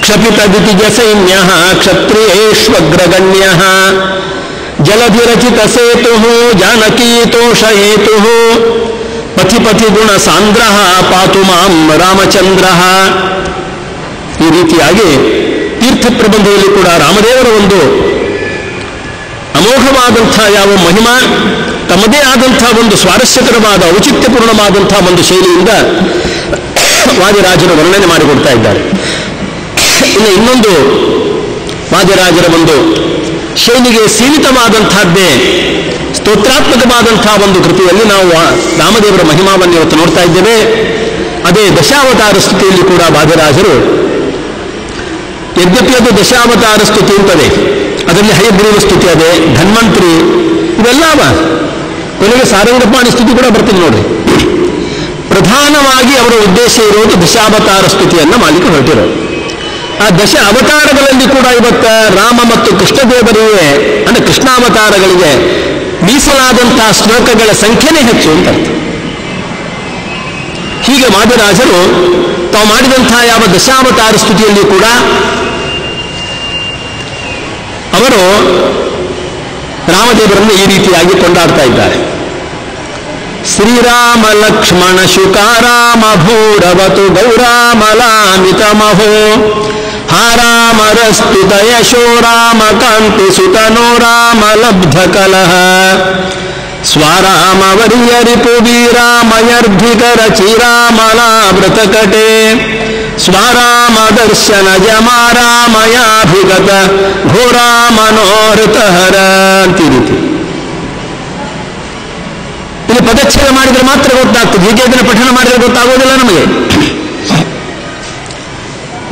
ಕ್ಷಪಿತ ದಿತಿಜ ಸೈನ್ಯ ಕ್ಷತ್ರಿಯೇಷ್ವಗ್ರಗಣ್ಯ ಜಲಧಿರಚಿತ ಸೇತು ಜಾನಕೀತೋಷ ಹೇತು ಪಥಿ ಪಥಿ ಗುಣ ಸಾಂದ್ರ ಪಾತು ಮಾಂ ರಾಮಚಂದ್ರ. ಈ ರೀತಿಯಾಗಿ ತೀರ್ಥ ಪ್ರಬಂಧದಲ್ಲಿ ಕೂಡ ರಾಮದೇವರ ಒಂದು ಅಮೋಘವಾದಂಥ ಯಾವ ಮಹಿಮಾ, ತಮ್ಮದೇ ಆದಂಥ ಒಂದು ಸ್ವಾರಸ್ಯಕರವಾದ ಔಚಿತ್ಯಪೂರ್ಣವಾದಂಥ ಒಂದು ಶೈಲಿಯಿಂದ ವಾದಿರಾಜರು ವರ್ಣನೆ ಮಾಡಿಕೊಡ್ತಾ ಇದ್ದಾರೆ. ಇನ್ನು ಇನ್ನೊಂದು ವಾದಿರಾಜರ ಒಂದು ಶೈಲಿಗೆ ಸೀಮಿತವಾದಂಥದ್ದೇ ಸ್ತೋತ್ರಾತ್ಮಕವಾದಂಥ ಒಂದು ಕೃತಿಯಲ್ಲಿ ನಾವು ರಾಮದೇವರ ಮಹಿಮಾವನ್ನು ಇವತ್ತು ನೋಡ್ತಾ ಇದ್ದೇವೆ. ಅದೇ ದಶಾವತಾರ ಸ್ತುತಿಯಲ್ಲಿ ಕೂಡ ವಾದಿರಾಜರು, ಯದ್ಯಪಿ ಅದು ದಶಾವತಾರ ಸ್ತುತಿ ಅಂತದೆ, ಅದರಲ್ಲಿ ಹಯಗ್ರೀವ ಸ್ತುತಿ ಅದೇ, ಧನ್ವಂತರಿ ಇವೆಲ್ಲ ಕೊನೆಗೆ ಸಾರಂಗಪಾಣಿ ಸ್ತುತಿ ಕೂಡ ಬರ್ತೀನಿ ನೋಡ್ರಿ. ಪ್ರಧಾನವಾಗಿ ಅವರ ಉದ್ದೇಶ ಇರುವುದು ದಶಾವತಾರ ಸ್ತುತಿಯನ್ನು ಮಾಡಲಿಕ್ಕೆ ಹೊರಟಿರೋದು. ಆ ದಶ ಅವತಾರಗಳಲ್ಲಿ ಕೂಡ ಇವತ್ತು ರಾಮ ಮತ್ತು ಕೃಷ್ಣದೇವರಿಗೆ, ಅಂದರೆ ಕೃಷ್ಣಾವತಾರಗಳಿಗೆ ಮೀಸಲಾದಂತಹ ಶ್ಲೋಕಗಳ ಸಂಖ್ಯೆನೇ ಹೆಚ್ಚು ಅಂತ. ಹೀಗೆ ವಾದಿರಾಜರು ತಾವು ಮಾಡಿದಂತಹ ಯಾವ ದಶಾವತಾರ ಸ್ತುತಿಯಲ್ಲಿ ಕೂಡ ಅವರು ರಾಮದೇವರನ್ನು ಈ ರೀತಿಯಾಗಿ ಕೊಂಡಾಡ್ತಾ ಇದ್ದಾರೆ. ಶ್ರೀರಾಮ ಲಕ್ಷ್ಮಣ ಶುಕಾರಾಮ ಭೂರವತು ಗೌರಾಮಲಾಮಿತ ಮಹೋ ಹಾರಾಮರಸ್ತುತ ಯಶೋ ರಾಮ ಕಾಂತಿ ಸುತನೋ ರಾಮ ಲಬ್ಧ ಕಲಹ ಸ್ವರಾಮ ವರಿಯರಿಪು ವೀರಾಮಯರ್ಧಿಕರ ಚಿರಾಮಲಾವೃತ ಕಟೆ ಸ್ವರಾಮ ದರ್ಶನ ಜಮಾರಾಮಯಾಭಿಗತ ಘೋರಾಮನೋಹೃತ ಹರ ಅಂತ ಈ ರೀತಿ. ಇಲ್ಲಿ ಪದಚ್ಛೇದ ಮಾಡಿದರೆ ಮಾತ್ರ ಗೊತ್ತಾಗ್ತದೆ, ಹೀಗೆ ಇದನ್ನು ಪಠಣ ಮಾಡಿದರೆ ಗೊತ್ತಾಗೋದಿಲ್ಲ ನಮಗೆ.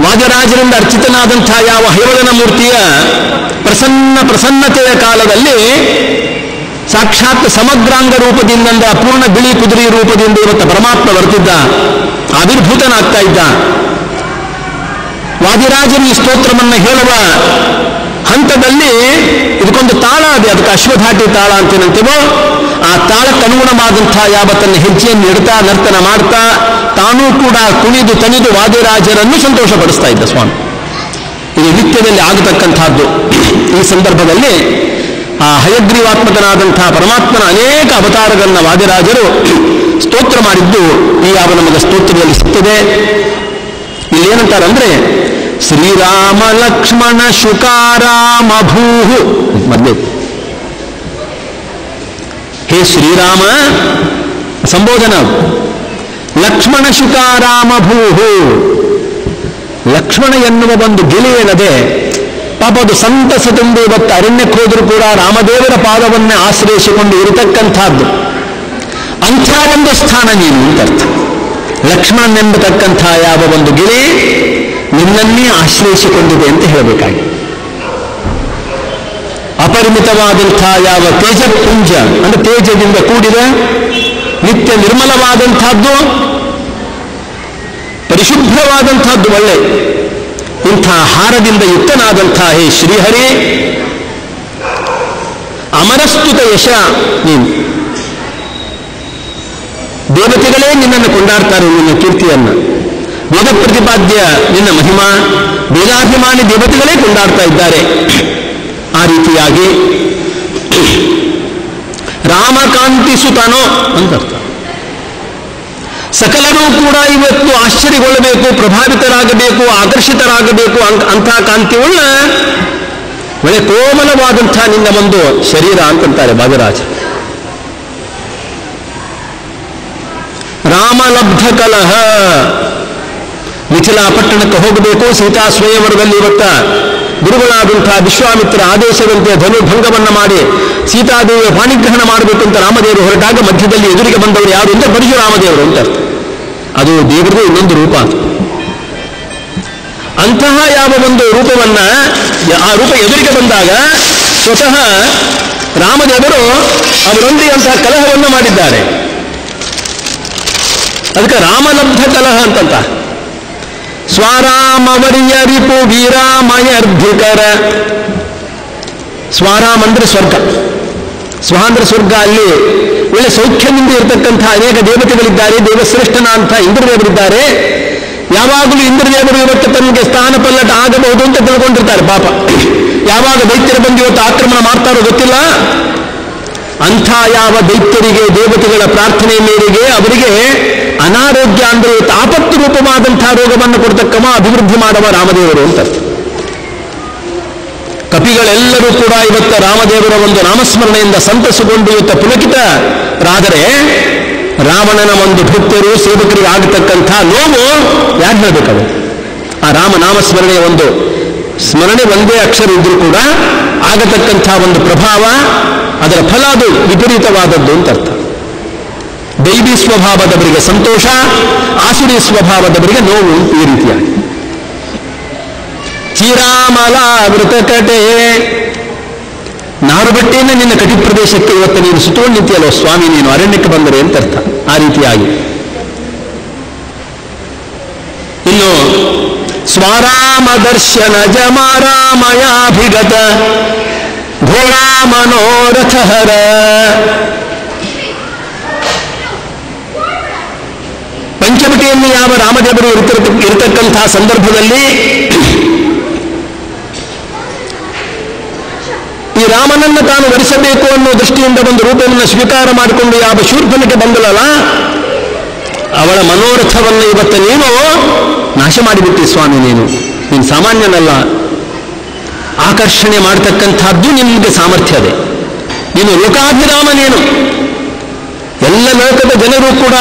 ವಾದಿರಾಜರಿಂದ ಅರ್ಚಿತನಾದಂಥ ಯಾವ ಹೈವದನ ಮೂರ್ತಿಯ ಪ್ರಸನ್ನತೆಯ ಕಾಲದಲ್ಲಿ ಸಾಕ್ಷಾತ್ ಸಮಗ್ರಾಂಗ ರೂಪದಿಂದ, ಅಪೂರ್ಣ ಬಿಳಿ ಕುದುರೆ ರೂಪದಿಂದ ಇವತ್ತು ಪರಮಾತ್ಮ ಬರ್ತಿದ್ದ, ಆವಿರ್ಭೂತನಾಗ್ತಾ ಇದ್ದ. ವಾದಿರಾಜರು ಈ ಸ್ತೋತ್ರವನ್ನು ಹೇಳುವ ಹಂತದಲ್ಲಿ ಇದಕ್ಕೊಂದು ತಾಳ ಇದೆ, ಅದಕ್ಕೆ ಅಶ್ವಧಾಟಿ ತಾಳ ಅಂತೇನಂತೀವೋ, ಆ ತಾಳಕ್ಕನುಗುಣವಾದಂಥ ಯಾವತ್ತನ್ನು ಹೆಜ್ಜೆಯನ್ನು ಇಡ್ತಾ ನರ್ತನ ಮಾಡ್ತಾ ತಾನೂ ಕೂಡ ಕುಣಿದು ತಣಿದು ವಾದಿರಾಜರನ್ನು ಸಂತೋಷಪಡಿಸ್ತಾ ಇದ್ದ ಸ್ವಾಮಿ. ಇದು ನಿತ್ಯದಲ್ಲಿ ಆಗತಕ್ಕಂಥದ್ದು. ಈ ಸಂದರ್ಭದಲ್ಲಿ ಆ ಹಯಗ್ರೀವಾತ್ಮಕನಾದಂಥ ಪರಮಾತ್ಮನ ಅನೇಕ ಅವತಾರಗಳನ್ನ ವಾದಿರಾಜರು ಸ್ತೋತ್ರ ಮಾಡಿದ್ದು ಈ ಯಾವ ನಮಗೆ ಸ್ತೋತ್ರದಲ್ಲಿ ಸಿಗ್ತದೆ. ಇಲ್ಲಿ ಏನಂತಾರಂದ್ರೆ ಶ್ರೀರಾಮ ಲಕ್ಷ್ಮಣ ಶುಕಾರಾಮ ಭೂಹು ಮೊದಲೇ, ಹೇ ಶ್ರೀರಾಮ ಸಂಬೋಧನ, ಲಕ್ಷ್ಮಣ ಶುಕಾರಾಮ ಭೂಹು, ಲಕ್ಷ್ಮಣ ಎನ್ನುವ ಒಂದು ಗಿಳಿ ಏನದೆ ಪಾಪ ಅದು ಸಂತಸ ತುಂಬಿ ಇವತ್ತು ಅರಣ್ಯಕ್ಕೆ ಹೋದರೂ ಕೂಡ ರಾಮದೇವರ ಪಾದವನ್ನೇ ಆಶ್ರಯಿಸಿಕೊಂಡು ಇರತಕ್ಕಂಥದ್ದು. ಅಂಥ ಒಂದು ಸ್ಥಾನ ನೀನು ಅಂತ ಅರ್ಥ. ಲಕ್ಷ್ಮಣನೆಂಬತಕ್ಕಂಥ ಯಾವ ಒಂದು ಗಿಳಿ ನಿನ್ನನ್ನೇ ಆಶ್ರಯಿಸಿಕೊಂಡಿದೆ ಅಂತ ಹೇಳಬೇಕಾಗಿ. ಅಪರಿಮಿತವಾದಂಥ ಯಾವ ತೇಜಪುಂಜ ಅಂದರೆ ತೇಜದಿಂದ ಕೂಡಿದ ನಿತ್ಯ ನಿರ್ಮಲವಾದಂಥದ್ದು, ಪರಿಶುದ್ಧವಾದಂಥದ್ದು, ಒಳ್ಳೆ ಇಂಥ ಹಾರದಿಂದ ಯುಕ್ತನಾದಂಥ ಹೇ ಶ್ರೀಹರಿ, ಅಮರಸ್ತುತ ಯಶ ನೀನು. ದೇವತೆಗಳೇ ನಿನ್ನನ್ನು ಕೊಂಡಾಡ್ತಾರೆ, ನಿನ್ನ ಕೀರ್ತಿಯನ್ನು. ವೇದ ಪ್ರತಿಪಾದ್ಯ ನಿನ್ನ ಮಹಿಮಾ, ವೇದಾಭಿಮಾನಿ ದೇವತೆಗಳೇ ಕೊಂಡಾಡ್ತಾ ಇದ್ದಾರೆ. ಆ ರೀತಿಯಾಗಿ ರಾಮಕಾಂತಿ ಸುತನೋ ಅಂತ ಅರ್ಥ. ಸಕಲರೂ ಕೂಡ ಇವತ್ತು ಆಶ್ಚರ್ಯಗೊಳ್ಳಬೇಕು, ಪ್ರಭಾವಿತರಾಗಬೇಕು, ಆಕರ್ಷಿತರಾಗಬೇಕು ಅಂಥ ಕಾಂತಿಯುಳ್ಳ ಒಳ್ಳೆ ಕೋಮಲವಾದಂಥ ನಿನ್ನ ಒಂದು ಶರೀರ ಅಂತಂತಾರೆ ವಾದಿರಾಜ. ರಾಮಲಬ್ಧ ಕಲಹ, ಮಿಥಿಲಾ ಪಟ್ಟಣಕ್ಕೆ ಹೋಗಬೇಕು, ಸೀತಾ ಸ್ವಯಂವರದಲ್ಲಿ ಇವತ್ತ ಗುರುಗಳಾದಂಥ ವಿಶ್ವಾಮಿತ್ರ ಆದೇಶದಂತೆ ಧನುರ್ಭಂಗವನ್ನು ಮಾಡಿ ಸೀತಾದೇವಿಯ ಪಾಣಿಗ್ರಹಣ ಮಾಡಬೇಕು ಅಂತ ರಾಮದೇವರು ಹೊರಟಾಗ ಮಧ್ಯದಲ್ಲಿ ಎದುರಿಗೆ ಬಂದವರು ಯಾರು ಅಂತ ಪರಶುರಾಮದೇವರು ಅಂತ. ಅದು ದೇವರದೇ ಇನ್ನೊಂದು ರೂಪ. ಅಂತಹ ಯಾವ ಒಂದು ರೂಪವನ್ನ, ಆ ರೂಪ ಎದುರಿಗೆ ಬಂದಾಗ ಸ್ವತಃ ರಾಮದೇವರು ಅವರೊಂದಿಗೆ ಅಂತಹ ಕಲಹವನ್ನು ಮಾಡಿದ್ದಾರೆ. ಅದಕ್ಕೆ ರಾಮಲಬ್ಧ ಕಲಹ ಅಂತಂತ. ಸ್ವರಾಮವರ್ಯ ರಿಪು ವೀರಾಮಯರ್ಧಿಕರ. ಸ್ವರಾಮ ಅಂದ್ರೆ ಸ್ವರ್ಗ, ಸ್ವ ಅಂದ್ರೆ ಸ್ವರ್ಗ. ಅಲ್ಲಿ ಒಳ್ಳೆ ಸೌಖ್ಯದಿಂದ ಇರತಕ್ಕಂತಹ ಅನೇಕ ದೇವತೆಗಳಿದ್ದಾರೆ. ದೇವಶ್ರೇಷ್ಠನ ಅಂತ ಇಂದ್ರದೇವರಿದ್ದಾರೆ. ಯಾವಾಗಲೂ ಇಂದ್ರದೇವರು ಇವತ್ತು ತನಗೆ ಸ್ಥಾನ ಪಲ್ಲಟ ಆಗಬಹುದು ಅಂತ ತಿಳ್ಕೊಂಡಿರ್ತಾರೆ ಪಾಪ. ಯಾವಾಗ ದೈತ್ಯರು ಬಂದು ಇವತ್ತು ಆಕ್ರಮಣ ಮಾಡ್ತಾರೋ ಗೊತ್ತಿಲ್ಲ. ಅಂಥ ಯಾವ ದೈತ್ಯರಿಗೆ ದೇವತೆಗಳ ಪ್ರಾರ್ಥನೆ ಮೇರೆಗೆ ಅವರಿಗೆ ಅನಾರೋಗ್ಯ ಅಂದರೆ ಆಪತ್ತು ರೂಪವಾದಂತಹ ರೋಗವನ್ನು ಕೊಡ್ತಕ್ಕವ, ಅಭಿವೃದ್ಧಿ ಮಾಡುವ ರಾಮದೇವರು ಅಂತ. ಕಪಿಗಳೆಲ್ಲರೂ ಕೂಡ ಇವತ್ತು ರಾಮದೇವರ ಒಂದು ನಾಮಸ್ಮರಣೆಯಿಂದ ಸಂತಸಗೊಂಡು ಇವತ್ತು ಪುಲಕಿತರಾದರೆ ರಾವಣನ ಒಂದು ಭಕ್ತರು ಸೇವಕರಿಗೆ ಆಗತಕ್ಕಂಥ ನೋವು ಯಾರು ಹೇಳಬೇಕದು? ಆ ರಾಮನಾಮಸ್ಮರಣೆಯ ಒಂದು ಸ್ಮರಣೆ ಒಂದೇ ಅಕ್ಷರ ಇದ್ರೂ ಕೂಡ ಆಗತಕ್ಕಂಥ ಒಂದು ಪ್ರಭಾವ, ಅದರ ಫಲ ಅದು ವಿಪರೀತವಾದದ್ದು ಅಂತ ಅರ್ಥ. ದೈವಿ ಸ್ವಭಾವದವರಿಗೆ ಸಂತೋಷ, ಆಸುರಿ ಸ್ವಭಾವದವರಿಗೆ ನೋವು. ಈ ರೀತಿಯಾಗಿ ಚೀರಾಮಲಾವೃತಕಟೆ, ನಾರುಬಟ್ಟೆಯನ್ನು ನಿನ್ನ ಕಟಿ ಪ್ರದೇಶಕ್ಕೆ ಇವತ್ತು ನೀನು ಸುತ್ತಕೊಂಡು ನಿಂತಿಯಲ್ಲೋ ಸ್ವಾಮಿ, ನೀನು ಅರಣ್ಯಕ್ಕೆ ಬಂದರೆ ಅಂತ ಅರ್ಥ. ಆ ರೀತಿಯಾಗಿ ಇನ್ನು ಸ್ವರಾಮ ದರ್ಶನ ಜಮಾರಾಮಯಾಭಿಗತ ಘೋಳಾ ಮನೋರಥಹರ. ಪಂಚವಟಿಯಲ್ಲಿ ಯಾವ ರಾಮದೇವರು ಇರತಕ್ಕಂತಹ ಸಂದರ್ಭದಲ್ಲಿ ಈ ರಾಮನನ್ನು ತಾನು ವರಿಸಬೇಕು ಅನ್ನೋ ದೃಷ್ಟಿಯಿಂದ ಒಂದು ರೂಪವನ್ನು ಸ್ವೀಕಾರ ಮಾಡಿಕೊಂಡು ಯಾವ ಶೂರ್ಪನಿಗೆ ಬಂದಳಲ್ಲ, ಅವಳ ಮನೋರಥವನ್ನು ಇವತ್ತು ನೀನು ನಾಶ ಮಾಡಿಬಿಟ್ಟಿ ಸ್ವಾಮಿ. ನೀನು ಸಾಮಾನ್ಯನಲ್ಲ. ಆಕರ್ಷಣೆ ಮಾಡತಕ್ಕಂಥದ್ದು ನಿಮಗೆ ಸಾಮರ್ಥ್ಯ ಇದೆ. ನೀನು ಲೋಕಾಭಿರಾಮ. ನೀನು ಎಲ್ಲ ಲೋಕದ ಜನರು ಕೂಡ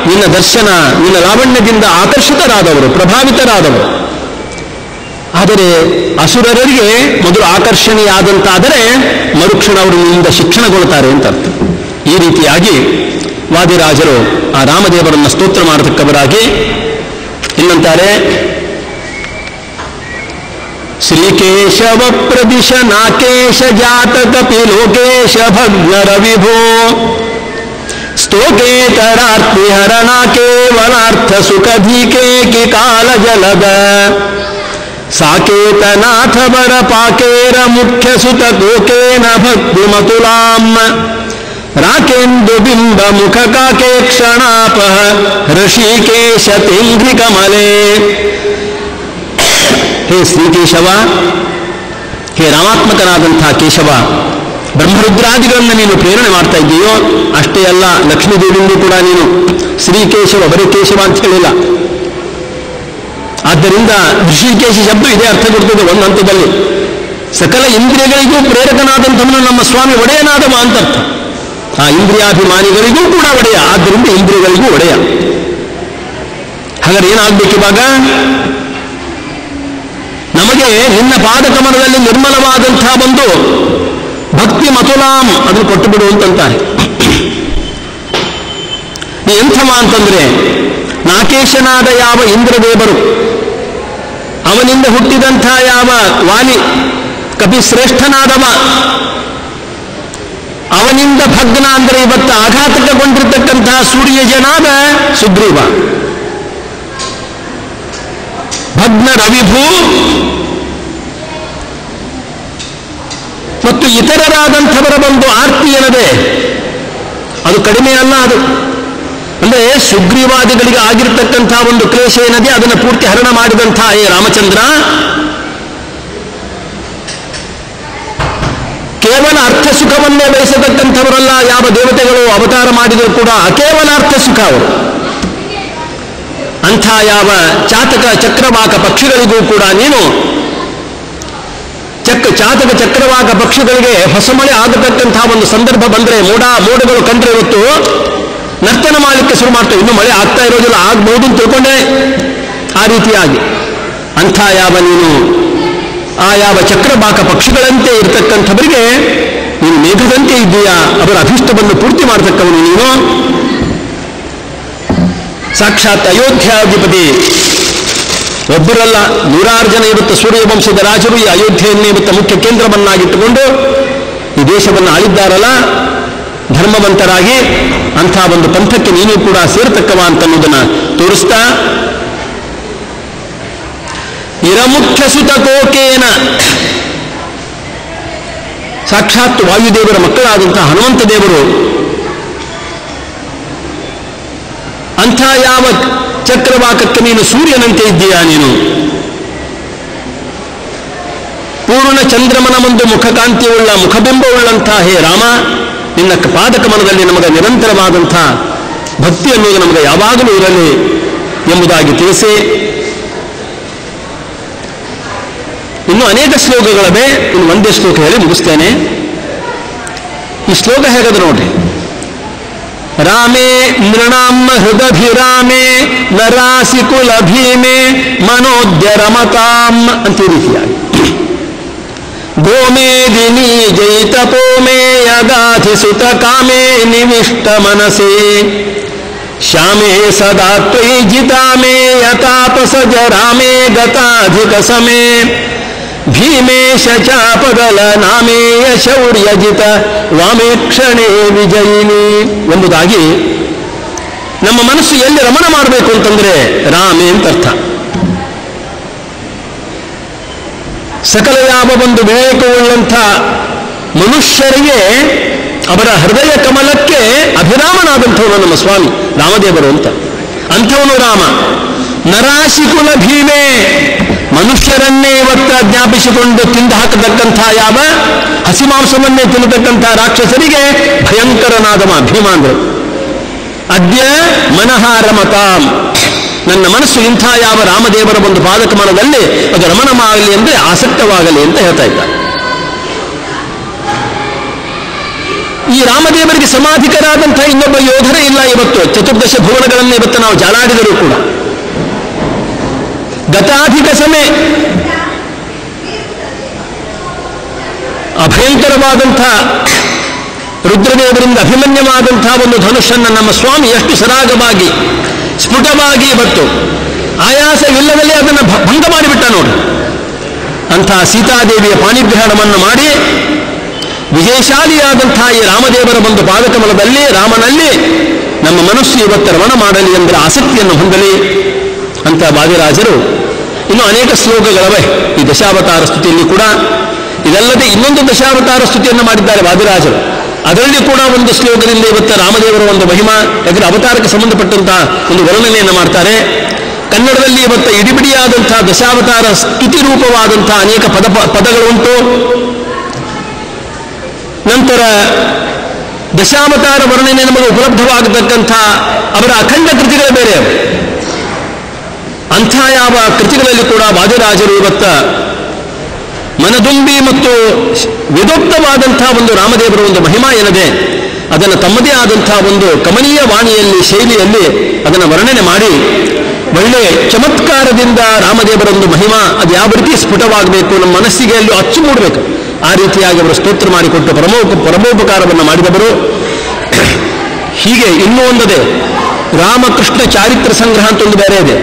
ನಿನ್ನ ದರ್ಶನ, ನಿನ್ನ ಲಾವಣ್ಯದಿಂದ ಆಕರ್ಷಿತರಾದವರು, ಪ್ರಭಾವಿತರಾದವರು. ಆದರೆ ಅಸುರರಿಗೆ ಮೊದಲು ಆಕರ್ಷಣೆಯಾದಂತಾದರೆ ಮರುಕ್ಷಣ ಅವರು ನಿನ್ನಿಂದ ಶಿಕ್ಷಣಗೊಳ್ಳುತ್ತಾರೆ ಅಂತ ಅರ್ಥ. ಈ ರೀತಿಯಾಗಿ ವಾದಿರಾಜರು ಆ ರಾಮದೇವರನ್ನು ಸ್ತೋತ್ರ ಮಾಡತಕ್ಕವರಾಗಿ ಇನ್ನಂತಾರೆ, ಶ್ರೀಕೇಶವ ಪ್ರದಿಶ ನಾಕೇಶ ಜಾತಕಪಿ ಲೋಕೇಶ ಭಗ್ನರ ವಿಭೋ ಸ್ತೋಕೇತರಾರ್ತಿಹರಣ ಕೇವಲಾರ್ಥ ಸುಖಧೀಕೆ ಕಿ ಕಾಲ ಜಲದ ಸಾಕೇತನಾಥ ಬರ ಪಾಕೇರ ಮುಖ್ಯ ಸುತ ಗೋಕೇನ ಭಕ್ತಿ ಮತುಲಾಂ ರಾಕೇಂದು ಬಿಂಬ ಮುಖ ಕಾಕೆ ಕ್ಷಣಾಪ ಋಷಿಕೇಶ ತಿಂಗ್ರಿ ಕಮಲೆ. ಹೇ ಶ್ರೀಕೇಶವ, ಹೇ ರಾಮಾತ್ಮಕನಾದಂಥ ಕೇಶವ, ಬ್ರಹ್ಮರುದ್ರಾದಿಗಳನ್ನು ನೀನು ಪ್ರೇರಣೆ ಮಾಡ್ತಾ ಇದ್ದೀಯೋ ಅಷ್ಟೇ ಅಲ್ಲ, ಲಕ್ಷ್ಮೀದೇವಿಯಿಂದ ಕೂಡ ನೀನು ಶ್ರೀಕೇಶವ, ಬರೀ ಕೇಶವ ಅಂತ ಹೇಳಿಲ್ಲ. ಆದ್ದರಿಂದ ಋಷಿಕೇಶ ಶಬ್ದ ಇದೇ ಅರ್ಥ ಕೊಡ್ತದೆ ಒಂದು ಹಂತದಲ್ಲಿ. ಸಕಲ ಇಂದ್ರಿಯಗಳಿಗೂ ಪ್ರೇರಕನಾದಂಥವನು ನಮ್ಮ ಸ್ವಾಮಿ ಒಡೆಯನಾದವ ಅಂತ ಅರ್ಥ. ಆ ಇಂದ್ರಿಯಾಭಿಮಾನಿಗಳಿಗೂ ಕೂಡ ಒಡೆಯ, ಆದ್ದರಿಂದ ಇಂದ್ರಿಯಗಳಿಗೂ ಒಡೆಯ. ಹಾಗಾದ್ರೆ ಏನಾಗಬೇಕು ಇವಾಗ? ನಮಗೆ ನಿನ್ನ ಪಾದಕಮಲದಲ್ಲಿ ನಿರ್ಮಲವಾದಂತಹ ಒಂದು ಭಕ್ತಿ ಮತುಲಾಂ ಅದನ್ನು ಕೊಟ್ಟು ಬಿಡು ಅಂತಂತಾರೆ. ನೀ ಎಂಥವ ಅಂತಂದ್ರೆ, ನಾಕೇಶನಾದ ಯಾವ ಇಂದ್ರದೇವರು, ಅವನಿಂದ ಹುಟ್ಟಿದಂಥ ಯಾವ ವಾಲಿ ಕಪಿಶ್ರೇಷ್ಠನಾದವ, ಅವನಿಂದ ಭಗ್ನ ಅಂದರೆ ಇವತ್ತು ಆಘಾತಕಗೊಂಡಿರ್ತಕ್ಕಂತಹ ಸೂರ್ಯಜನಾದ ಸುಗ್ರೀವ, ಭಗ್ನ ರವಿಭೂ ಮತ್ತು ಇತರರಾದಂಥವರ ಒಂದು ಆರ್ತಿ ಏನದೆ ಅದು ಕಡಿಮೆ ಅಲ್ಲ. ಅದು ಅಂದರೆ ಸುಗ್ರೀವಾದಿಗಳಿಗೆ ಆಗಿರ್ತಕ್ಕಂತಹ ಒಂದು ಕ್ಲೇಶ ಏನದೆ ಅದನ್ನು ಪೂರ್ತಿ ಹರಣ ಮಾಡಿದಂತಹ ಹೇ ರಾಮಚಂದ್ರ, ಕೇವಲ ಅರ್ಥ ಸುಖವನ್ನೇ ಬಯಸತಕ್ಕಂಥವರಲ್ಲ ಯಾವ ದೇವತೆಗಳು ಅವತಾರ ಮಾಡಿದರೂ ಕೂಡ ಅಕೇವಲ ಅರ್ಥ ಸುಖ ಅವರು. ಅಂಥ ಯಾವ ಚಾತಕ ಚಕ್ರವಾಕ ಪಕ್ಷಿಗಳಿಗೂ ಕೂಡ ನೀನು ಚಾತಕ ಚಕ್ರವಾಕ ಪಕ್ಷಿಗಳಿಗೆ ಹೊಸ ಮಳೆ ಆಗತಕ್ಕಂತಹ ಒಂದು ಸಂದರ್ಭ ಬಂದರೆ, ಮೋಡಗಳು ಕಂಡ್ರೆ ಇವತ್ತು ನರ್ತನ ಮಾಡಲಿಕ್ಕೆ ಶುರು ಮಾಡ್ತೇವೆ. ಇನ್ನು ಮಳೆ ಆಗ್ತಾ ಇರೋದಿಲ್ಲ, ಆಗ್ಬಹುದು ಅಂತ ತಿಳ್ಕೊಂಡೆ. ಆ ರೀತಿಯಾಗಿ ಅಂಥ ಯಾವ ನೀನು ಆ ಯಾವ ಚಕ್ರವಾಕ ಪಕ್ಷಿಗಳಂತೆ ಇರತಕ್ಕಂಥವರಿಗೆ ನೀನು ಮೇಘದಂತೆ ಇದ್ದೀಯಾ, ಅವರ ಅಭಿಷ್ಟವನ್ನು ಪೂರ್ತಿ ಮಾಡತಕ್ಕವನು ನೀನು. ಸಾಕ್ಷಾತ್ ಅಯೋಧ್ಯಾಧಿಪತಿ ಒಬ್ಬರಲ್ಲ, 100 ಜನ ಇವತ್ತು ಸೂರ್ಯವಂಶದ ರಾಜರು ಈ ಅಯೋಧ್ಯೆಯನ್ನೇ ಇವತ್ತು ಮುಖ್ಯ ಕೇಂದ್ರವನ್ನಾಗಿಟ್ಟುಕೊಂಡು ಈ ದೇಶವನ್ನು ಆಳಿದ್ದಾರಲ್ಲ ಧರ್ಮವಂತರಾಗಿ. ಅಂಥ ಒಂದು ಪಂಥಕ್ಕೆ ನೀನು ಕೂಡ ಸೇರತಕ್ಕವ ಅಂತನ್ನುವುದನ್ನು ತೋರಿಸ್ತಾ, ಇರಮುಖ್ಯ ಸುತ ಕೋಕೇನ, ಸಾಕ್ಷಾತ್ ವಾಯುದೇವರ ಮಕ್ಕಳಾದಂತಹ ಹನುಮಂತ ದೇವರು ಅಂಥ ಯಾವ ಚಕ್ರವಾಕಕ್ಕೆ ನೀನು ಸೂರ್ಯನಂತೆ ಇದ್ದೀಯಾ, ನೀನು ಪೂರ್ಣ ಚಂದ್ರಮನ ಒಂದು ಮುಖಕಾಂತಿಯುಳ್ಳ ಮುಖಬಿಂಬವುಳ್ಳಂತಹ ಹೇ ರಾಮ, ನಿನ್ನ ಪಾದಕಮನದಲ್ಲಿ ನಮಗೆ ನಿರಂತರವಾದಂಥ ಭಕ್ತಿ ಅನ್ನೋದು ನಮಗೆ ಯಾವಾಗಲೂ ಇರಲಿ ಎಂಬುದಾಗಿ ತಿಳಿಸಿ, ಇನ್ನು ಅನೇಕ ಶ್ಲೋಕಗಳವೆ, ಇನ್ನು ಒಂದೇ ಶ್ಲೋಕ ಹೇಳಿ ಮುಗಿಸ್ತೇನೆ. ಈ ಶ್ಲೋಕ ಹೇಗದು ನೋಡ್ರಿ. ರಾಮೇ ನೃಣಾಂ ಹೃದಭಿರಾಮೇ ನರಾಸಿ ಕುಲ ಭೀಮೆ ಮನೋದ್ಯ ರಮತಾಂ ಅಂತ ಈ ರೀತಿಯಾಗಿ ಗೋಮೇದಿನಿ ಜೈತಪೋಮೇ ಯಗಾಧಿ ಸುತ ಕಾಮೇ ನಿವಿಷ್ಟ ಮನಸೇ ಶ್ಯಾಮೇ ಸದಾ ತ್ವಯಿ ಜಿತಾಮೇ ಯತಾಪಸಜ ರಾಮೇ ಗತಾಧಿಕ ಸಮೇ ಭೀಮೇಶ ಚಾಪಗಲ ನಾಮೇಯ ಶೌರ್ಯಜಿತ ವಾಮೇಕ್ಷಣೆ ವಿಜಯಿನಿ ಎಂಬುದಾಗಿ ನಮ್ಮ ಮನಸ್ಸು ಎಲ್ಲಿ ರಮಣ ಮಾಡಬೇಕು ಅಂತಂದ್ರೆ ರಾಮೇ ಅಂತ ಅರ್ಥ. ಸಕಲ ಯಾವ ಒಂದು ವಿವೇಕವುಳ್ಳಂಥ ಮನುಷ್ಯರಿಗೆ ಅವರ ಹೃದಯ ಕಮಲಕ್ಕೆ ಅಭಿರಾಮನಾದಂಥವನು ನಮ್ಮ ಸ್ವಾಮಿ ರಾಮದೇವರು ಅಂತ. ಅಂಥವನು ರಾಮ. ನರಾಶಿಕುಲ ಭೀಮೆ, ಮನುಷ್ಯರನ್ನೇ ಇವತ್ತ ಜ್ಞಾಪಿಸಿಕೊಂಡು ತಿಂದು ಹಾಕತಕ್ಕಂಥ ಯಾವ ಹಸಿಮಾಂಸವನ್ನೇ ತಿನ್ನತಕ್ಕಂಥ ರಾಕ್ಷಸರಿಗೆ ಭಯಂಕರನಾದವ ಭೀಮ ಅಂದ್ರೆ. ಅದ್ಯ ಮನಃ ರಮತಾಂ, ನನ್ನ ಮನಸ್ಸು ಇಂಥ ಯಾವ ರಾಮದೇವರ ಒಂದು ಪಾದಕಮನದಲ್ಲಿ ಅದು ರಮಣವಾಗಲಿ ಅಂದರೆ ಆಸಕ್ತವಾಗಲಿ ಅಂತ ಹೇಳ್ತಾ ಇದ್ದಾರೆ. ಈ ರಾಮದೇವರಿಗೆ ಸಮಾಧಿಕರಾದಂಥ ಇನ್ನೊಬ್ಬ ಯೋಧರೇ ಇಲ್ಲ ಇವತ್ತು. ಚತುರ್ದಶ ಭುವನಗಳನ್ನು ಇವತ್ತು ನಾವು ಜಾಲಾಡಿದರೂ ಕೂಡ ಗತಾಧಿಕ ಸಮಯ ಅಭಯಂಕರವಾದಂಥ ರುದ್ರದೇವರಿಂದ ಅಭಿಮನ್ಯವಾದಂತಹ ಒಂದು ಧನುಷನ್ನು ನಮ್ಮ ಸ್ವಾಮಿ ಎಷ್ಟು ಸರಾಗವಾಗಿ ಸ್ಫುಟವಾಗಿ ಇವತ್ತು ಆಯಾಸವಿಲ್ಲದಲ್ಲೇ ಅದನ್ನು ಭಂಗ ಮಾಡಿಬಿಟ್ಟ ನೋಡಿ. ಅಂಥ ಸೀತಾದೇವಿಯ ಪಾಣಿಗ್ರಹಣವನ್ನು ಮಾಡಿ ವಿಜಯಶಾಲಿಯಾದಂತಹ ಈ ರಾಮದೇವರ ಒಂದು ಪಾದಕಮಲದಲ್ಲಿ ರಾಮನಲ್ಲಿ ನಮ್ಮ ಮನಸ್ಸು ಇವತ್ತು ರಮಣ ಮಾಡಲಿ ಎಂದರೆ ಆಸಕ್ತಿಯನ್ನು ಹೊಂದಲಿ ಅಂತ ವಾದಿರಾಜರು ಇನ್ನು ಅನೇಕ ಶ್ಲೋಕಗಳವೆ ಈ ದಶಾವತಾರ ಸ್ತುತಿಯಲ್ಲಿ ಕೂಡ. ಇದಲ್ಲದೆ ಇನ್ನೊಂದು ದಶಾವತಾರ ಸ್ತುತಿಯನ್ನು ಮಾಡಿದ್ದಾರೆ ವಾದಿರಾಜರು. ಅದರಲ್ಲಿ ಕೂಡ ಒಂದು ಶ್ಲೋಕದಿಂದ ಇವತ್ತು ರಾಮದೇವರ ಒಂದು ಮಹಿಮಾ, ಯಾಕಂದರೆ ಅವತಾರಕ್ಕೆ ಸಂಬಂಧಪಟ್ಟಂತಹ ಒಂದು ವರ್ಣನೆಯನ್ನು ಮಾಡ್ತಾರೆ. ಕನ್ನಡದಲ್ಲಿ ಇವತ್ತು ಇಡಿಬಿಡಿಯಾದಂತಹ ದಶಾವತಾರ ಸ್ತುತಿ ರೂಪವಾದಂತಹ ಅನೇಕ ಪದಗಳುಂಟು. ನಂತರ ದಶಾವತಾರ ವರ್ಣನೆ ನಮಗೆ ಉಪಲಬ್ಧವಾಗತಕ್ಕಂಥ ಅವರ ಅಖಂಡ ಕೃತಿಗಳು ಬೇರೆ. ಅಂಥ ಯಾವ ಕೃತಿಗಳಲ್ಲಿ ಕೂಡ ವಾದಿರಾಜರು ಇವತ್ತ ಮನದುಂಬಿ ಮತ್ತು ವೇದೋಕ್ತವಾದಂಥ ಒಂದು ರಾಮದೇವರ ಒಂದು ಮಹಿಮಾ ಏನಿದೆ ಅದನ್ನು ತಮ್ಮದೇ ಆದಂಥ ಒಂದು ಕಮನೀಯ ವಾಣಿಯಲ್ಲಿ ಶೈಲಿಯಲ್ಲಿ ಅದನ್ನು ವರ್ಣನೆ ಮಾಡಿ ಒಳ್ಳೆ ಚಮತ್ಕಾರದಿಂದ ರಾಮದೇವರ ಒಂದು ಮಹಿಮಾ ಅದು ಯಾವ ರೀತಿ ಸ್ಫುಟವಾಗಬೇಕು, ನಮ್ಮ ಮನಸ್ಸಿಗೆ ಅಲ್ಲಿ ಅಚ್ಚು ಮೂಡಬೇಕು, ಆ ರೀತಿಯಾಗಿ ಅವರು ಸ್ತೋತ್ರ ಮಾಡಿಕೊಟ್ಟು ಪರಮೋಪಕಾರವನ್ನು ಮಾಡಿದವರು. ಹೀಗೆ ಇನ್ನೂ ಒಂದದೆ ರಾಮಕೃಷ್ಣ ಚಾರಿತ್ರ ಸಂಗ್ರಹ ಅಂತ ಒಂದು ಬೇರೆ ಇದೆ.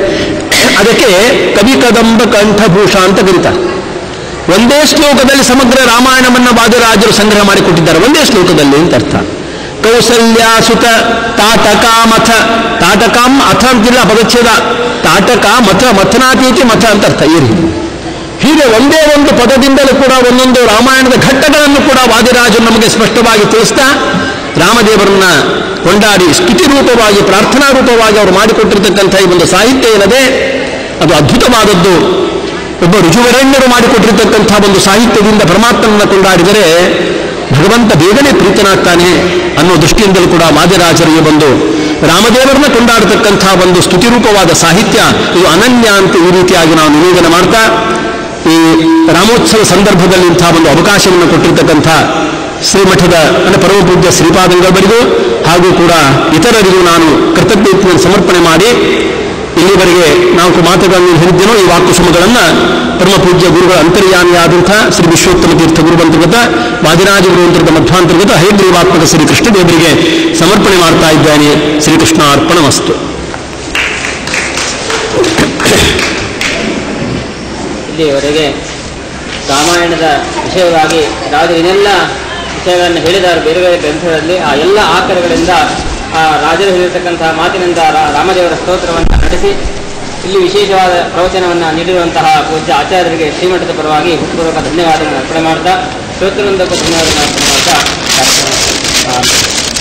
ಅದಕ್ಕೆ ಕವಿ ಕದಂಬ ಕಂಠಭೂಷ ಅಂತ ಕರೀತಾರೆ. ಒಂದೇ ಶ್ಲೋಕದಲ್ಲಿ ಸಮಗ್ರ ರಾಮಾಯಣವನ್ನು ವಾದಿರಾಜರು ಸಂಗ್ರಹ ಮಾಡಿಕೊಟ್ಟಿದ್ದಾರೆ, ಒಂದೇ ಶ್ಲೋಕದಲ್ಲಿ ಅಂತ ಅರ್ಥ. ಕೌಸಲ್ಯಾಸುತ ತಾಟಕಾಮಥ, ತಾಟಕಾಂ ಅಥ ಅಂತಿಲ್ಲ ಪದಚ್ಛೇದ, ತಾಟಕ ಮಥ ಮಥನಾತೀತಿ ಮಥ ಅಂತ ಅರ್ಥ. ಈ ರೀತಿ ಹೀಗೆ ಒಂದೇ ಒಂದು ಪದದಿಂದಲೂ ಕೂಡ ಒಂದೊಂದು ರಾಮಾಯಣದ ಘಟ್ಟಗಳನ್ನು ಕೂಡ ವಾದಿರಾಜರು ನಮಗೆ ಸ್ಪಷ್ಟವಾಗಿ ತಿಳಿಸ್ತಾ ರಾಮದೇವರನ್ನ ಕೊಂಡಾಡಿ ಸ್ತುತಿ ರೂಪವಾಗಿ ಪ್ರಾರ್ಥನಾ ರೂಪವಾಗಿ ಅವರು ಮಾಡಿಕೊಟ್ಟಿರ್ತಕ್ಕಂಥ ಈ ಒಂದು ಸಾಹಿತ್ಯ ಏನದೆ ಅದು ಅದ್ಭುತವಾದದ್ದು. ಒಬ್ಬ ಋಜುವರೆಣ್ಯರು ಮಾಡಿಕೊಟ್ಟಿರ್ತಕ್ಕಂಥ ಒಂದು ಸಾಹಿತ್ಯದಿಂದ ಪರಮಾತ್ಮನನ್ನು ಕೊಂಡಾಡಿದರೆ ಭಗವಂತ ಬೇಗನೆ ಪ್ರೀತನಾಗ್ತಾನೆ ಅನ್ನೋ ದೃಷ್ಟಿಯಿಂದಲೂ ಕೂಡ ವಾದಿರಾಜರಿಗೆ ಬಂದು ರಾಮದೇವರನ್ನ ಕೊಂಡಾಡತಕ್ಕಂಥ ಒಂದು ಸ್ತುತಿರೂಪವಾದ ಸಾಹಿತ್ಯ ಇದು ಅನನ್ಯ ಅಂತ ಈ ರೀತಿಯಾಗಿ ನಾವು ನಿವೇದನೆ ಮಾಡ್ತಾ ಈ ರಾಮೋತ್ಸವ ಸಂದರ್ಭದಲ್ಲಿ ಇಂಥ ಒಂದು ಅವಕಾಶವನ್ನು ಕೊಟ್ಟಿರ್ತಕ್ಕಂಥ ಶ್ರೀಮಠದ ಪರಮಪೂಜ್ಯ ಶ್ರೀಪಾದಂಗಳವರಿಗೂ ಹಾಗೂ ಕೂಡ ಇತರರಿಗೂ ನಾನು ಕೃತಜ್ಞತೆಯನ್ನು ಸಮರ್ಪಣೆ ಮಾಡಿ ಇಲ್ಲಿವರೆಗೆ 4 ಮಾತುಗಳನ್ನು ಹೇಳಿದ್ದೇನೋ ಈ ವಾಕುಸುಮಗಳನ್ನು ಪರಮಪೂಜ್ಯ ಗುರುಗಳ ಅಂತರ್ಯಾಮಿಯಾದಂಥ ಶ್ರೀ ವಿಶ್ವೋತ್ತಮ ತೀರ್ಥ ಗುರುವಂತರ್ಗತ ವಾದಿರಾಜ ಗುರುವಂತರ್ಗತ ಮಧ್ವಾಂತರ್ಗತ ಹಯಗ್ರೀವಾತ್ಮಕ ಶ್ರೀ ಕೃಷ್ಣದೇವರಿಗೆ ಸಮರ್ಪಣೆ ಮಾಡ್ತಾ ಇದ್ದೇನೆ. ಶ್ರೀಕೃಷ್ಣ ಅರ್ಪಣಮಸ್ತು. ಇಲ್ಲಿಯವರೆಗೆ ರಾಮಾಯಣದ ವಿಷಯವಾಗಿ ರಾಜರು ಏನೆಲ್ಲ ವಿಷಯಗಳನ್ನು ಹೇಳಿದ್ದಾರೆ ಬೇರೆ ಬೇರೆ ಗ್ರಂಥಗಳಲ್ಲಿ, ಆ ಎಲ್ಲ ಆಕರಗಳಿಂದ ಆ ರಾಜರು ಹೇಳಿರ್ತಕ್ಕಂತಹ ಮಾತಿನಿಂದ ರಾಮದೇವರ ಸ್ತೋತ್ರವನ್ನು ನಡೆಸಿ ಇಲ್ಲಿ ವಿಶೇಷವಾದ ಪ್ರವಚನವನ್ನು ನೀಡಿರುವಂತಹ ಪೂಜ್ಯ ಆಚಾರ್ಯರಿಗೆ ಶ್ರೀಮಠದ ಪರವಾಗಿ ಹೃತ್ಪೂರ್ವಕ ಧನ್ಯವಾದಗಳನ್ನು ಅರ್ಪಣೆ ಮಾಡ್ತಾ ಶ್ರೋತೃವೃಂದಕ್ಕೂ ಧನ್ಯವಾದಗಳನ್ನು ಅರ್ಪಣೆ ಮಾಡ್ತಾ